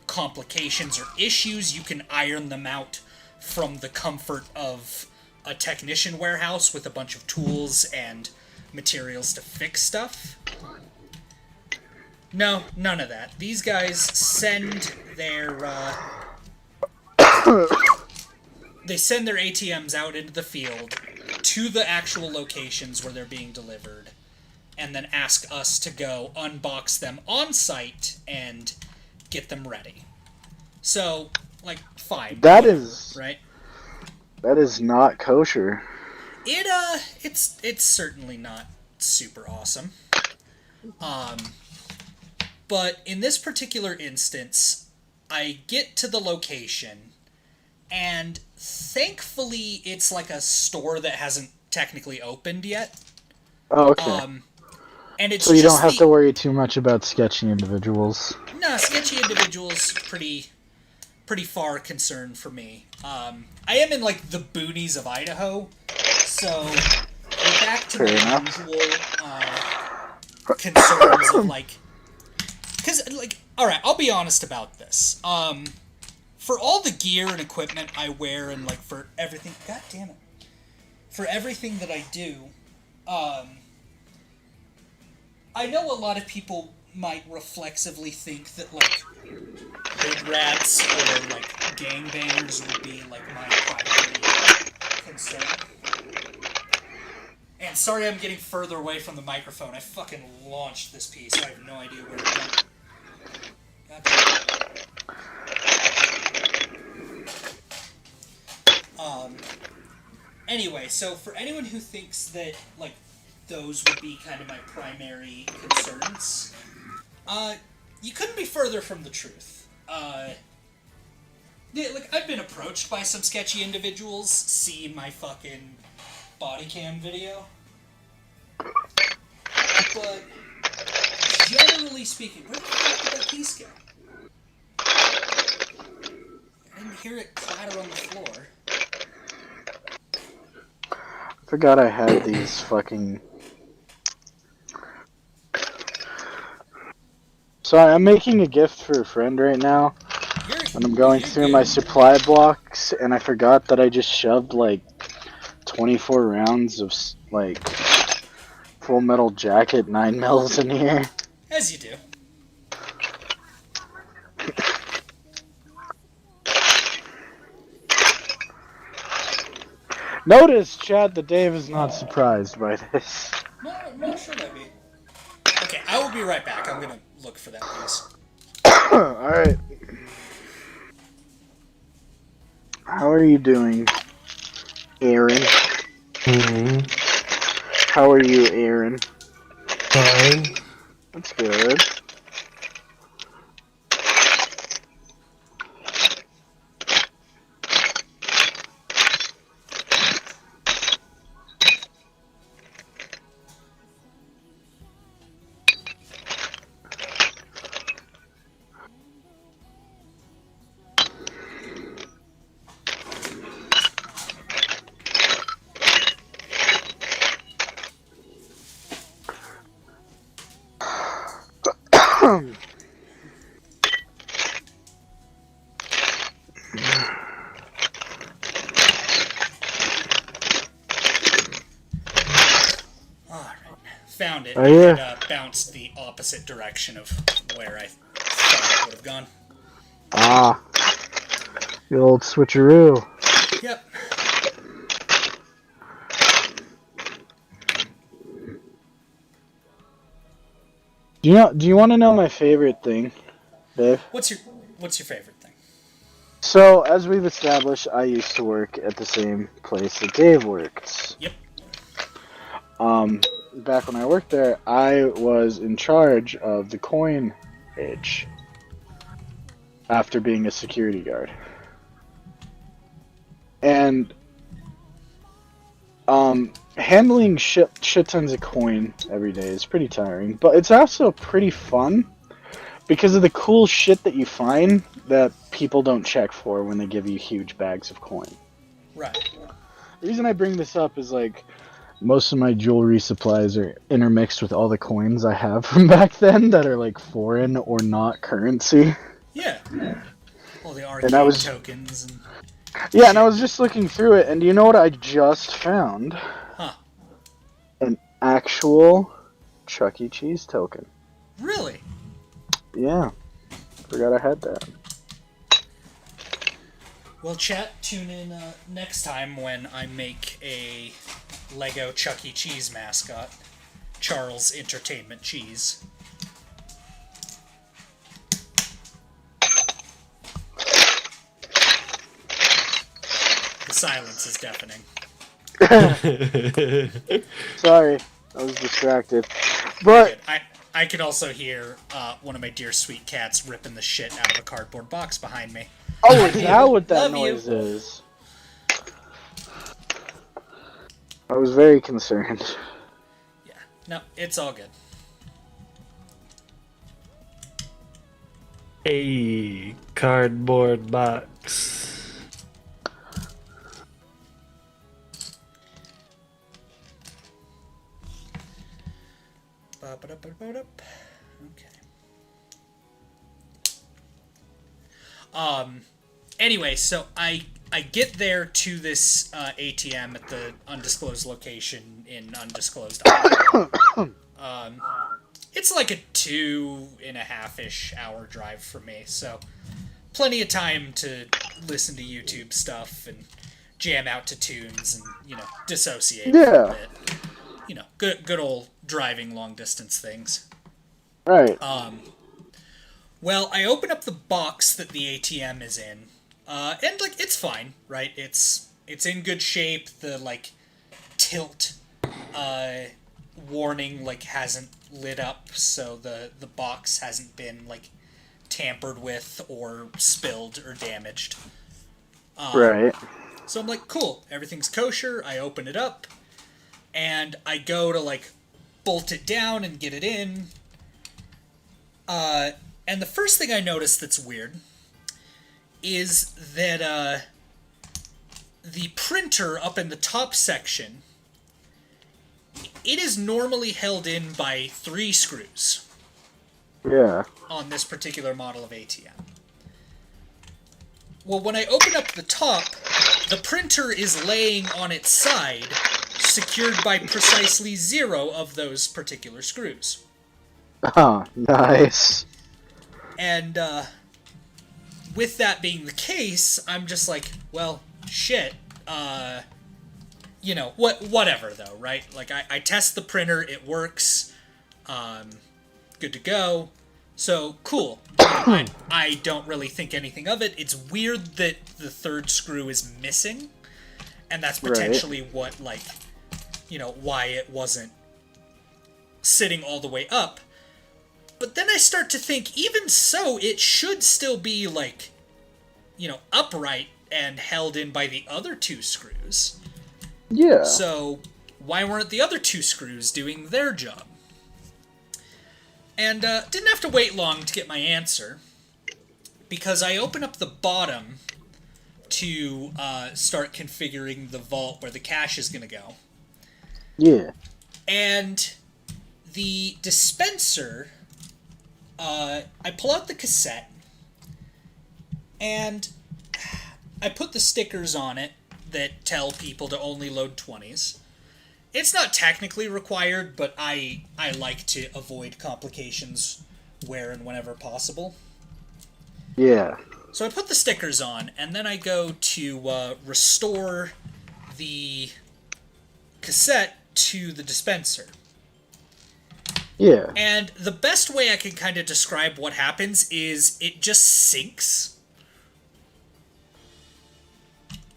complications or issues, you can iron them out from the comfort of a technician warehouse with a bunch of tools and materials to fix stuff. No, none of that. These guys send their, they send their ATMs out into the field to the actual locations where they're being delivered, and then ask us to go unbox them on site and get them ready. So, like, fine. That is... Right? That is not kosher. It's certainly not super awesome. But in this particular instance, I get to the location, and thankfully it's like a store that hasn't technically opened yet. Oh, okay. And it's so you just don't have to worry too much about sketchy individuals. No, sketchy individuals, pretty far concerned for me. I am in, like, the boonies of Idaho, so we're back to the usual concerns of, like... Because, like, alright, I'll be honest about this. For all the gear and equipment I wear and, like, for everything... God damn it. For everything that I do, I know a lot of people might reflexively think that, like, hood rats or, like, gangbangers would be, like, my primary concern. And sorry I'm getting further away from the microphone. I fucking launched this piece. I have no idea where it went. God damn it. Anyway, so for anyone who thinks that, like, those would be kind of my primary concerns, you couldn't be further from the truth. Yeah, like, I've been approached by some sketchy individuals, see my fucking body cam video. But, generally speaking, where the fuck did that piece go? I didn't hear it clatter on the floor. Forgot I had these fucking... So I'm making a gift for a friend right now, and I'm going through my supply blocks, and I forgot that I just shoved like 24 rounds of like Full Metal Jacket 9mm in here. As you do. Notice, Chad, that Dave is not surprised by this. No, sure might be. Okay, I will be right back. I'm gonna look for that piece. Alright. How are you doing, Aaron? How are you, Aaron? Fine. That's good. Found it. Oh, yeah. It bounced the opposite direction of where I thought it would have gone. Ah. The old switcheroo. Yep. Do you want to know my favorite thing, Dave? What's your favorite thing? So, as we've established, I used to work at the same place that Dave works. Yep. Back when I worked there, I was in charge of the coin edge after being a security guard. And handling shit tons of coin every day is pretty tiring, but it's also pretty fun because of the cool shit that you find that people don't check for when they give you huge bags of coin. Right. The reason I bring this up is like most of my jewelry supplies are intermixed with all the coins I have from back then that are like foreign or not currency. Yeah. All the arcade tokens and... Yeah, and I was just looking through it, and do you know what I just found? Huh. An actual Chuck E. Cheese token. Really? Yeah. Forgot I had that. Well, chat, tune in next time when I make a Lego Chuck E. Cheese mascot, Charles Entertainment Cheese. The silence is deafening. Sorry, I was distracted. But I could also hear one of my dear sweet cats ripping the shit out of a cardboard box behind me. Oh, is that what that Love noise you. is? I was very concerned. Yeah, no, it's all good. A cardboard box. Okay. Anyway, so I get there to this ATM at the undisclosed location in undisclosed Iowa. It's like a 2.5-ish hour drive for me, so plenty of time to listen to YouTube stuff and jam out to tunes and, dissociate for a bit. Good old driving long distance things. Right. Well, I open up the box that the ATM is in, and it's fine, right? It's in good shape. The tilt warning hasn't lit up, so the box hasn't been tampered with or spilled or damaged. Right. So I'm like, cool, everything's kosher. I open it up, and I go to bolt it down and get it in. And the first thing I notice that's weird is that the printer up in the top section it is normally held in by 3 screws Yeah. on this particular model of ATM. Well, when I open up the top, the printer is laying on its side, secured by precisely 0 of those particular screws. Oh, nice. And, with that being the case, I'm just like, well, shit, you know, whatever, though, right? Like, I test the printer, it works, good to go, so, cool. I don't really think anything of it. It's weird that the 3rd screw is missing, and that's potentially what, like, you know, why it wasn't sitting all the way up. But then I start to think, even so, it should still be, like, you know, upright and held in by the other 2 screws. Yeah. So, why weren't the other 2 screws doing their job? And, didn't have to wait long to get my answer, because I open up the bottom to, start configuring the vault where the cash is gonna go. Yeah. And the dispenser, I pull out the cassette, and I put the stickers on it that tell people to only load 20s. It's not technically required, but I like to avoid complications where and whenever possible. Yeah. So I put the stickers on, and then I go to restore the cassette to the dispenser. Yeah. And the best way I can kind of describe what happens is it just sinks.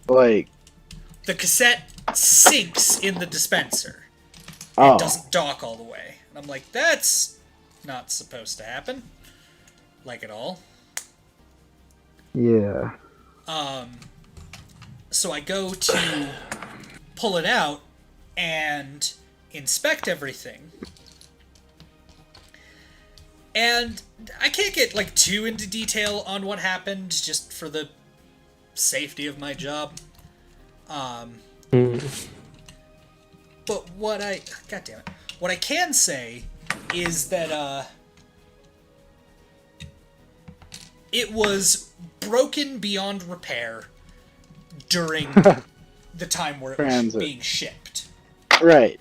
Like, the cassette sinks in the dispenser. Oh. It doesn't dock all the way. And I'm like, that's not supposed to happen. Like at all. Yeah. So I go to pull it out and inspect everything. And I can't get, like, too into detail on what happened, just for the safety of my job. But what I... God damn it. What I can say is that, it was broken beyond repair during the time where it was being shipped. Right.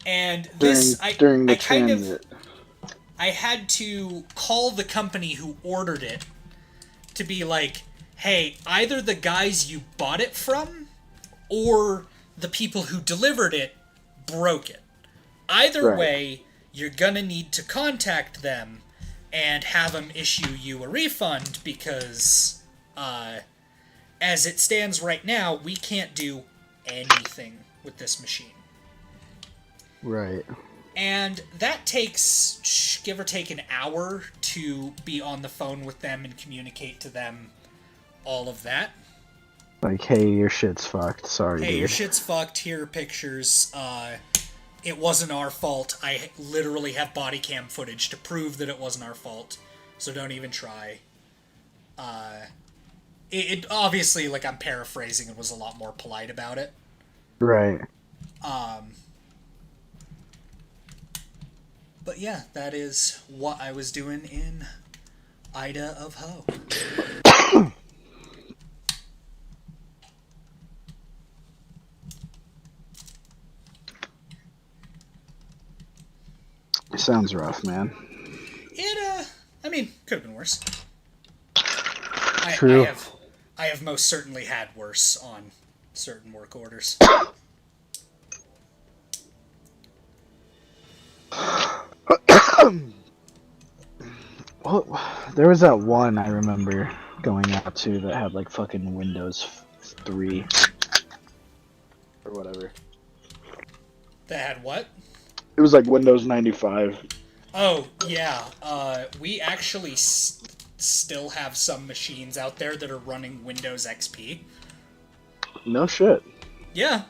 And this... During the I kind of... transit. I had to call the company who ordered it to be like, hey, either the guys you bought it from or the people who delivered it broke it. Either way, you're gonna need to contact them and have them issue you a refund because, as it stands right now, we can't do anything with this machine. Right. And that takes, give or take, an hour to be on the phone with them and communicate to them all of that. Like, hey, your shit's fucked. Sorry, Hey, dude. your shit's fucked. Here are pictures. It wasn't our fault. I literally have body cam footage to prove that it wasn't our fault. So don't even try. It obviously, like, I'm paraphrasing, it was a lot more polite about it. Right. But yeah, that is what I was doing in Ida of Ho. Sounds rough, man. I mean, could have been worse. True. I have most certainly had worse on certain work orders. Well, there was that one I remember going out to that had like fucking Windows 3 or whatever. That had what? It was like Windows 95. Oh, yeah. We actually still have some machines out there that are running Windows XP. No shit. Yeah.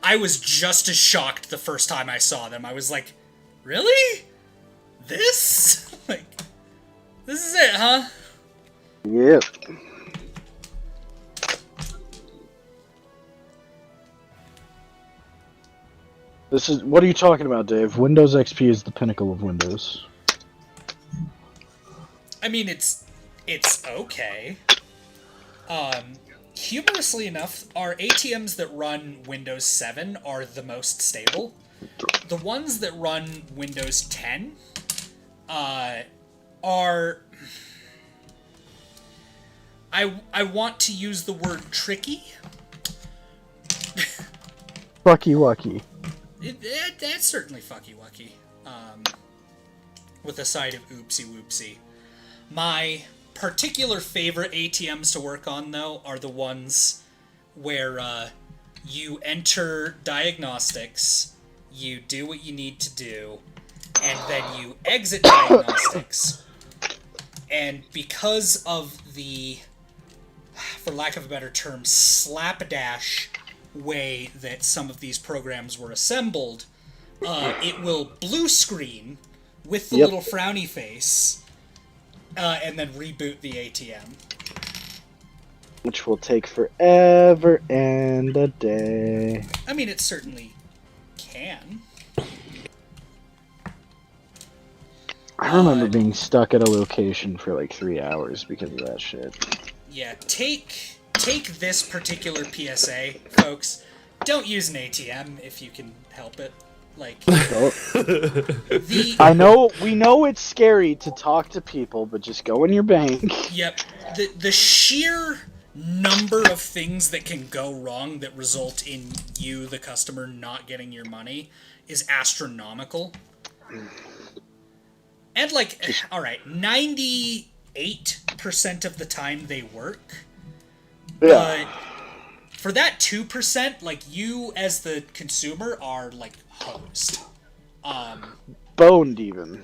I was just as shocked the first time I saw them. I was like, really? This? Like, this is it, huh? Yep. This is what are you talking about, Dave? Windows XP is the pinnacle of Windows. I mean, it's okay. Humorously enough, our ATMs that run Windows 7 are the most stable. The ones that run Windows 10 are... I want to use the word tricky. Fucky wucky. That's certainly fucky wucky. With a side of oopsie whoopsie. My particular favorite ATMs to work on, though, are the ones where you enter diagnostics, you do what you need to do, and then you exit diagnostics. And because of the, for lack of a better term, slapdash way that some of these programs were assembled, it will blue screen with the little frowny face, and then reboot the ATM. Which will take forever and a day. I mean, it certainly can. I remember being stuck at a location for like 3 hours because of that shit. Yeah, take this particular PSA, folks. Don't use an ATM if you can help it. Like, I know, we know it's scary to talk to people, but just go in your bank. Yep. The sheer number of things that can go wrong that result in you, the customer, not getting your money is astronomical. And, like, alright, 98% of the time they work. Yeah. But for that 2%, like, you as the consumer are, like, hosed. Boned, even.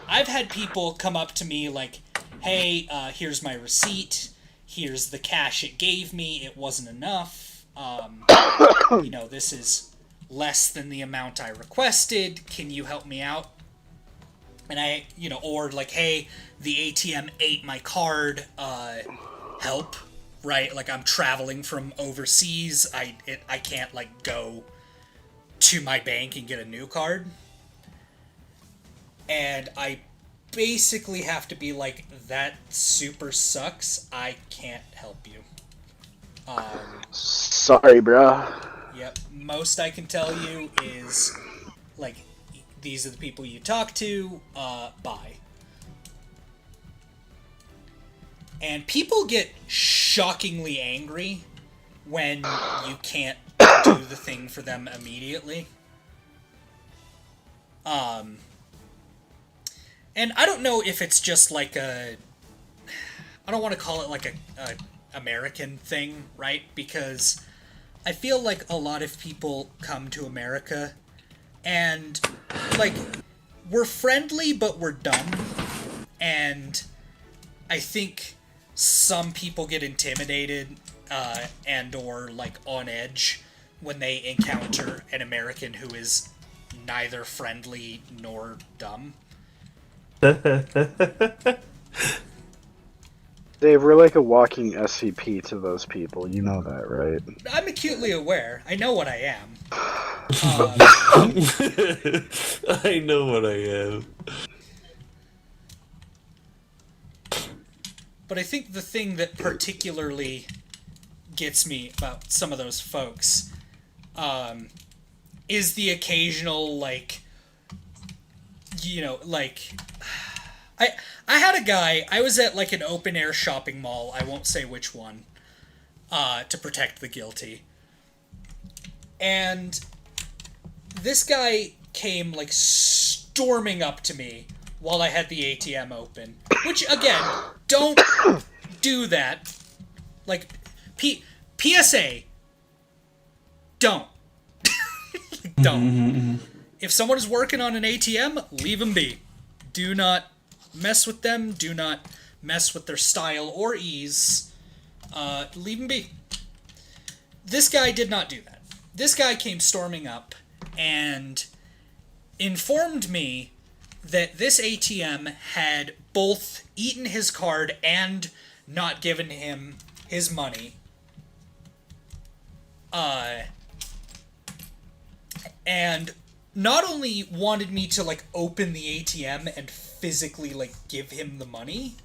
I've had people come up to me like, hey, here's my receipt. Here's the cash it gave me. It wasn't enough. You know, this is less than the amount I requested. Can you help me out? And I, you know, or like, hey, the ATM ate my card. Help, right? Like, I'm traveling from overseas. I can't, like, go to my bank and get a new card. And I basically have to be like, that super sucks. I can't help you. Sorry, bruh. Yep. Most I can tell you is, like, these are the people you talk to, bye. And people get shockingly angry when you can't do the thing for them immediately. And I don't know if it's just like I don't want to call it like a American thing, right? Because I feel like a lot of people come to America and, like, we're friendly, but we're dumb. And I think some people get intimidated and or, like, on edge when they encounter an American who is neither friendly nor dumb. Dave, we're like a walking SCP to those people. You know that, right? I'm acutely aware. I know what I am. I know what I am. But I think the thing that particularly gets me about some of those folks is the occasional, like, you know, like, I had a guy, I was at, like, an open-air shopping mall, I won't say which one, to protect the guilty. And this guy came, like, storming up to me while I had the ATM open. Which, again, don't do that. Like, PSA, don't. Like, don't. If someone is working on an ATM, leave them be. Do not mess with them. Do not mess with their style or ease. Leave them be. This guy did not do that. This guy came storming up and informed me that this ATM had both eaten his card and not given him his money. and not only wanted me to, like, open the ATM and physically, like, give him the money,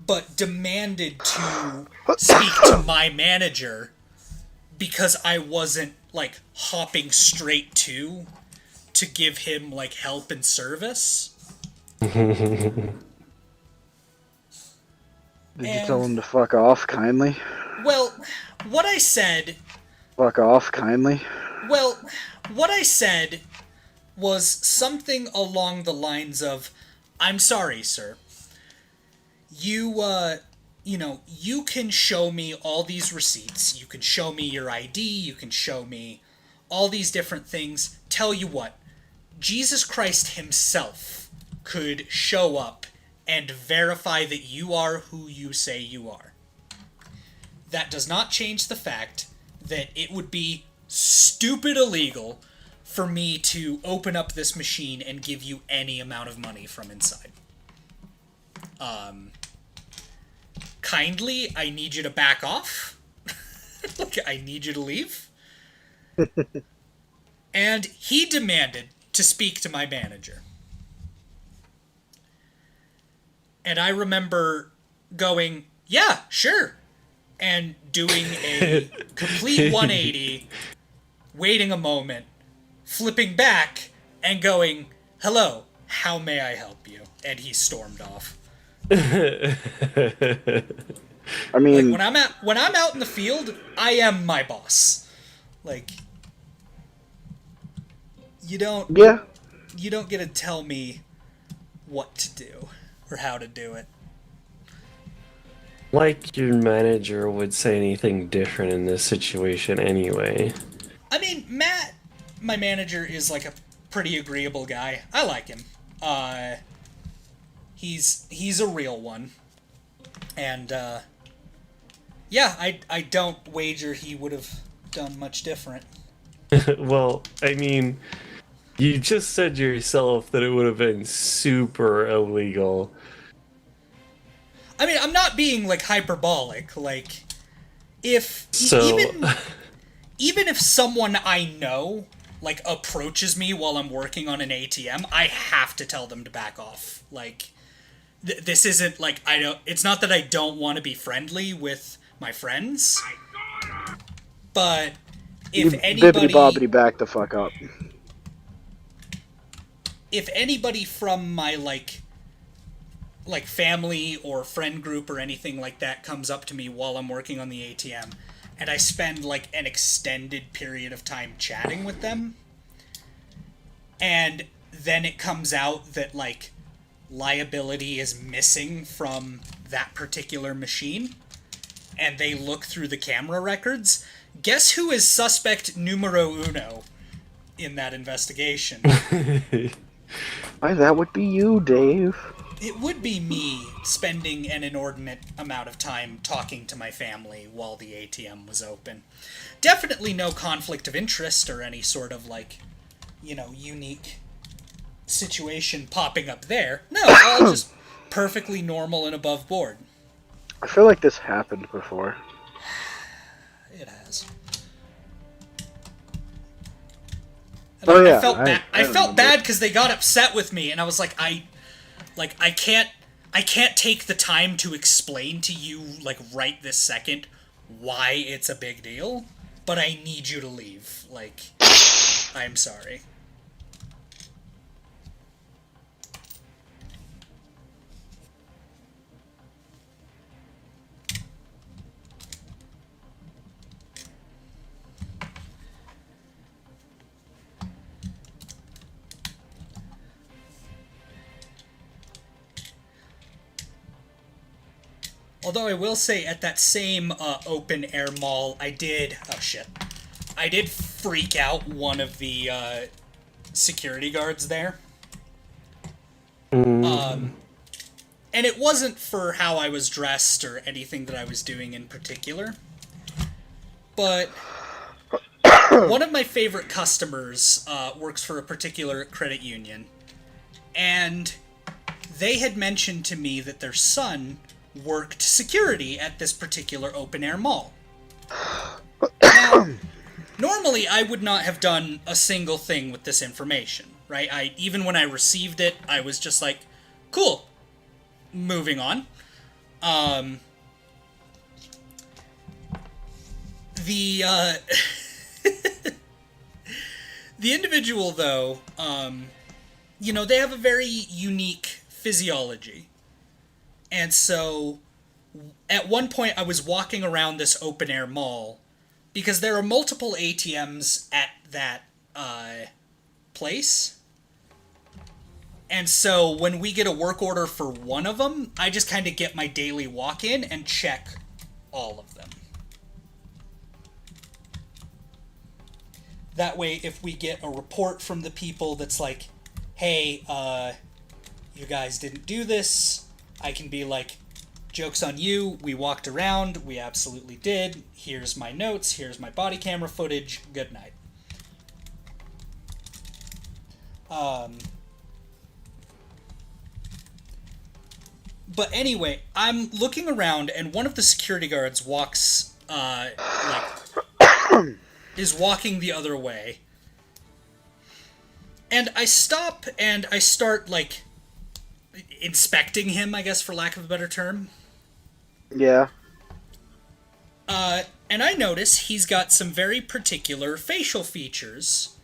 but demanded to speak to my manager because I wasn't, like, hopping straight to give him, like, help and service. Did you tell him to fuck off kindly? Well, what I said... Fuck off kindly? Well, what I said was something along the lines of, I'm sorry, sir. You know, you can show me all these receipts. You can show me your ID. You can show me all these different things. Tell you what, Jesus Christ himself could show up and verify that you are who you say you are. That does not change the fact that it would be stupid illegal for me to open up this machine and give you any amount of money from inside. Kindly, I need you to back off. Like, I need you to leave. And he demanded to speak to my manager. And I remember going, yeah, sure. And doing a complete 180, waiting a moment, flipping back, and going, hello, how may I help you? And he stormed off. I mean, like, when I'm out in the field, I am my boss. Like, you don't get to tell me what to do or how to do it. Like your manager would say anything different in this situation anyway. I mean, Matt, my manager, is like a pretty agreeable guy. I like him. He's a real one. And, yeah, I don't wager he would have done much different. Well, I mean, you just said yourself that it would have been super illegal. I mean, I'm not being, like, hyperbolic. Like, if... So... Even if someone I know, like, approaches me while I'm working on an ATM, I have to tell them to back off. Like, this isn't, like, it's not that I don't want to be friendly with my friends, but if anybody... Bibbidi-bobbidi, back the fuck up. If anybody from my, like family or friend group or anything like that comes up to me while I'm working on the ATM, and I spend, like, an extended period of time chatting with them, and then it comes out that, like, liability is missing from that particular machine, and they look through the camera records, guess who is suspect numero uno in that investigation? Why, that would be you, Dave. It would be me spending an inordinate amount of time talking to my family while the ATM was open. Definitely no conflict of interest or any sort of, like, you know, unique situation popping up there. No, all just perfectly normal and above board. I feel like this happened before. It has. And Oh, yeah. I felt bad because they got upset with me, and I was like, I can't take the time to explain to you, like, right this second why it's a big deal, but I need you to leave. Like, I'm sorry. Although I will say, at that same open-air mall, I did freak out one of the security guards there. And it wasn't for how I was dressed or anything that I was doing in particular. But one of my favorite customers works for a particular credit union. And they had mentioned to me that their son worked security at this particular open-air mall. normally I would not have done a single thing with this information, right? Even when I received it, I was just like, cool, moving on. The the individual, though, they have a very unique physiology. And so, at one point, I was walking around this open-air mall, because there are multiple ATMs at that place. And so, when we get a work order for one of them, I just kind of get my daily walk-in and check all of them. That way, if we get a report from the people that's like, hey, you guys didn't do this, I can be like, joke's on you, we walked around, we absolutely did, here's my notes, here's my body camera footage, good night. But anyway, I'm looking around, and one of the security guards walks, is walking the other way. And I stop, and I start, inspecting him, I guess, for lack of a better term. Yeah. And I notice he's got some very particular facial features,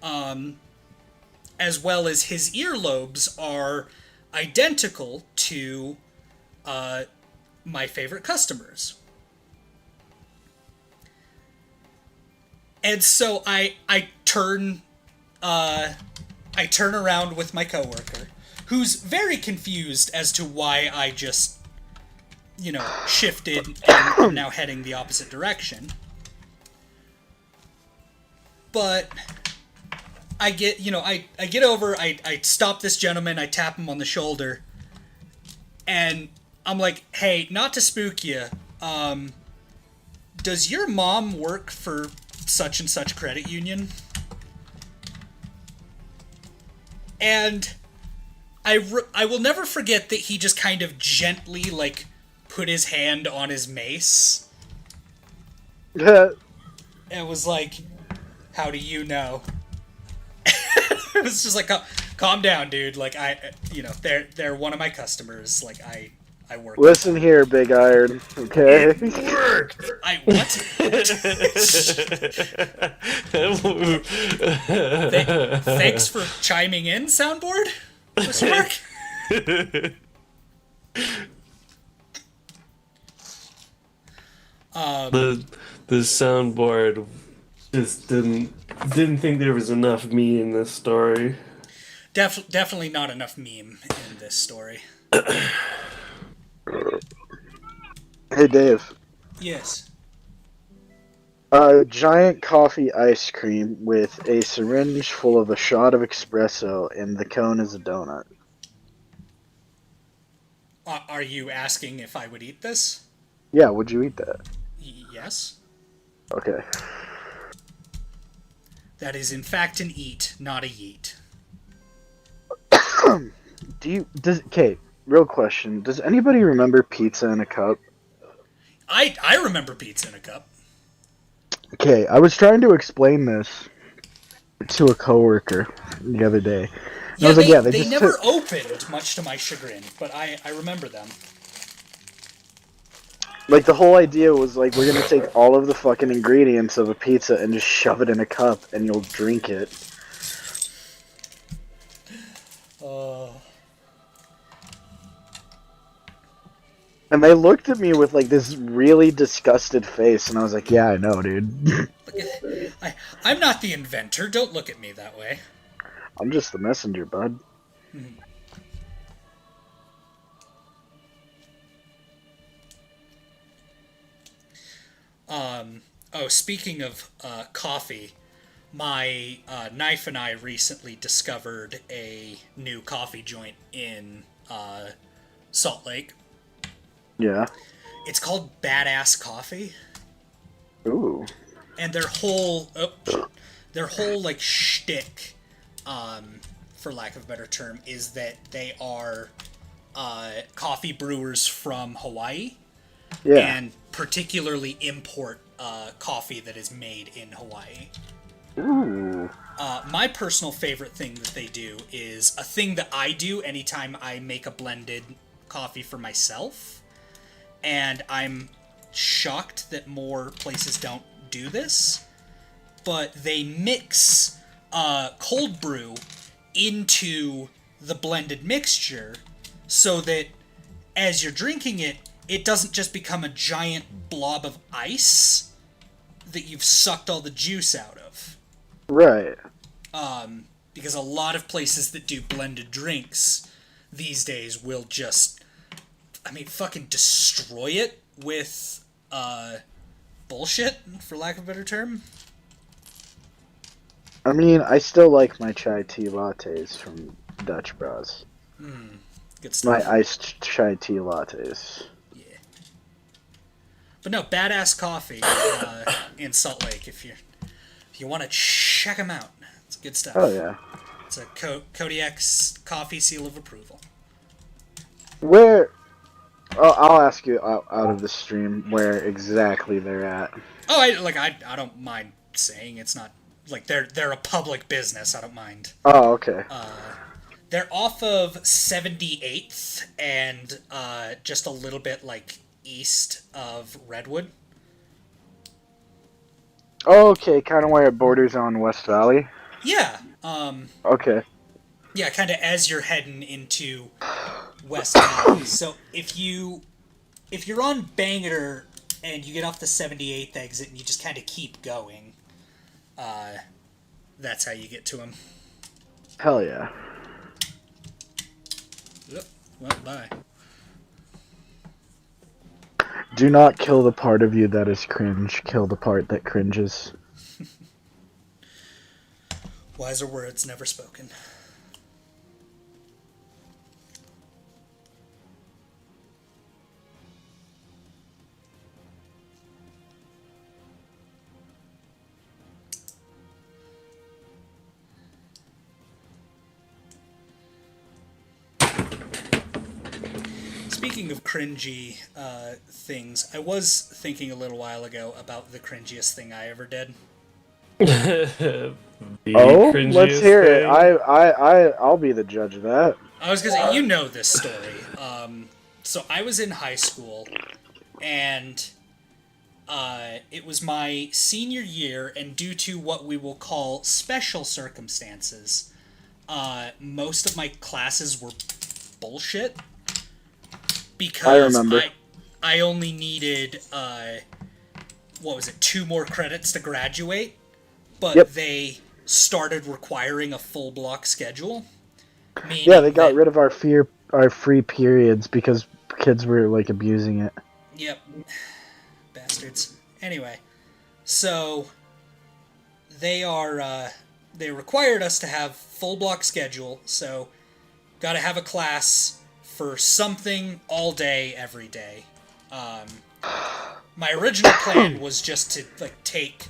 as well as his earlobes are identical to my favorite customers. And so I turn around with my coworker, who's very confused as to why I just, shifted and am now heading the opposite direction. But I get, I get over, I stop this gentleman, I tap him on the shoulder, and I'm like, hey, not to spook you, does your mom work for such and such credit union? And I will never forget that he just kind of gently, put his hand on his mace. And was like, how do you know? It was just like, calm down, dude. They're one of my customers. I work. Listen here, Big Iron. Okay. It worked. What? Thanks for chiming in, soundboard. Mr. Mark. The soundboard just didn't think there was enough me in this story. Definitely not enough meme in this story. Hey, Dave. Yes. A giant coffee ice cream with a syringe full of a shot of espresso, and the cone is a donut. Are you asking if I would eat this? Yeah, would you eat that? Yes. Okay. That is in fact an eat, not a yeet. Okay, real question. Does anybody remember pizza in a cup? I remember pizza in a cup. Okay, I was trying to explain this to a coworker the other day. Yeah, I was they, like, they never opened, much to my chagrin, but I remember them. The whole idea was, we're gonna take all of the fucking ingredients of a pizza and just shove it in a cup, and you'll drink it. And they looked at me with, this really disgusted face, and I was like, yeah, I know, dude. I'm not the inventor, don't look at me that way. I'm just the messenger, bud. Speaking of coffee, my knife and I recently discovered a new coffee joint in Salt Lake. Yeah. It's called Badass Coffee. Ooh. And their whole shtick, for lack of a better term, is that they are coffee brewers from Hawaii. Yeah. And particularly import coffee that is made in Hawaii. Ooh. My personal favorite thing that they do is a thing that I do anytime I make a blended coffee for myself, and I'm shocked that more places don't do this, but they mix cold brew into the blended mixture so that as you're drinking it, it doesn't just become a giant blob of ice that you've sucked all the juice out of. Right. Because a lot of places that do blended drinks these days will just, fucking destroy it with, bullshit, for lack of a better term. I mean, I still like my chai tea lattes from Dutch Bros. Good stuff. My iced chai tea lattes. But no, badass coffee in Salt Lake. If you want to check them out, it's good stuff. Oh yeah. It's a Kodiak's coffee seal of approval. Where? Oh, I'll ask you out of the stream where exactly they're at. Oh, I don't mind saying. It's not like they're a public business. I don't mind. Oh, okay. They're off of 78th and just a little bit east of Redwood. Oh, okay, kind of where it borders on West Valley. Yeah. Okay. Yeah, kind of as you're heading into West Valley. So if you're on Bangor and you get off the 78th exit and you just kind of keep going, that's how you get to them. Hell yeah. Yep. Well, bye. Do not kill the part of you that is cringe. Kill the part that cringes. Wiser words never spoken. Speaking of cringy things, I was thinking a little while ago about the cringiest thing I ever did. Let's hear it. I'll be the judge of that. I was gonna say, you know this story. So I was in high school, and it was my senior year, and due to what we will call special circumstances, most of my classes were bullshit. Because I remember. I only needed, 2 more credits to graduate, but they started requiring a full block schedule. Yeah, they got rid of our free periods because kids were abusing it. Yep. Bastards. Anyway, so they required us to have full block schedule, so gotta have a class for something all day, every day. My original plan was just to take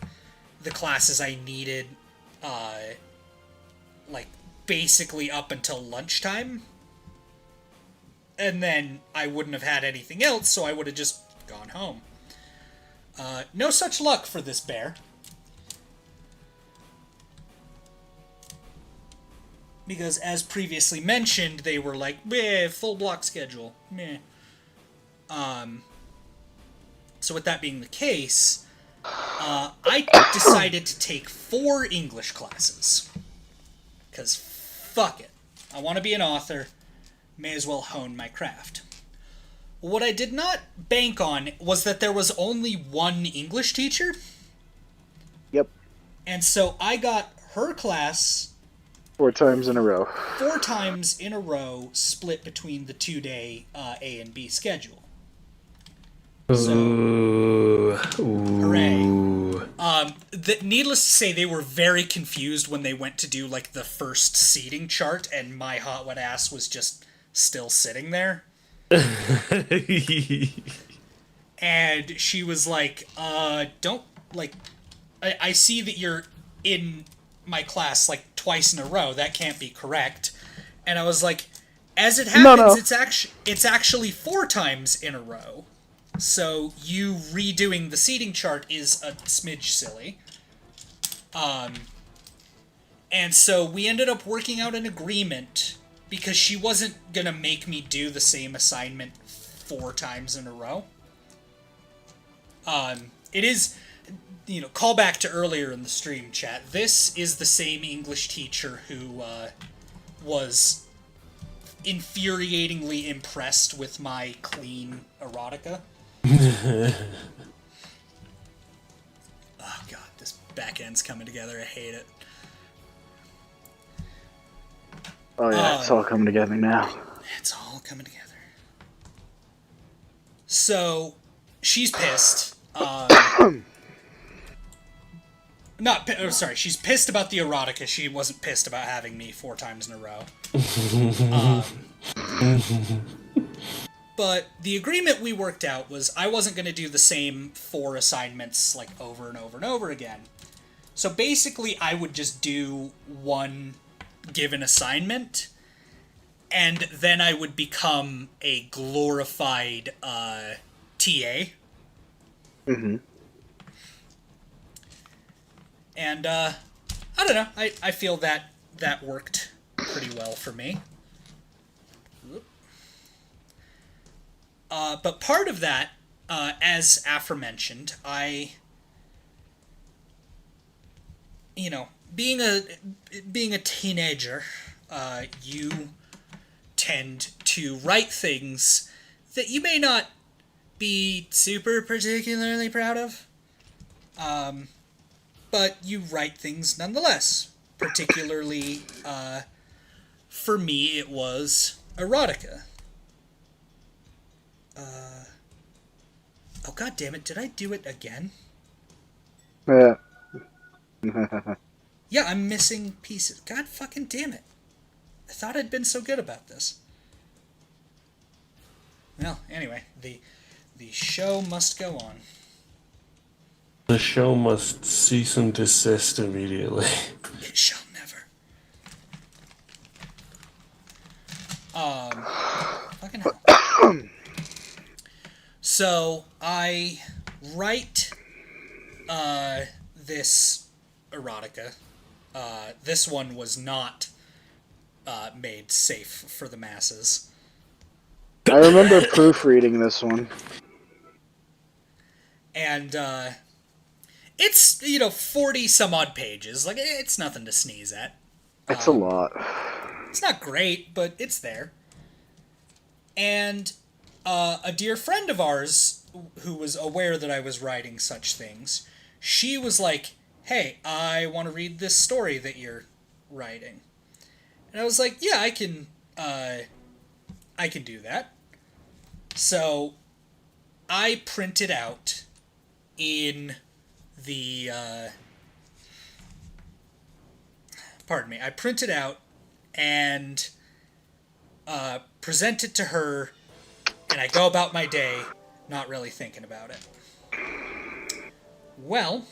the classes I needed, basically up until lunchtime, and then I wouldn't have had anything else, so I would have just gone home. No such luck for this bear. Because, as previously mentioned, they were meh, full block schedule, meh. So with that being the case, I decided to take 4 English classes. Because fuck it. I want to be an author. May as well hone my craft. What I did not bank on was that there was only one English teacher. Yep. And so I got her class 4 times in a row. 4 times in a row, split between the 2-day A and B schedule. So, hooray. Needless to say, they were very confused when they went to do the first seating chart, and my hot wet ass was just still sitting there. And she was like, don't, I see that you're in my class twice in a row. That can't be correct. And I was like, as it happens, it's actually 4 times in a row. So you redoing the seating chart is a smidge silly. And so we ended up working out an agreement because she wasn't gonna make me do the same assignment 4 times in a row. It is, call back to earlier in the stream chat. This is the same English teacher who was infuriatingly impressed with my clean erotica. Oh god, this back end's coming together. I hate it. Oh yeah, it's all coming together now. It's all coming together. So, she's pissed. She's pissed about the erotica. She wasn't pissed about having me 4 times in a row. But the agreement we worked out was I wasn't going to do the same 4 assignments like over and over and over again. So basically I would just do one given assignment, and then I would become a glorified TA. Mm-hmm. And I don't know, I feel that worked pretty well for me. But part of that, as aforementioned, being a teenager, you tend to write things that you may not be super particularly proud of, but you write things nonetheless. Particularly, for me, it was erotica. Oh god damn it, did I do it again? Yeah. Yeah, I'm missing pieces. God fucking damn it. I thought I'd been so good about this. Well, anyway, the show must go on. The show must cease and desist immediately. It shall never. Fucking hell. So, I write, this erotica. This one was not, made safe for the masses. I remember proofreading this one. And, it's, 40 some odd pages. Like, it's nothing to sneeze at. It's a lot. It's not great, but it's there. And a dear friend of ours, who was aware that I was writing such things, she was like, hey, I want to read this story that you're writing. And I was like, yeah, I can do that. So I printed out in the, I printed out and present it to her, and I go about my day not really thinking about it. Well,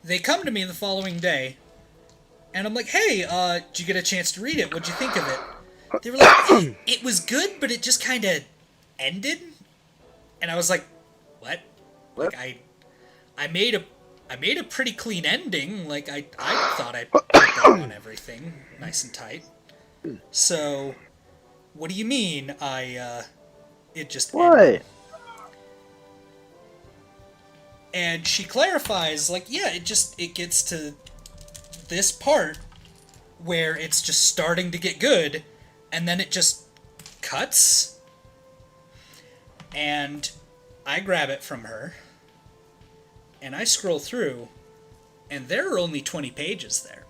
they come to me the following day, and I'm like, hey, did you get a chance to read it? What'd you think of it? They were like, it was good, but it just kind of ended. And I was like, what? Like, I made a pretty clean ending. Like, I thought I put that on everything nice and tight. So, what do you mean it just ended? And she clarifies, like, yeah, it gets to this part where it's just starting to get good, and then it just cuts. And I grab it from her, and I scroll through, and there are only 20 pages there.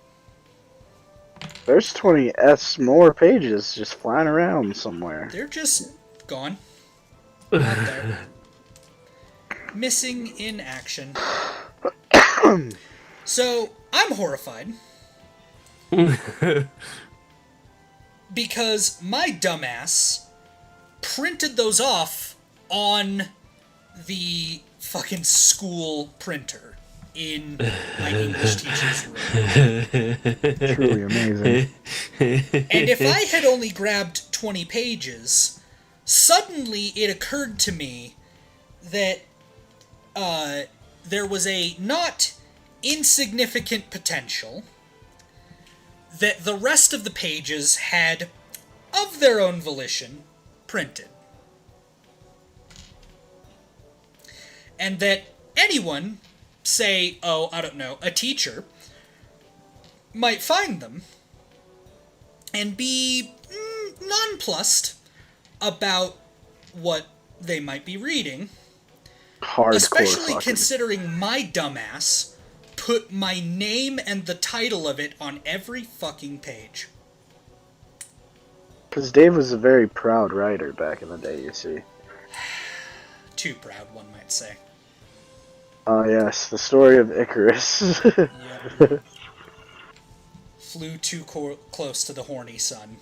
There's 20 more pages just flying around somewhere. They're just gone. Not there. Missing in action. So, I'm horrified. Because my dumbass printed those off on the fucking school printer in my English teacher's room. Truly amazing. And if I had only grabbed 20 pages, suddenly it occurred to me that there was a not insignificant potential that the rest of the pages had, of their own volition, printed. And that anyone, say, I don't know, a teacher, might find them and be nonplussed about what they might be reading. Hardcore especially fucking. considering my dumbass put my name and the title of it on every fucking page. Because Dave was a very proud writer back in the day, you see. Too proud, one might say. Oh yes, the story of Icarus. Yep. Flew too close to the horny sun.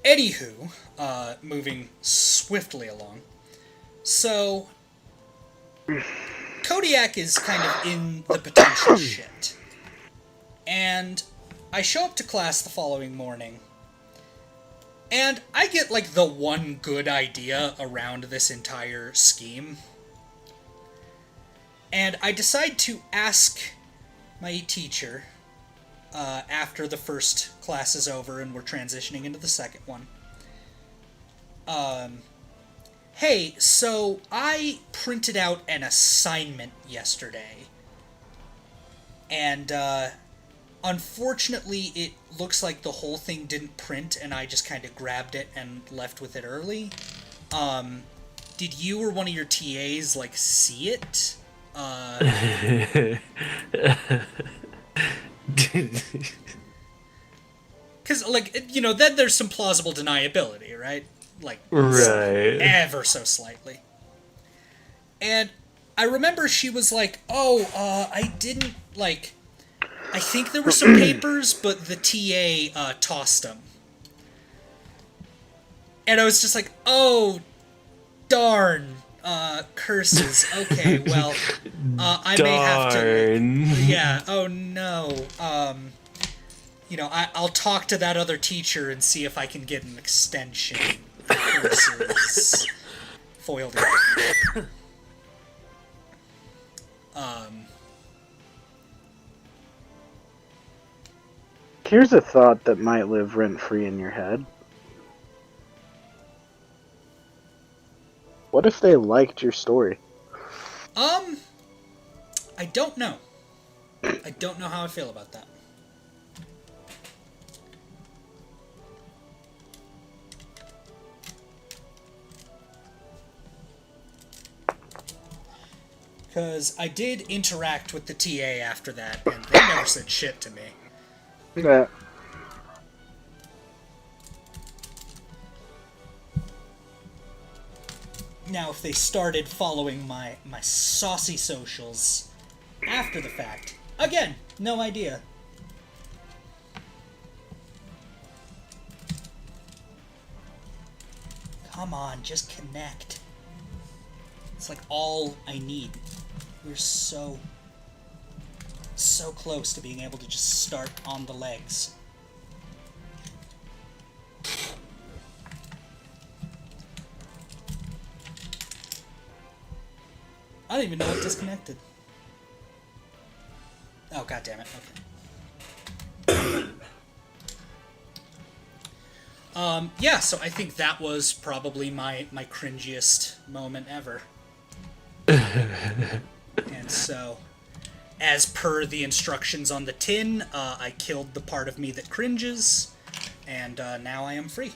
Anywho, moving swiftly along. So, Kodiak is kind of in the potential shit. And I show up to class the following morning, and I get, like, the one good idea around this entire scheme. And I decide to ask my teacher, after the first class is over and we're transitioning into the second one. Hey, so I printed out an assignment yesterday, and unfortunately it looks like the whole thing didn't print and I just kind of grabbed it and left with it early. Did you or one of your TAs, like, see it? Because, like, you know, then there's some plausible deniability, right? Like, right. Ever so slightly. And I remember she was like, I didn't, like, I think there were some papers, but the TA tossed them. And I was just like, oh, darn. Curses. Okay, well, I may have to... Yeah, oh no. You know, I'll talk to that other teacher and see if I can get an extension. Curses. Foiled it. Here's a thought that might live rent-free in your head. What if they liked your story? I don't know. I don't know how I feel about that. Because I did interact with the TA after that, and they never said shit to me. Yeah. Now, if they started following my saucy socials after the fact, again, no idea. Come on, just connect. It's like all I need. We're so close to being able to just start on the legs. I don't even know what disconnected. Oh, god damn it. Okay. Yeah, so I think that was probably my cringiest moment ever. And so, as per the instructions on the tin, I killed the part of me that cringes, and now I am free.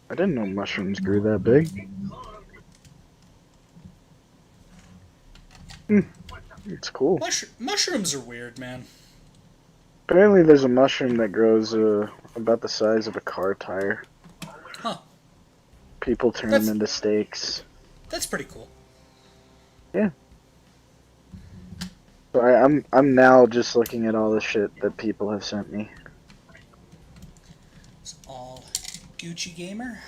I didn't know mushrooms grew that big. It's cool. Mushrooms are weird, man. Apparently there's a mushroom that grows about the size of a car tire. Huh. People turn them into steaks. That's pretty cool. Yeah. So I'm now just looking at all the shit that people have sent me. It's all Gucci Gamer.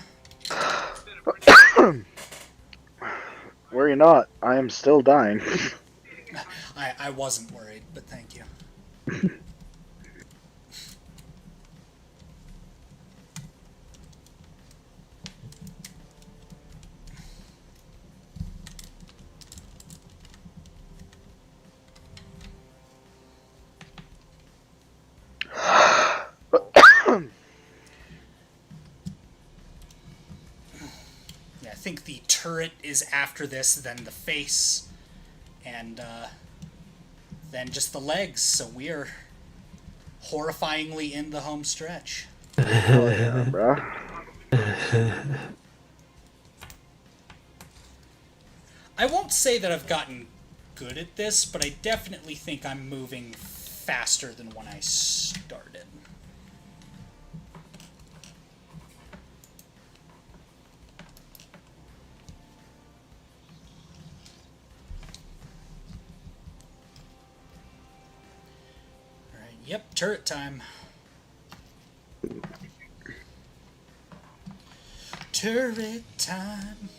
Worry not. I am still dying. I wasn't worried, but thank you. Yeah, I think the turret is after this, then the face, and then just the legs. So we are horrifyingly in the home stretch. Oh yeah, bruh. I won't say that I've gotten good at this, but I definitely think I'm moving faster than when I started. Alright, yep, turret time. Turret time.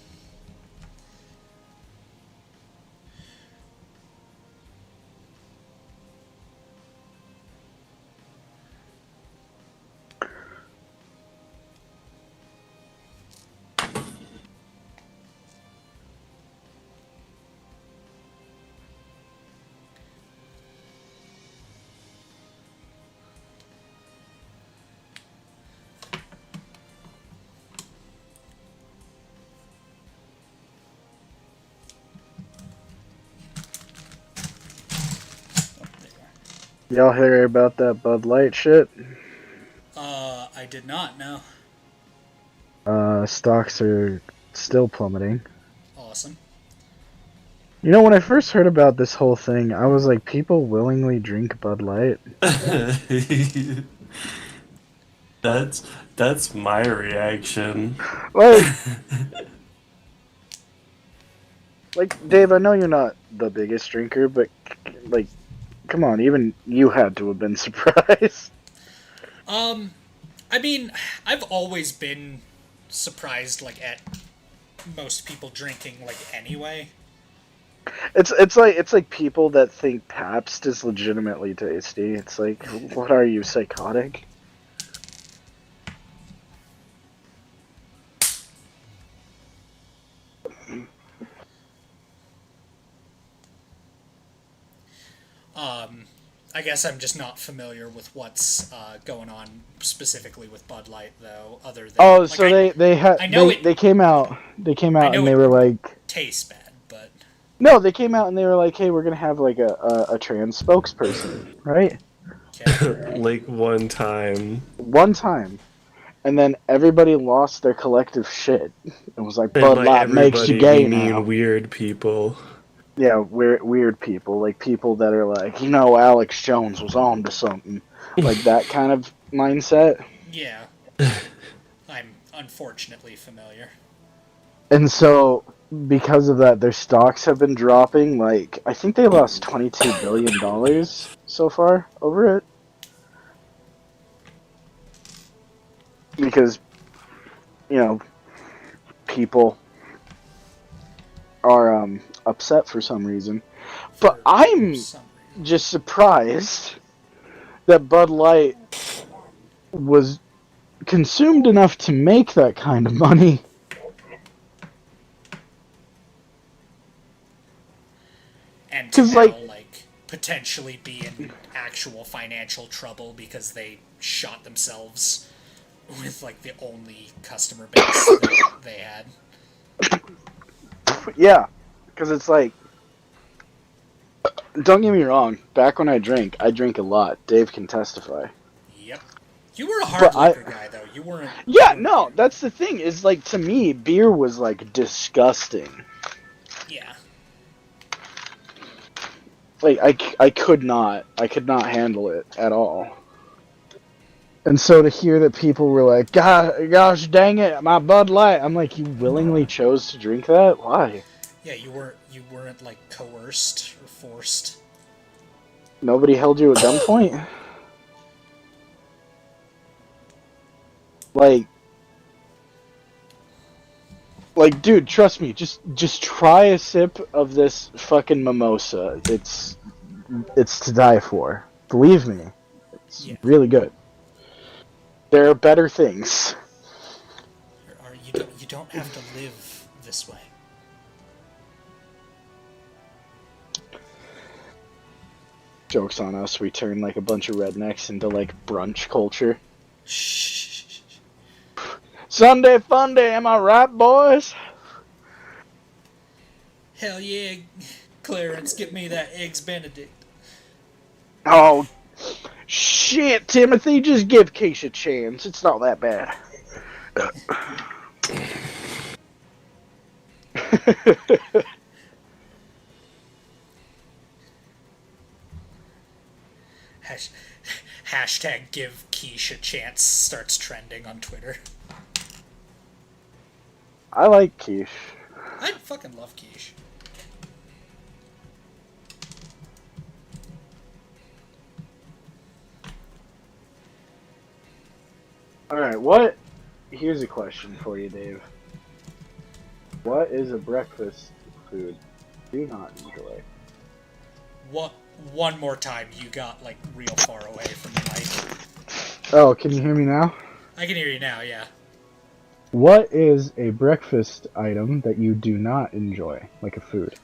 Y'all hear about that Bud Light shit? I did not know. Stocks are still plummeting. Awesome. You know, when I first heard about this whole thing, I was like, people willingly drink Bud Light? That's my reaction. Like, Dave, I know you're not the biggest drinker, but, like, come on, even you had to have been surprised. I mean, I've always been surprised, like, at most people drinking, like, anyway. It's like people that think Pabst is legitimately tasty. It's like, what are you, psychotic? I guess I'm just not familiar with what's going on specifically with Bud Light, though. Other than Oh, like, so they came out and they were like, tastes bad, but no, they came out and they were like, hey, we're gonna have like a trans spokesperson, right? Like one time. One time, and then everybody lost their collective shit. It was like And Bud by Light makes you everybody, gay you mean now. weird people. Yeah, weird people, like people that are like, you know, Alex Jones was on to something, like that kind of mindset. yeah, I'm unfortunately familiar. And so, because of that, their stocks have been dropping. Like, I think they lost $22 billion so far over it. Because, you know, people are upset for some reason. But I'm just surprised that Bud Light was consumed enough to make that kind of money. And to now, like, potentially be in actual financial trouble because they shot themselves with, like, the only customer base that they had. Yeah, because it's like, don't get me wrong, back when I drink a lot. Dave can testify. Yep. You were a hard liquor guy, though. You weren't... Yeah, no, that's the thing, is like, to me, beer was like disgusting. Yeah. Like, I could not handle it at all. And so to hear that people were like, gosh dang it, my Bud Light, I'm like, you willingly chose to drink that? Why? Yeah, you weren't like coerced or forced. Nobody held you at gunpoint? Like, Like, dude, trust me. Just try a sip of this fucking mimosa. It's to die for. Believe me, it's really good. There are better things. You don't have to live this way. Joke's on us. We turn like a bunch of rednecks into like brunch culture. Sunday fun day, am I right, boys? Hell yeah, Clarence, get me that Eggs Benedict. Oh, shit, Timothy, just give Keisha a chance. It's not that bad. Hashtag give Quiche a chance starts trending on Twitter. I like quiche. I fucking love quiche. Alright, what? Here's a question for you, Dave. What is a breakfast food you do not enjoy? What? One more time, you got like real far away from the mic. Oh, can you hear me now? I can hear you now, yeah. What is a breakfast item that you do not enjoy, like a food?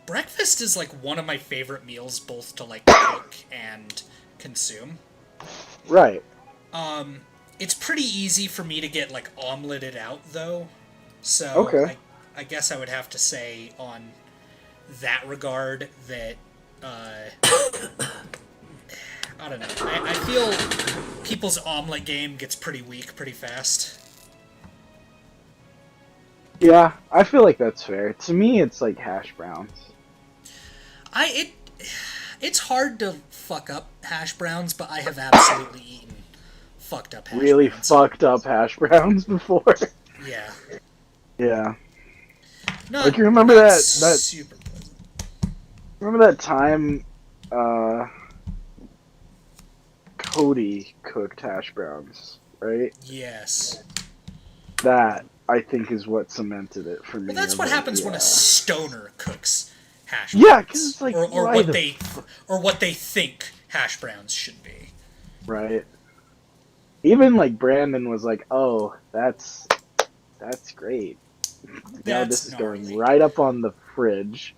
Breakfast is like one of my favorite meals, both to like cook and consume. Right. It's pretty easy for me to get like omeleted out though, so Okay. I guess I would have to say on that regard that I don't know. I feel people's omelet game gets pretty weak pretty fast. Yeah, I feel like that's fair. To me, it's like hash browns. It's hard to fuck up hash browns, but I have absolutely eaten fucked up hash Really browns. fucked up hash browns before. Yeah. Yeah. Not, like you remember not that super pleasant. remember that time Cody cooked hash browns, right? Yes. That I think is what cemented it for me. Well, that's what happens when a stoner cooks hash browns. Yeah, because it's like or why what they think hash browns should be. Right. Even like Brandon was like, "Oh, that's great." Now this is going right up on the fridge.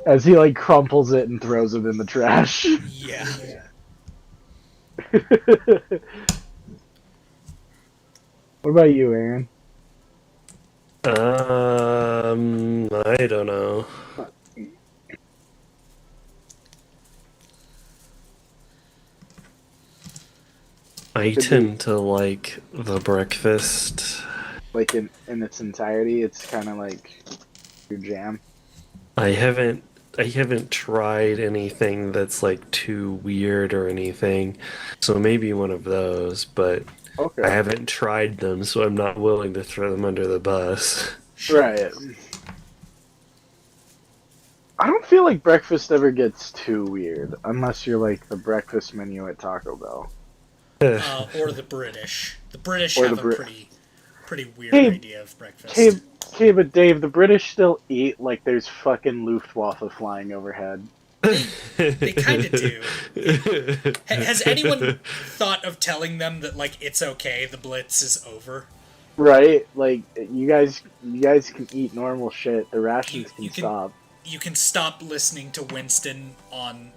As he like crumples it and throws it in the trash. Yeah. What about you, Aaron? I don't know. I tend to like the breakfast. Like in its entirety, it's kind of like your jam. I haven't tried anything that's like too weird or anything, so maybe one of those. But Okay. I haven't tried them, so I'm not willing to throw them under the bus. Right. I don't feel like breakfast ever gets too weird, unless you're like the breakfast menu at Taco Bell. Or the British. The British Or have the a pretty weird Hey, idea of breakfast. Okay, but Dave, the British still eat like there's fucking Luftwaffe flying overhead. They kind of do. Has anyone thought of telling them that like it's okay, the Blitz is over? Right? Like you guys can eat normal shit. The rations can stop. You can stop listening to Winston on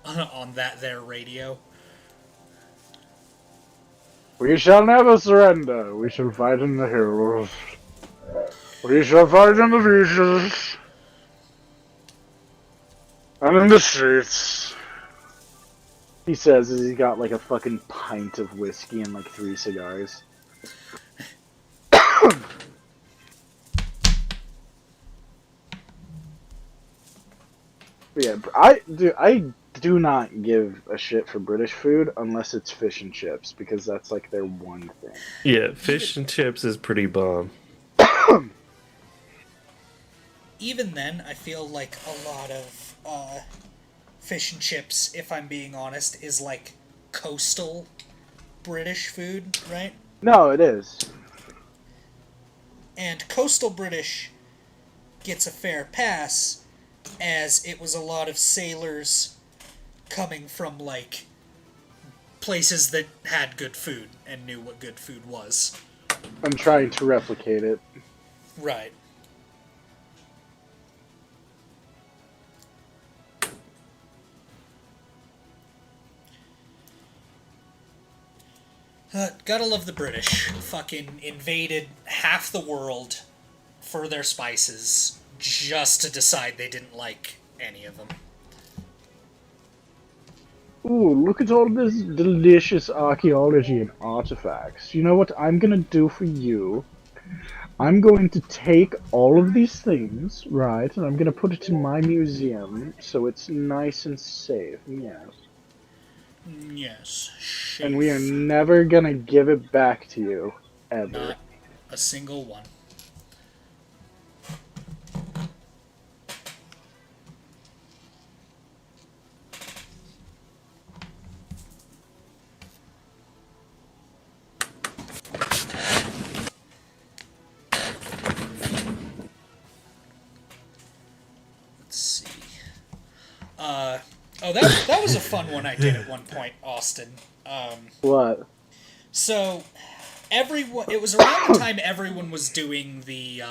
that there radio. We shall never surrender. We shall fight in the hills. We shall fight in the beaches. And in the streets. He says as he's got like a fucking pint of whiskey and like 3 cigars. Yeah, I do not give a shit for British food unless it's fish and chips, because that's like their one thing. Yeah, fish and chips is pretty bomb. Even then, I feel like a lot of fish and chips, if I'm being honest, is like coastal British food, right? No, it is. And coastal British gets a fair pass, as it was a lot of sailors coming from, like, places that had good food and knew what good food was. I'm trying to replicate it. Right. Gotta love the British. Fucking invaded half the world for their spices just to decide they didn't like any of them. Ooh, look at all this delicious archaeology and artifacts. You know what I'm gonna do for you? I'm going to take all of these things, right, and I'm gonna put it in my museum so it's nice and safe. Yes. Yes. And we are never gonna give it back to you, ever. Not a single one. Let's see. Oh, that was a fun one I did at one point, Austin. What? So, it was around the time everyone was doing the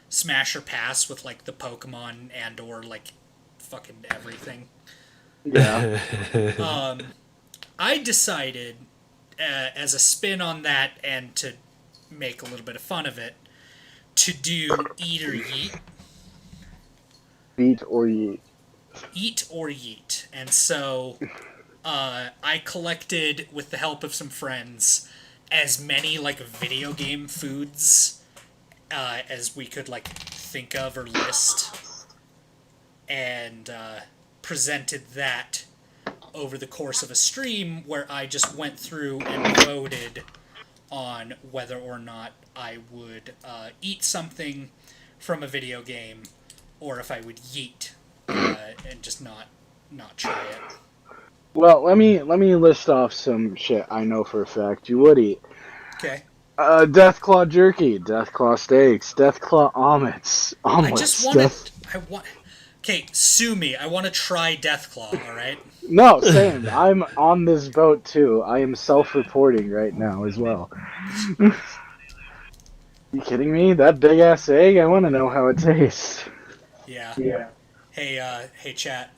Smash or Pass with, like, the Pokemon and or, like, fucking everything. Yeah. I decided, as a spin on that and to make a little bit of fun of it, to do Eat or Yeet. Beat or yeet. Eat or Yeet. And so I collected, with the help of some friends, as many, like, video game foods as we could, like, think of or list, and presented that over the course of a stream where I just went through and voted on whether or not I would eat something from a video game, or if I would yeet and just not try it. Well, let me list off some shit I know for a fact you would eat. Okay. Deathclaw jerky, Deathclaw steaks, Deathclaw omelets. I just want. Okay, sue me. I want to try Deathclaw. All right. No, same. I'm on this boat too. I am self-reporting right now as well. You kidding me? That big ass egg? I want to know how it tastes. Yeah. Yeah. Hey, chat.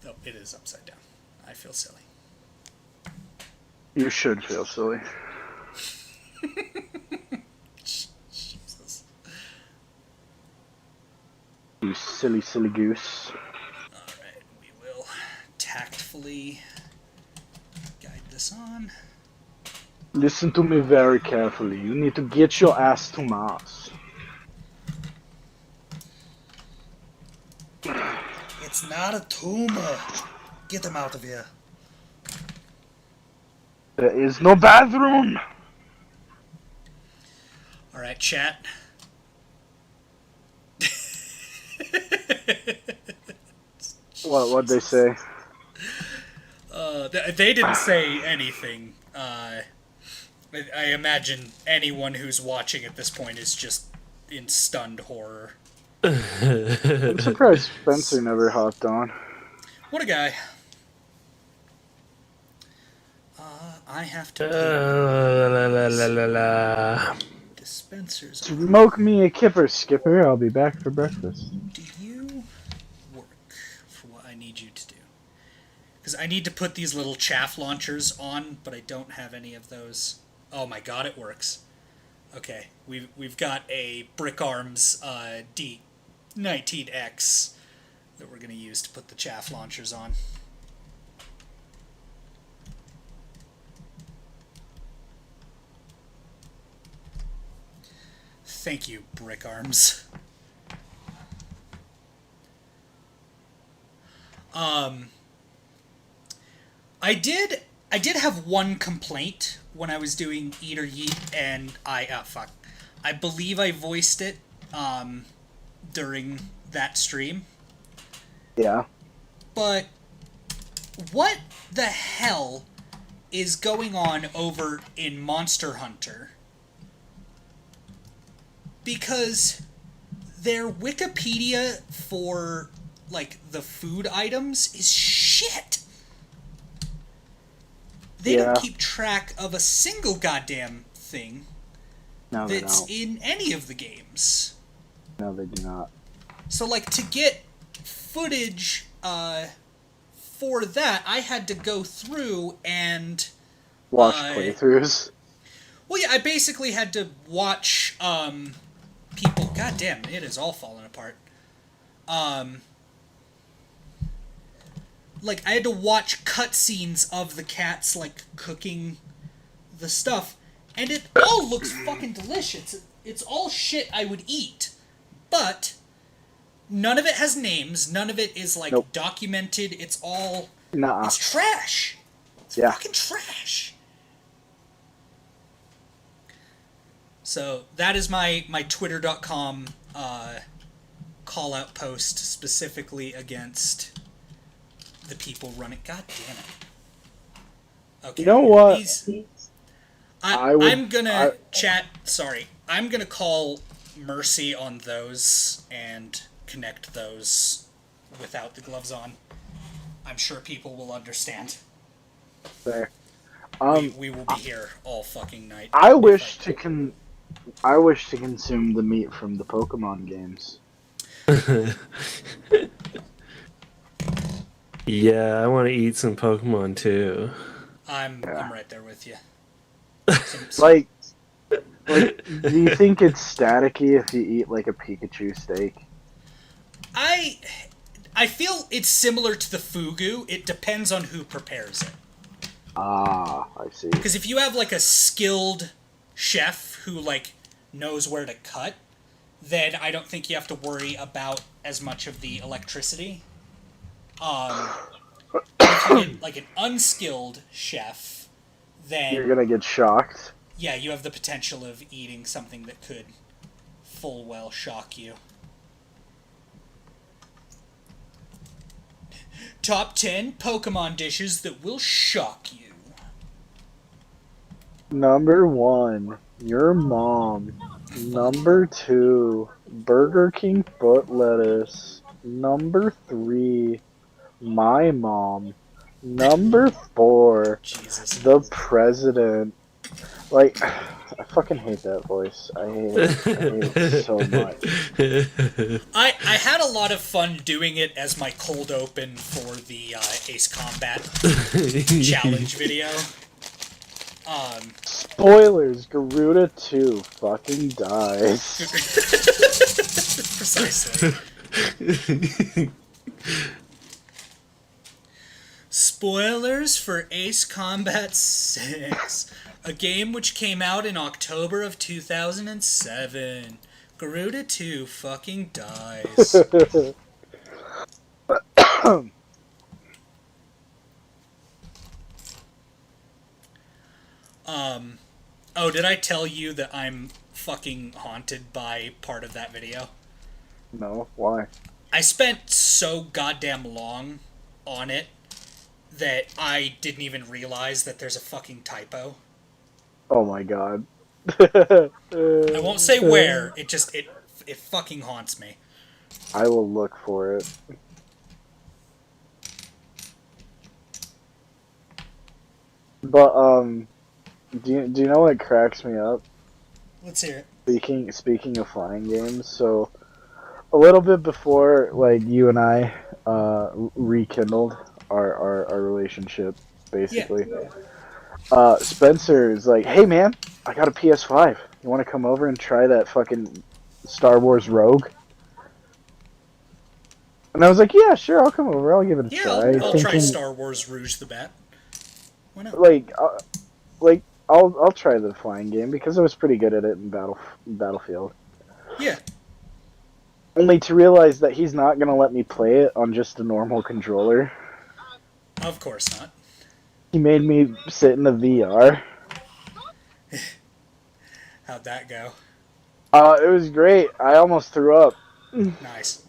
Oh, it is upside down. I feel silly. You should feel silly. Jesus. You silly, silly goose. Alright, we will tactfully guide this on. Listen to me very carefully. You need to get your ass to Mars. It's not a tumor. Get him out of here. There is no bathroom! Alright, chat. What'd they say? They didn't say anything. I imagine anyone who's watching at this point is just in stunned horror. I'm surprised Spencer never hopped on. What a guy. I have to dispensers. Smoke me a kipper, Skipper. I'll be back for breakfast. Do you work for what I need you to do? Because I need to put these little chaff launchers on, but I don't have any of those. Oh my god, it works. Okay, we've got a Brick Arms D19X that we're going to use to put the chaff launchers on. Thank you, Brick Arms. I did have one complaint when I was doing Eat or Yeet, and I believe I voiced it during that stream. Yeah. But what the hell is going on over in Monster Hunter. Because their Wikipedia for, like, the food items is shit. They don't keep track of a single goddamn thing that's in any of the games. No, they do not. So, like, to get footage for that, I had to go through and watch playthroughs. Well, yeah, I basically had to watch people. God damn, it is all falling apart. Like, I had to watch cutscenes of the cats, like, cooking the stuff, and it all looks fucking delicious. It's all shit I would eat, but none of it has names. None of it is, like, documented. It's all... It's trash. It's fucking trash. So, that is my Twitter.com call-out post specifically against the people running. God damn it. Okay. You know what? I'm gonna I'm gonna call Mercy on those and connect those without the gloves on. I'm sure people will understand. Fair. We will be here all fucking night. I wish to consume the meat from the Pokemon games. Yeah, I want to eat some Pokemon too. I'm right there with you. Like, do you think it's staticky if you eat like a Pikachu steak? I feel it's similar to the fugu. It depends on who prepares it. Ah, I see. Because if you have like a skilled chef who like knows where to cut, then I don't think you have to worry about as much of the electricity. If you get like an unskilled chef, then You're gonna get shocked. Yeah, you have the potential of eating something that could full well shock you. Top 10 Pokemon dishes that will shock you. Number 1, your mom. Number 2, Burger King foot lettuce. Number 3, my mom. Number 4, the president. Like, I fucking hate that voice. I hate it so much. I had a lot of fun doing it as my cold open for the Ace Combat challenge video. Spoilers, Garuda 2 fucking dies. Precisely. Spoilers for Ace Combat 6, a game which came out in October of 2007. Garuda 2 fucking dies. Oh, did I tell you that I'm fucking haunted by part of that video? No, why? I spent so goddamn long on it that I didn't even realize that there's a fucking typo. Oh my god. I won't say where, it fucking haunts me. I will look for it. But, do you know what cracks me up? Let's hear it. Speaking of flying games, so a little bit before like you and I rekindled our relationship, basically. Yeah. Spencer is like, "Hey man, I got a PS5. You want to come over and try that fucking Star Wars Rogue?" And I was like, "Yeah, sure, I'll come over. I'll give it a try." I'll try Star Wars Rouge the Bat. Why not? Like I'll try the flying game because I was pretty good at it in Battlefield. Yeah. Only to realize that he's not gonna let me play it on just a normal controller. Of course not. He made me sit in the VR. How'd that go? It was great. I almost threw up. Nice.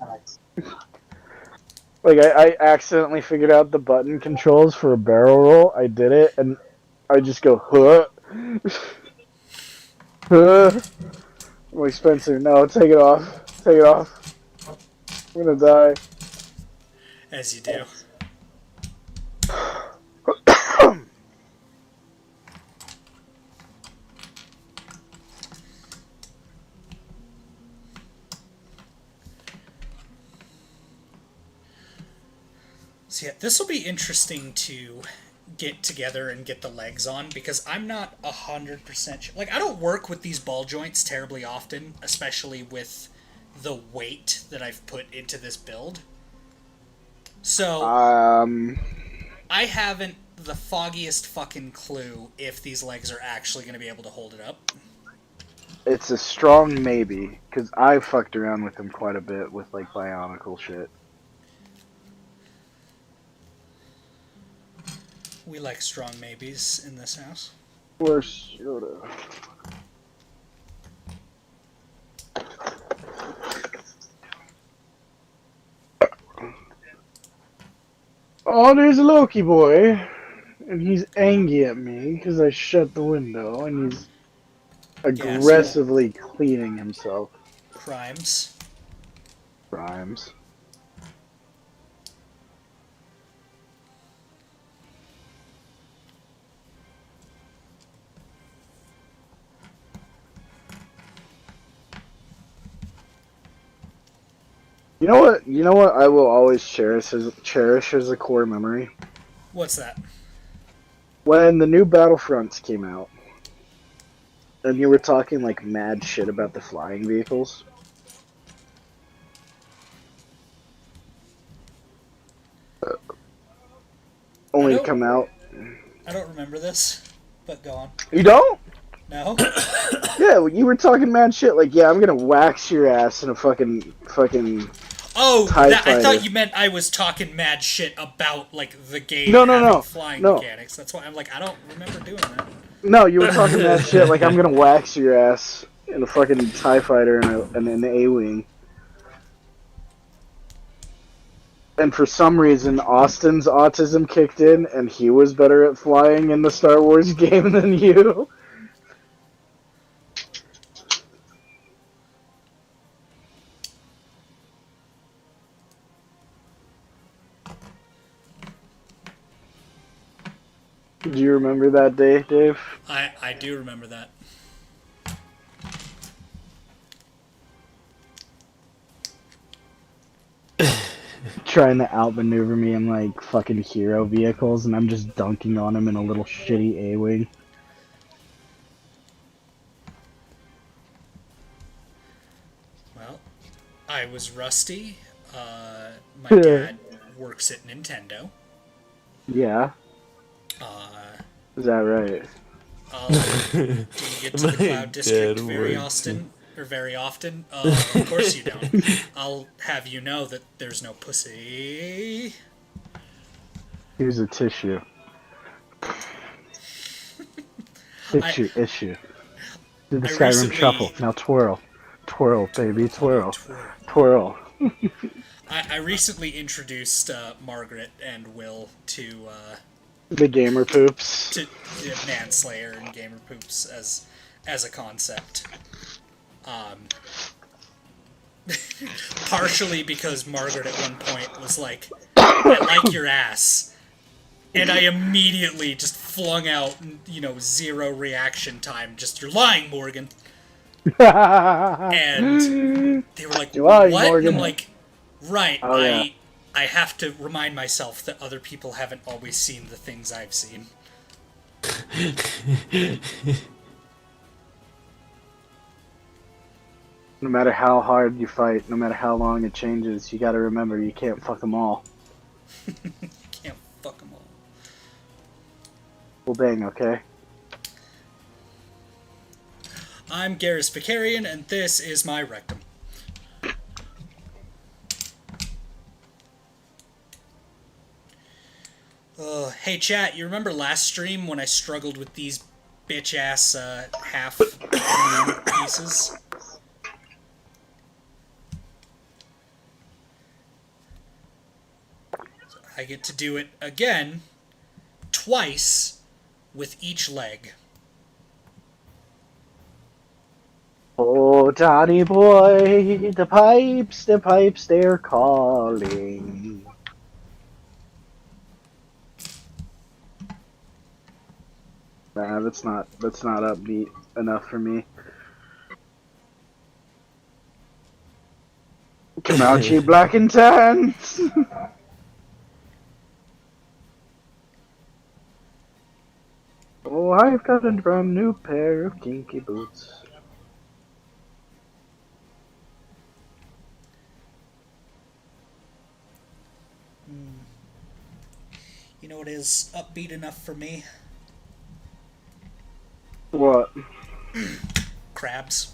Like I accidentally figured out the button controls for a barrel roll. I did it, and I just go, huh? Huh? I'm like, Spencer, no, take it off. Take it off. I'm gonna die. As you do. So yeah, this will be interesting to get together and get the legs on, because I'm not 100% sure. Like, I don't work with these ball joints terribly often, especially with the weight that I've put into this build. So, I haven't the foggiest fucking clue if these legs are actually going to be able to hold it up. It's a strong maybe, because I fucked around with him quite a bit with, like, bionicle shit. We like strong maybes in this house. Or shoulda. Oh, there's a Loki boy, and he's angry at me because I shut the window, and he's aggressively cleaning himself. Crimes. Crimes. You know what? You know what? I will always cherish as a core memory. What's that? When the new Battlefronts came out, and you were talking like mad shit about the flying vehicles. Only to come out. I don't remember this, but go on. You don't? No? Yeah, you were talking mad shit like, yeah, I'm gonna wax your ass in a fucking Oh, TIE I fighter. thought you meant I was talking mad shit about, like, the game No, flying no. mechanics. That's why I'm like, I don't remember doing that. No, you were talking mad shit like, I'm gonna wax your ass in a fucking TIE fighter and an A-Wing. And for some reason, Austin's autism kicked in, and he was better at flying in the Star Wars game than you. Do you remember that day, Dave? I do remember that. Trying to outmaneuver me in like fucking hero vehicles, and I'm just dunking on him in a little shitty A-Wing. Well, I was rusty. My dad works at Nintendo. Yeah. Is that right? Do you get to the Cloud District very often? Of course you don't. I'll have you know that there's no pussy. Here's a tissue. Issue. Did the Skyrim shuffle. Now twirl. Twirl, baby, twirl. Twirl. I recently introduced Margaret and Will to The gamer poops. to Manslayer and Gamer Poops as a concept. Partially because Margaret at one point was like, I like your ass. And I immediately just flung out, 0 reaction time. Just, you're lying, Morgan. And they were like, what? And I'm like, right, oh, yeah. I have to remind myself that other people haven't always seen the things I've seen. No matter how hard you fight, no matter how long it changes, you gotta remember you can't fuck them all. Can't fuck them all. Well, dang, okay? I'm Garrus Vicarian, and this is my rectum. Hey chat, you remember last stream when I struggled with these bitch-ass half pieces? So I get to do it again, twice, with each leg. Oh, Johnny boy, the pipes, they're calling. Nah, that's not upbeat enough for me. Comanche black and tans. Oh, I've got a brand new pair of kinky boots. You know what is upbeat enough for me? What? Crabs.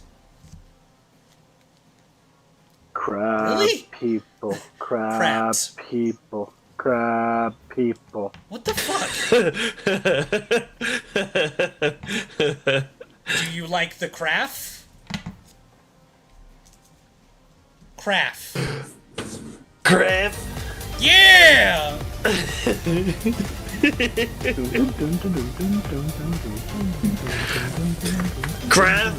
Crab Really? people. Crab Crabs. people. Crab people. What the fuck? Do you like the craft? Craft. Crap. Yeah! Crap.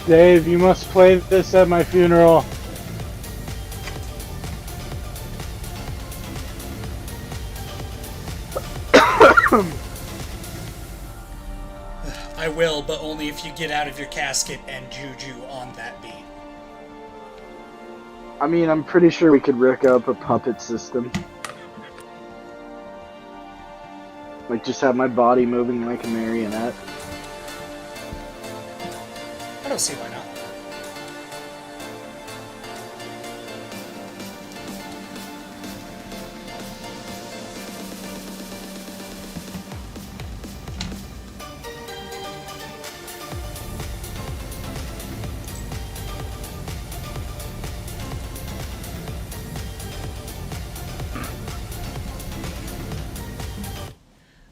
Dave, you must play this at my funeral. I will, but only if you get out of your casket and Choo Choo on that beat. I mean, I'm pretty sure we could rig up a puppet system. Like, just have my body moving like a marionette. I don't see why not.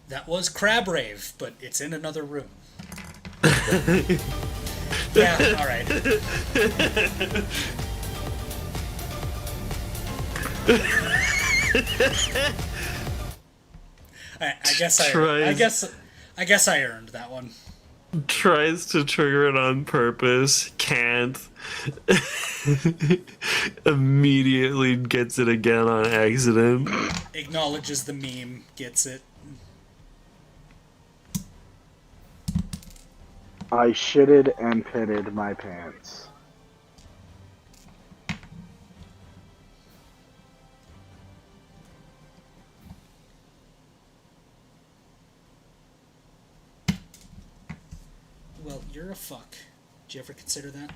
That was Crab Rave, but it's in another room. Yeah, alright. I guess I earned that one. Tries to trigger it on purpose, can't. Immediately gets it again on accident. Acknowledges the meme, gets it. I shitted and pitted my pants. Well, you're a fuck. Did you ever consider that?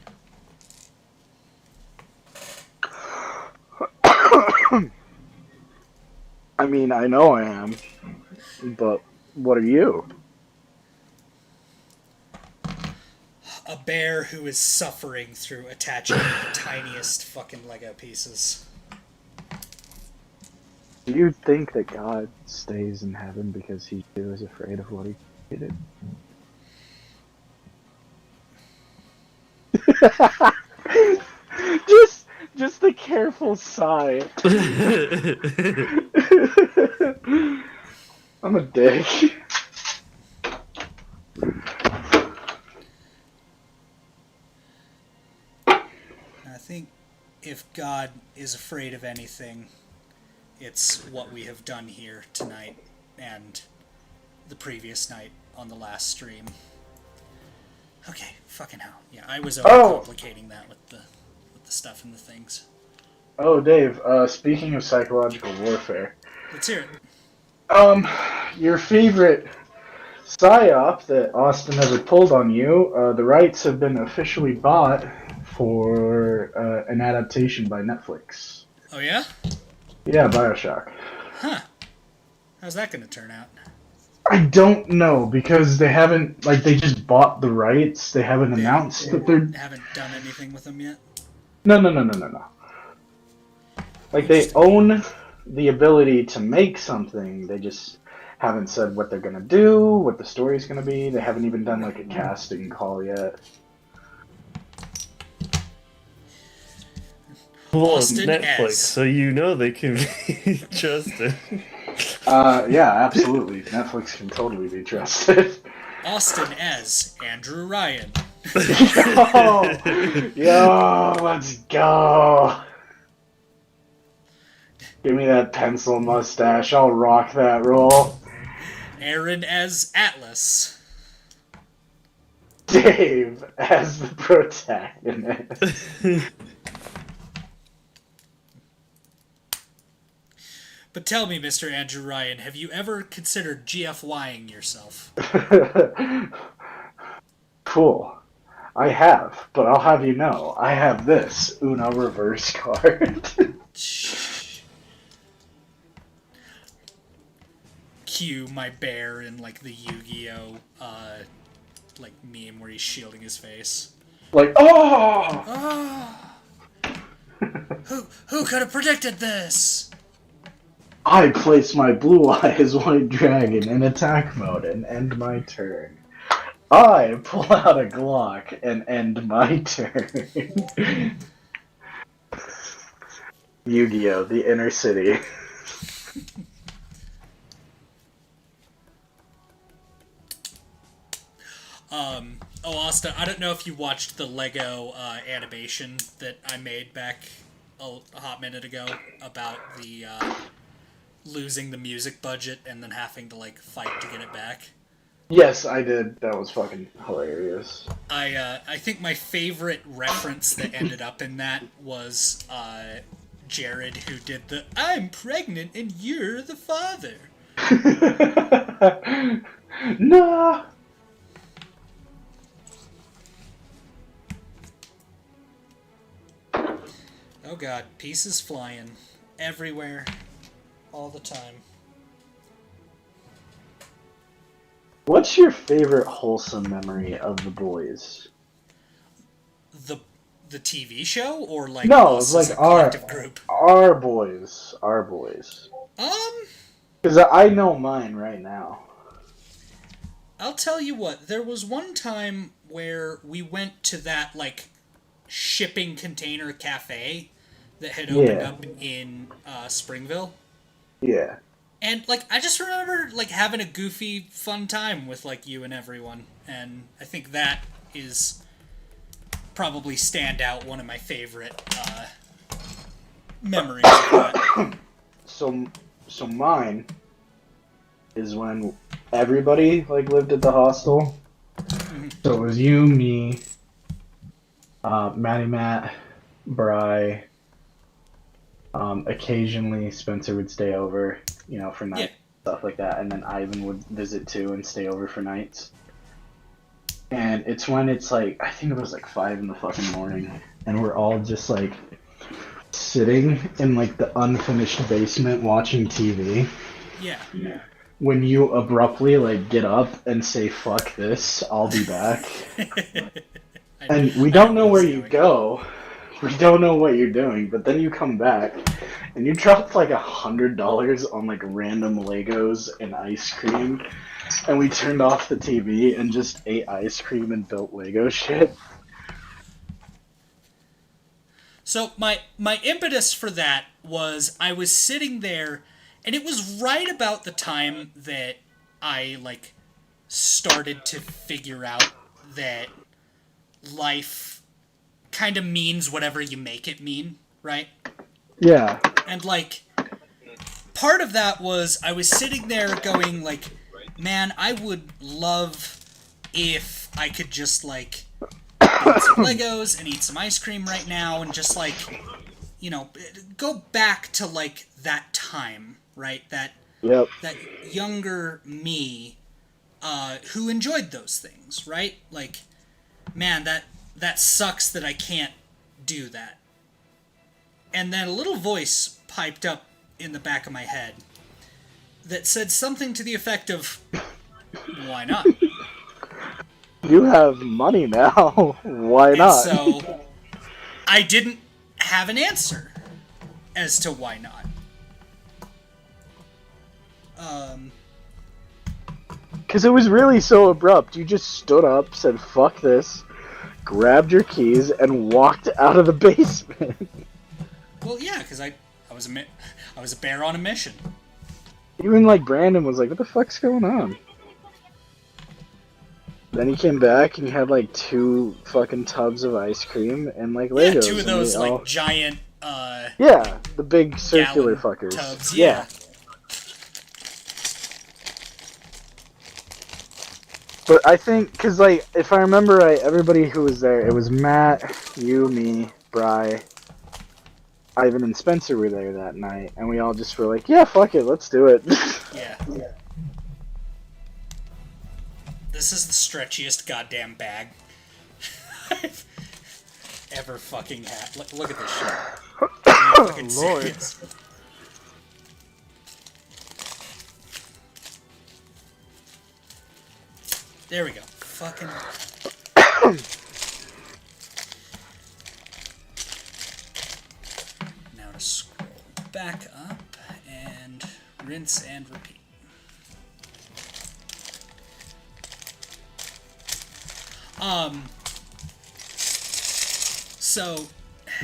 I mean, I know I am, but what are you? A bear who is suffering through attaching the tiniest fucking Lego pieces. Do you think that God stays in heaven because he too is afraid of what he created? just a careful sigh. I'm a dick. I think if God is afraid of anything, it's what we have done here tonight and the previous night on the last stream. Okay, fucking hell. Yeah, I was overcomplicating that with the stuff and the things. Oh, Dave, speaking of psychological warfare. Let's hear it. Your favorite PSYOP that Austin has pulled on you, the rights have been officially bought for an adaptation by Netflix. Oh, yeah? Yeah, Bioshock. Huh. How's that gonna turn out? I don't know, because they haven't, like, they just bought the rights. They haven't announced that they're... Haven't done anything with them yet? No. Like, they own the ability to make something. They just haven't said what they're gonna do, what the story's gonna be. They haven't even done, like, a casting call yet. Well, Austin Netflix, S. so you know they can be trusted. Yeah, absolutely. Netflix can totally be trusted. Austin as Andrew Ryan. Yo, let's go. Give me that pencil mustache. I'll rock that role. Aaron as Atlas. Dave as the protagonist. But tell me, Mr. Andrew Ryan, have you ever considered GFYing yourself? Cool. I have, but I'll have you know, I have this Uno reverse card. Cue my bear in like the Yu-Gi-Oh! Like meme where he's shielding his face. Like, oh! Who could have predicted this? I place my blue eyes white dragon in attack mode and end my turn. I pull out a Glock and end my turn. Yu-Gi-Oh! The Inner City. Oh, Austin, I don't know if you watched the Lego animation that I made back a hot minute ago about the losing the music budget and then having to like fight to get it back. Yes, I did. That was fucking hilarious. I think my favorite reference that ended up in that was Jared, who did the "I'm pregnant and you're the father." Nah. Oh god, pieces flying everywhere, all the time. What's your favorite wholesome memory of The Boys? The TV show, or like No, us it's as like a collective group? our boys. Because I know mine right now. I'll tell you what, there was one time where we went to that like shipping container cafe that had opened up in Springville. Yeah. And like I just remember like having a goofy, fun time with like you and everyone, and I think that is probably stand out one of my favorite memories of that. So mine is when everybody like lived at the hostel. So it was you, me, Matty Matt, Bri. Occasionally Spencer would stay over, you know, for nights, stuff like that, and then Ivan would visit too and stay over for nights. And it's when it's like, I think it was like 5 in the fucking morning, and we're all just like sitting in like the unfinished basement watching TV. Yeah. When you abruptly like get up and say "fuck this, I'll be back," and we don't know where you go. We don't know what you're doing, but then you come back, and you dropped like $100 on like random Legos and ice cream, and we turned off the TV and just ate ice cream and built Lego shit. So my impetus for that was I was sitting there, and it was right about the time that I like started to figure out that life kind of means whatever you make it mean, right? Yeah. And like part of that was I was sitting there going like, man, I would love if I could just like build some Legos and eat some ice cream right now and just like, you know, go back to like that time, right? That younger me who enjoyed those things, right? Like, man, that sucks that I can't do that. And then a little voice piped up in the back of my head that said something to the effect of, why not? You have money now. Why not? And so I didn't have an answer as to why not. Because it was really so abrupt. You just stood up, said "fuck this," grabbed your keys, and walked out of the basement. Well, yeah, because I was a bear on a mission. Even like Brandon was like, "What the fuck's going on?" Then he came back and he had like 2 fucking tubs of ice cream and like Legos. Yeah, 2 of and those we like all... giant. Yeah, the big circular gallon fuckers. tubs. Yeah. But I think, cause like, if I remember right, everybody who was there, it was Matt, you, me, Bri, Ivan, and Spencer were there that night, and we all just were like, yeah, fuck it, let's do it. Yeah. This is the stretchiest goddamn bag I've ever fucking had. Look at this shit. Are you fucking serious? There we go. Fucking. Now to scroll back up and rinse and repeat. So.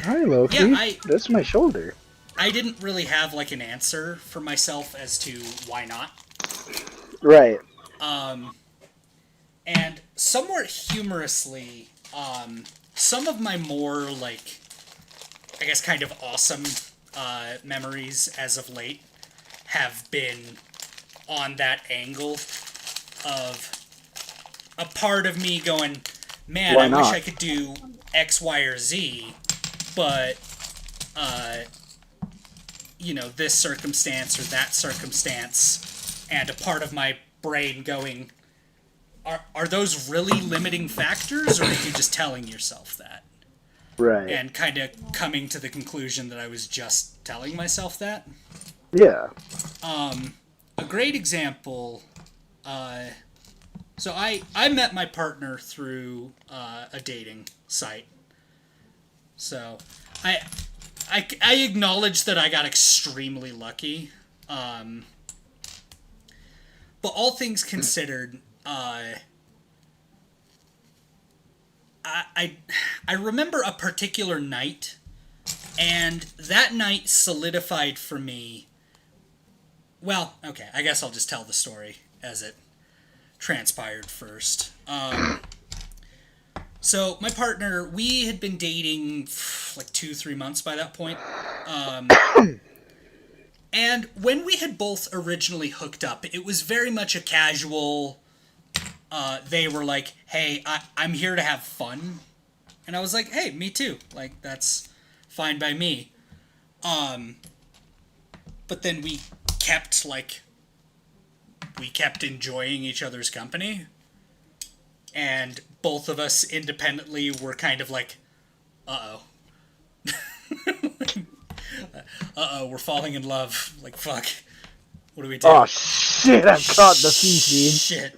Hi, Loki. Yeah, that's my shoulder. I didn't really have like an answer for myself as to why not. Right. And somewhat humorously, some of my more, like, I guess kind of awesome memories as of late have been on that angle of a part of me going, man, Why I not? wish I could do X, Y, or Z, but, you know, this circumstance or that circumstance, and a part of my brain going, are those really limiting factors, or are you just telling yourself that? Right. And kind of coming to the conclusion that I was just telling myself that. Yeah. A great example, so I met my partner through a dating site. So I acknowledge that I got extremely lucky. But all things considered, I remember a particular night, and that night solidified for me. Well, okay, I guess I'll just tell the story as it transpired first. So my partner, we had been dating like 2-3 months by that point. And when we had both originally hooked up, it was very much a casual, they were like, hey, I'm here to have fun. And I was like, hey, me too. Like, that's fine by me. But then we kept enjoying each other's company. And both of us independently were kind of like, uh-oh. Uh-oh, we're falling in love. Like, fuck. What do we do? Oh, shit, I've caught the feed. Shit.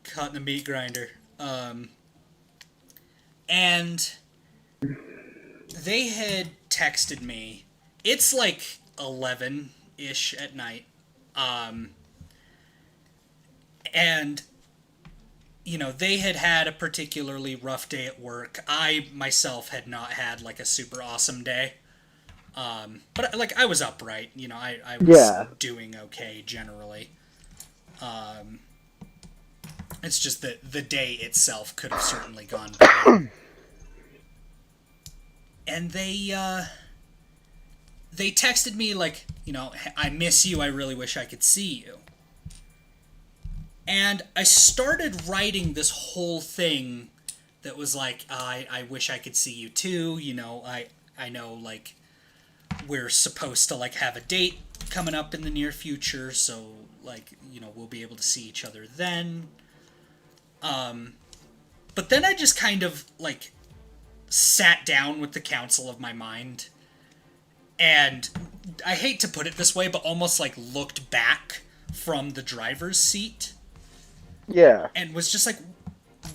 Caught in the meat grinder. And they had texted me. It's like 11-ish at night. And, you know, they had had a particularly rough day at work. I, myself, had not had, like, a super awesome day. But, like, I was upright. You know, I was doing okay, generally. It's just that the day itself could have certainly gone better. And they texted me, like, you know, I miss you, I really wish I could see you. And I started writing this whole thing that was like, I wish I could see you too, you know, I know, like, we're supposed to, like, have a date coming up in the near future, so, like, you know, we'll be able to see each other then. But then I just kind of, like, sat down with the counsel of my mind, and I hate to put it this way, but almost, like, looked back from the driver's seat. Yeah. And was just like,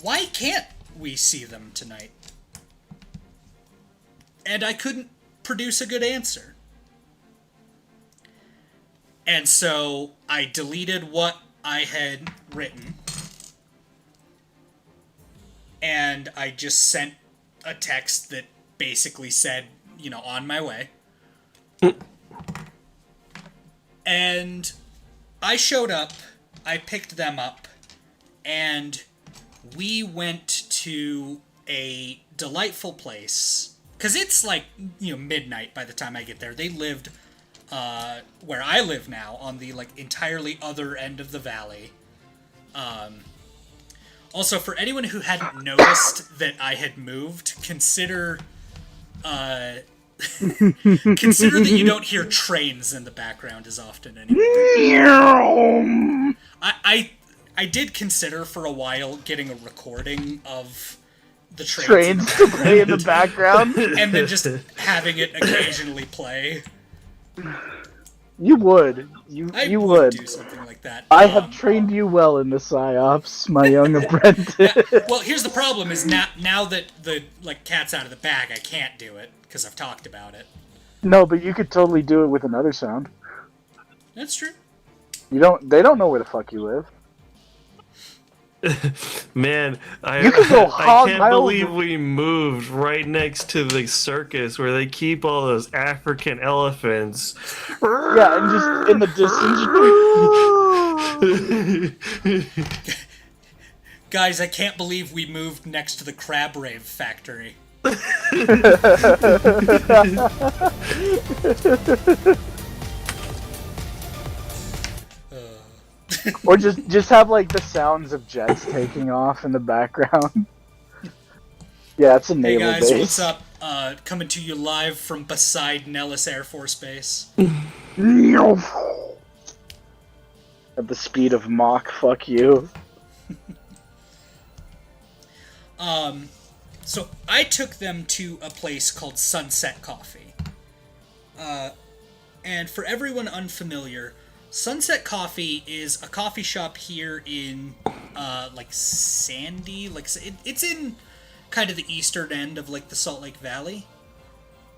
why can't we see them tonight? And I couldn't produce a good answer. And so I deleted what I had written. And I just sent a text that basically said, you know, on my way. And I showed up, I picked them up, and we went to a delightful place. Because it's like, midnight by the time I get there. They lived where I live now, on the entirely other end of the valley. Also, for anyone who hadn't noticed that I had moved, consider consider that you don't hear trains in the background as often anymore. I did consider for a while getting a recording of the Trains to play in the background, and then just having it occasionally play. You would. You would do something like that. I have trained you well in the psyops, my young apprentice. Well, here's the problem: is now that the cat's out of the bag, I can't do it because I've talked about it. No, but you could totally do it with another sound. That's true. They don't know where the fuck you live. Man, You could go I hog can't pile believe of- we moved right next to the circus where they keep all those African elephants. Yeah, and just in the distance. Guys, I can't believe we moved next to the crab rave factory. Or just have the sounds of jets taking off in the background. Yeah, it's a Hey naval guys, base. what's up? Coming to you live from beside Nellis Air Force Base. At the speed of Mach, fuck you. So I took them to a place called Sunset Coffee. And for everyone unfamiliar, Sunset Coffee is a coffee shop here in, Sandy, it's in kind of the eastern end of, the Salt Lake Valley.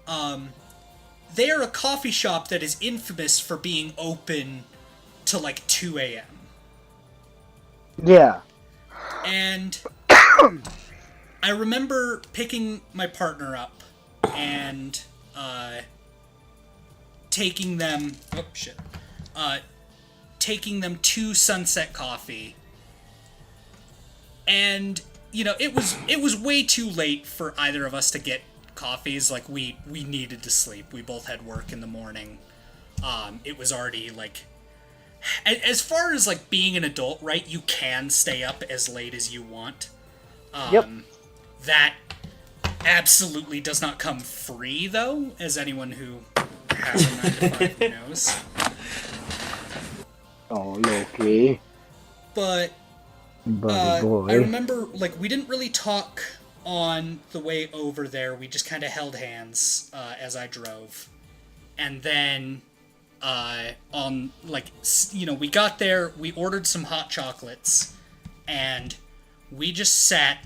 They are a coffee shop that is infamous for being open to, 2 a.m. Yeah. And I remember picking my partner up and, taking them... Oh, shit. Taking them to Sunset Coffee, and it was way too late for either of us to get coffees. We needed to sleep. We both had work in the morning. It was already as far as being an adult, right? You can stay up as late as you want. Yep. That absolutely does not come free, though, as anyone who has a 9 to 5 knows. Oh, Loki. But Buddy boy. I remember, we didn't really talk on the way over there. We just kind of held hands as I drove. And then, we got there, we ordered some hot chocolates, and we just sat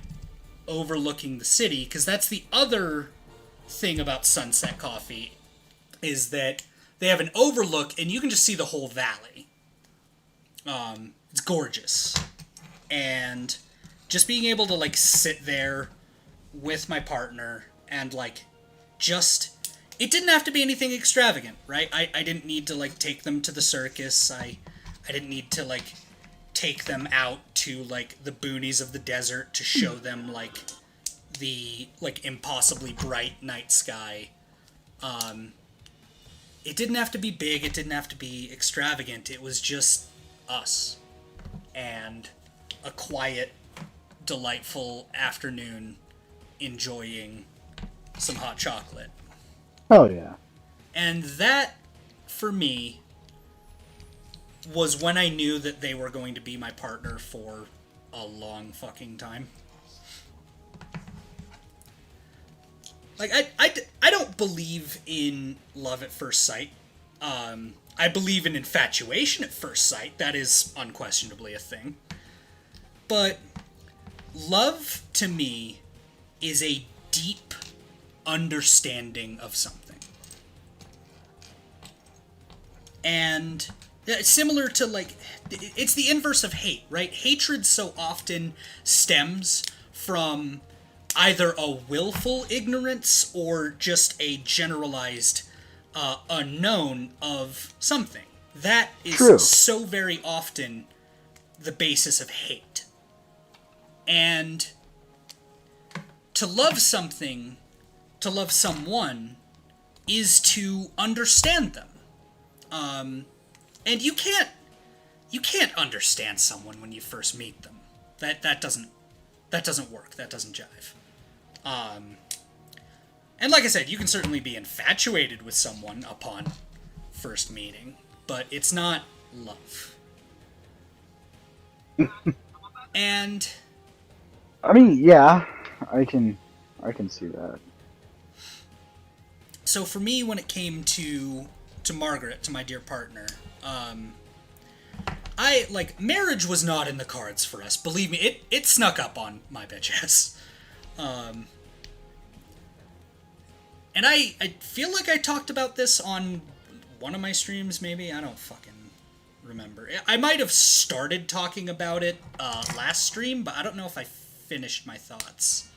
overlooking the city, because that's the other thing about Sunset Coffee, is that they have an overlook, and you can just see the whole valley. It's gorgeous. And just being able to, sit there with my partner and, it didn't have to be anything extravagant, right? I didn't need to, take them to the circus. I didn't need to, take them out to, the boonies of the desert to show them, the, impossibly bright night sky. It didn't have to be big. It didn't have to be extravagant. It was just us. And a quiet, delightful afternoon enjoying some hot chocolate. Oh, yeah. And that, for me, was when I knew that they were going to be my partner for a long fucking time. I don't believe in love at first sight. I believe in infatuation at first sight. That is unquestionably a thing. But love, to me, is a deep understanding of something. And similar to, it's the inverse of hate, right? Hatred so often stems from either a willful ignorance or just a generalized unknown of something. That is True. so very often the basis of hate. And to love something, to love someone, is to understand them. And you can't understand someone when you first meet them. That doesn't work. That doesn't jive. And like I said, you can certainly be infatuated with someone upon first meeting, but it's not love. And I mean, yeah, I can see that. So for me, when it came to Margaret, to my dear partner, marriage was not in the cards for us. Believe me, it snuck up on my bitch ass. And I feel like I talked about this on one of my streams, maybe? I don't fucking remember. I might have started talking about it last stream, but I don't know if I finished my thoughts.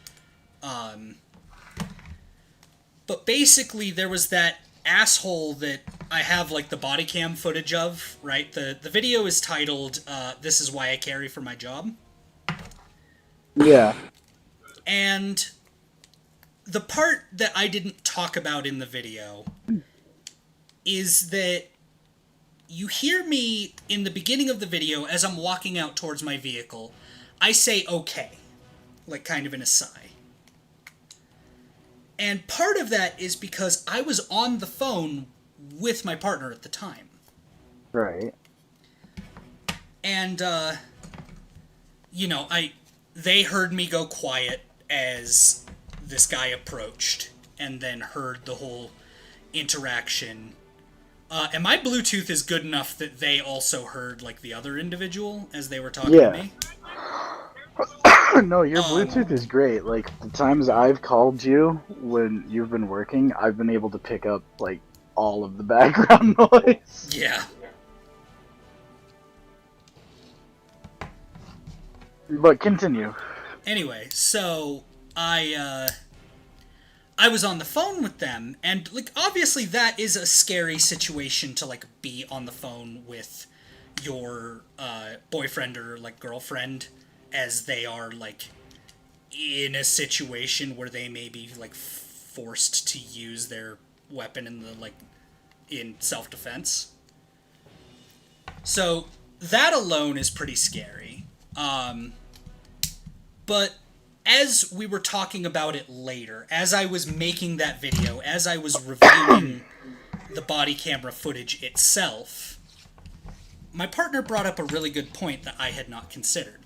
But basically, there was that asshole that I have, like, the body cam footage of, right? The video is titled, This Is Why I Carry for My Job. Yeah. And the part that I didn't talk about in the video is that you hear me in the beginning of the video as I'm walking out towards my vehicle. I say okay, like kind of in a sigh. And part of that is because I was on the phone with my partner at the time. Right. And, they heard me go quiet as this guy approached, and then heard the whole interaction. And my Bluetooth is good enough that they also heard, like, the other individual as they were talking to me. No, your Bluetooth is great. Like, the times I've called you when you've been working, I've been able to pick up, like, all of the background noise. Yeah. But continue. Anyway, so I was on the phone with them, and, like, obviously that is a scary situation to, like, be on the phone with your boyfriend or, like, girlfriend, as they are, like, in a situation where they may be, like, forced to use their weapon in self-defense. So that alone is pretty scary. But as we were talking about it later, as I was making that video, as I was reviewing the body camera footage itself, my partner brought up a really good point that I had not considered.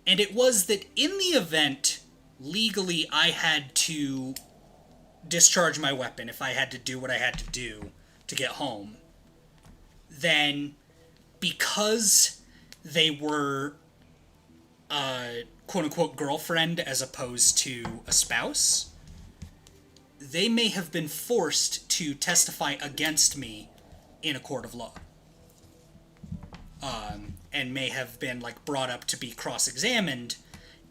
And it was that in the event, legally, I had to discharge my weapon if I had to do what I had to do to get home, then because they were quote-unquote girlfriend as opposed to a spouse, they may have been forced to testify against me in a court of law. And may have been, like, brought up to be cross-examined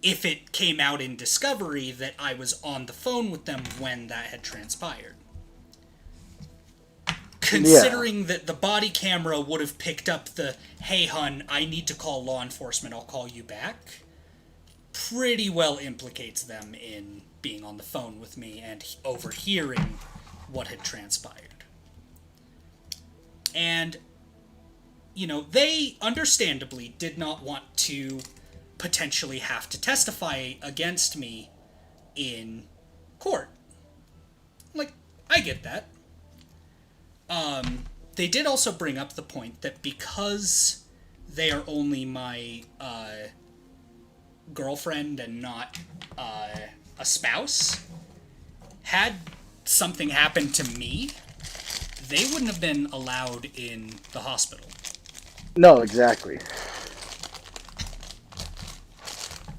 if it came out in discovery that I was on the phone with them when that had transpired. Considering that the body camera would have picked up the, hey hun, I need to call law enforcement, I'll call you back, pretty well implicates them in being on the phone with me and overhearing what had transpired. And, they understandably did not want to potentially have to testify against me in court. Like, I get that. They did also bring up the point that because they are only my girlfriend and not a spouse, had something happened to me, they wouldn't have been allowed in the hospital. No, exactly.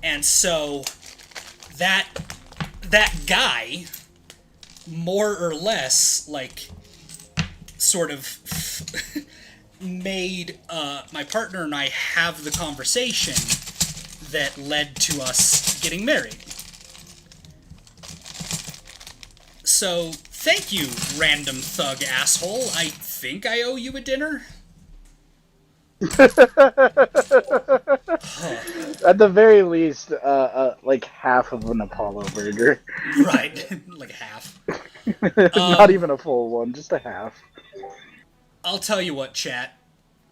And so that guy, more or less, like, sort of made my partner and I have the conversation that led to us getting married. So Thank you, random thug asshole. I think I owe you a dinner. At the very least, like half of an Apollo burger. Right, like half. Not even a full one, just a half. I'll tell you what, chat.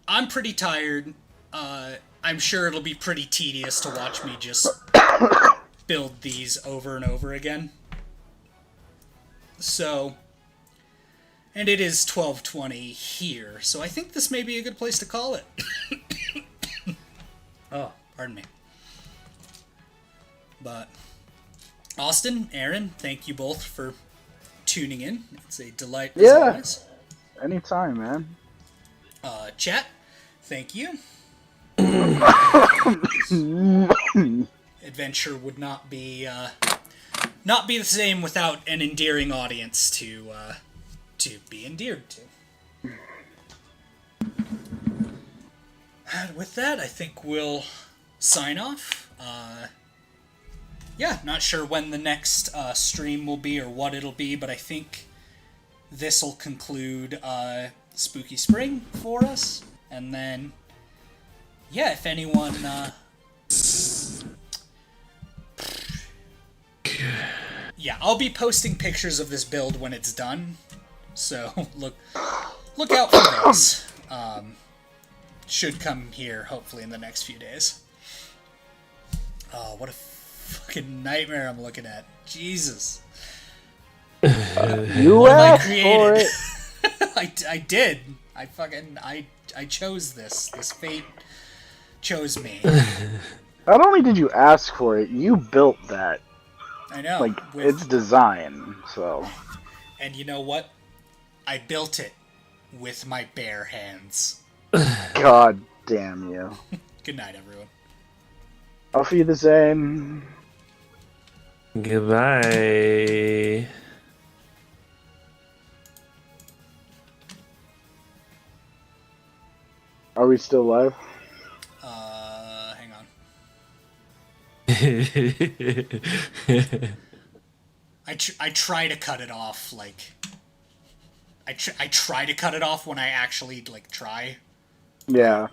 I'm pretty tired. I'm sure it'll be pretty tedious to watch me just build these over and over again. So, and it is 12:20 here, so I think this may be a good place to call it. Oh, pardon me. But, Austin, Aaron, thank you both for tuning in. It's a delight as always. Anytime, man. Chat, thank you. Adventure would not be the same without an endearing audience to be endeared to. And with that, I think we'll sign off. Yeah, not sure when the next stream will be or what it'll be, but I think this will conclude Spooky Spring for us. And then, yeah, if anyone... yeah, I'll be posting pictures of this build when it's done. So, look out for those. Should come here, hopefully, in the next few days. Oh, what a fucking nightmare I'm looking at. Jesus. You asked for it. I did. I chose this. This fate chose me. Not only did you ask for it, you built that. I know. Like, it's design, so... And you know what? I built it with my bare hands. God damn you. Good night, everyone. Auf Wiedersehen. Goodbye. Are we still live? Hang on. I try to cut it off, like... I try to cut it off when I actually, like, try. Yeah.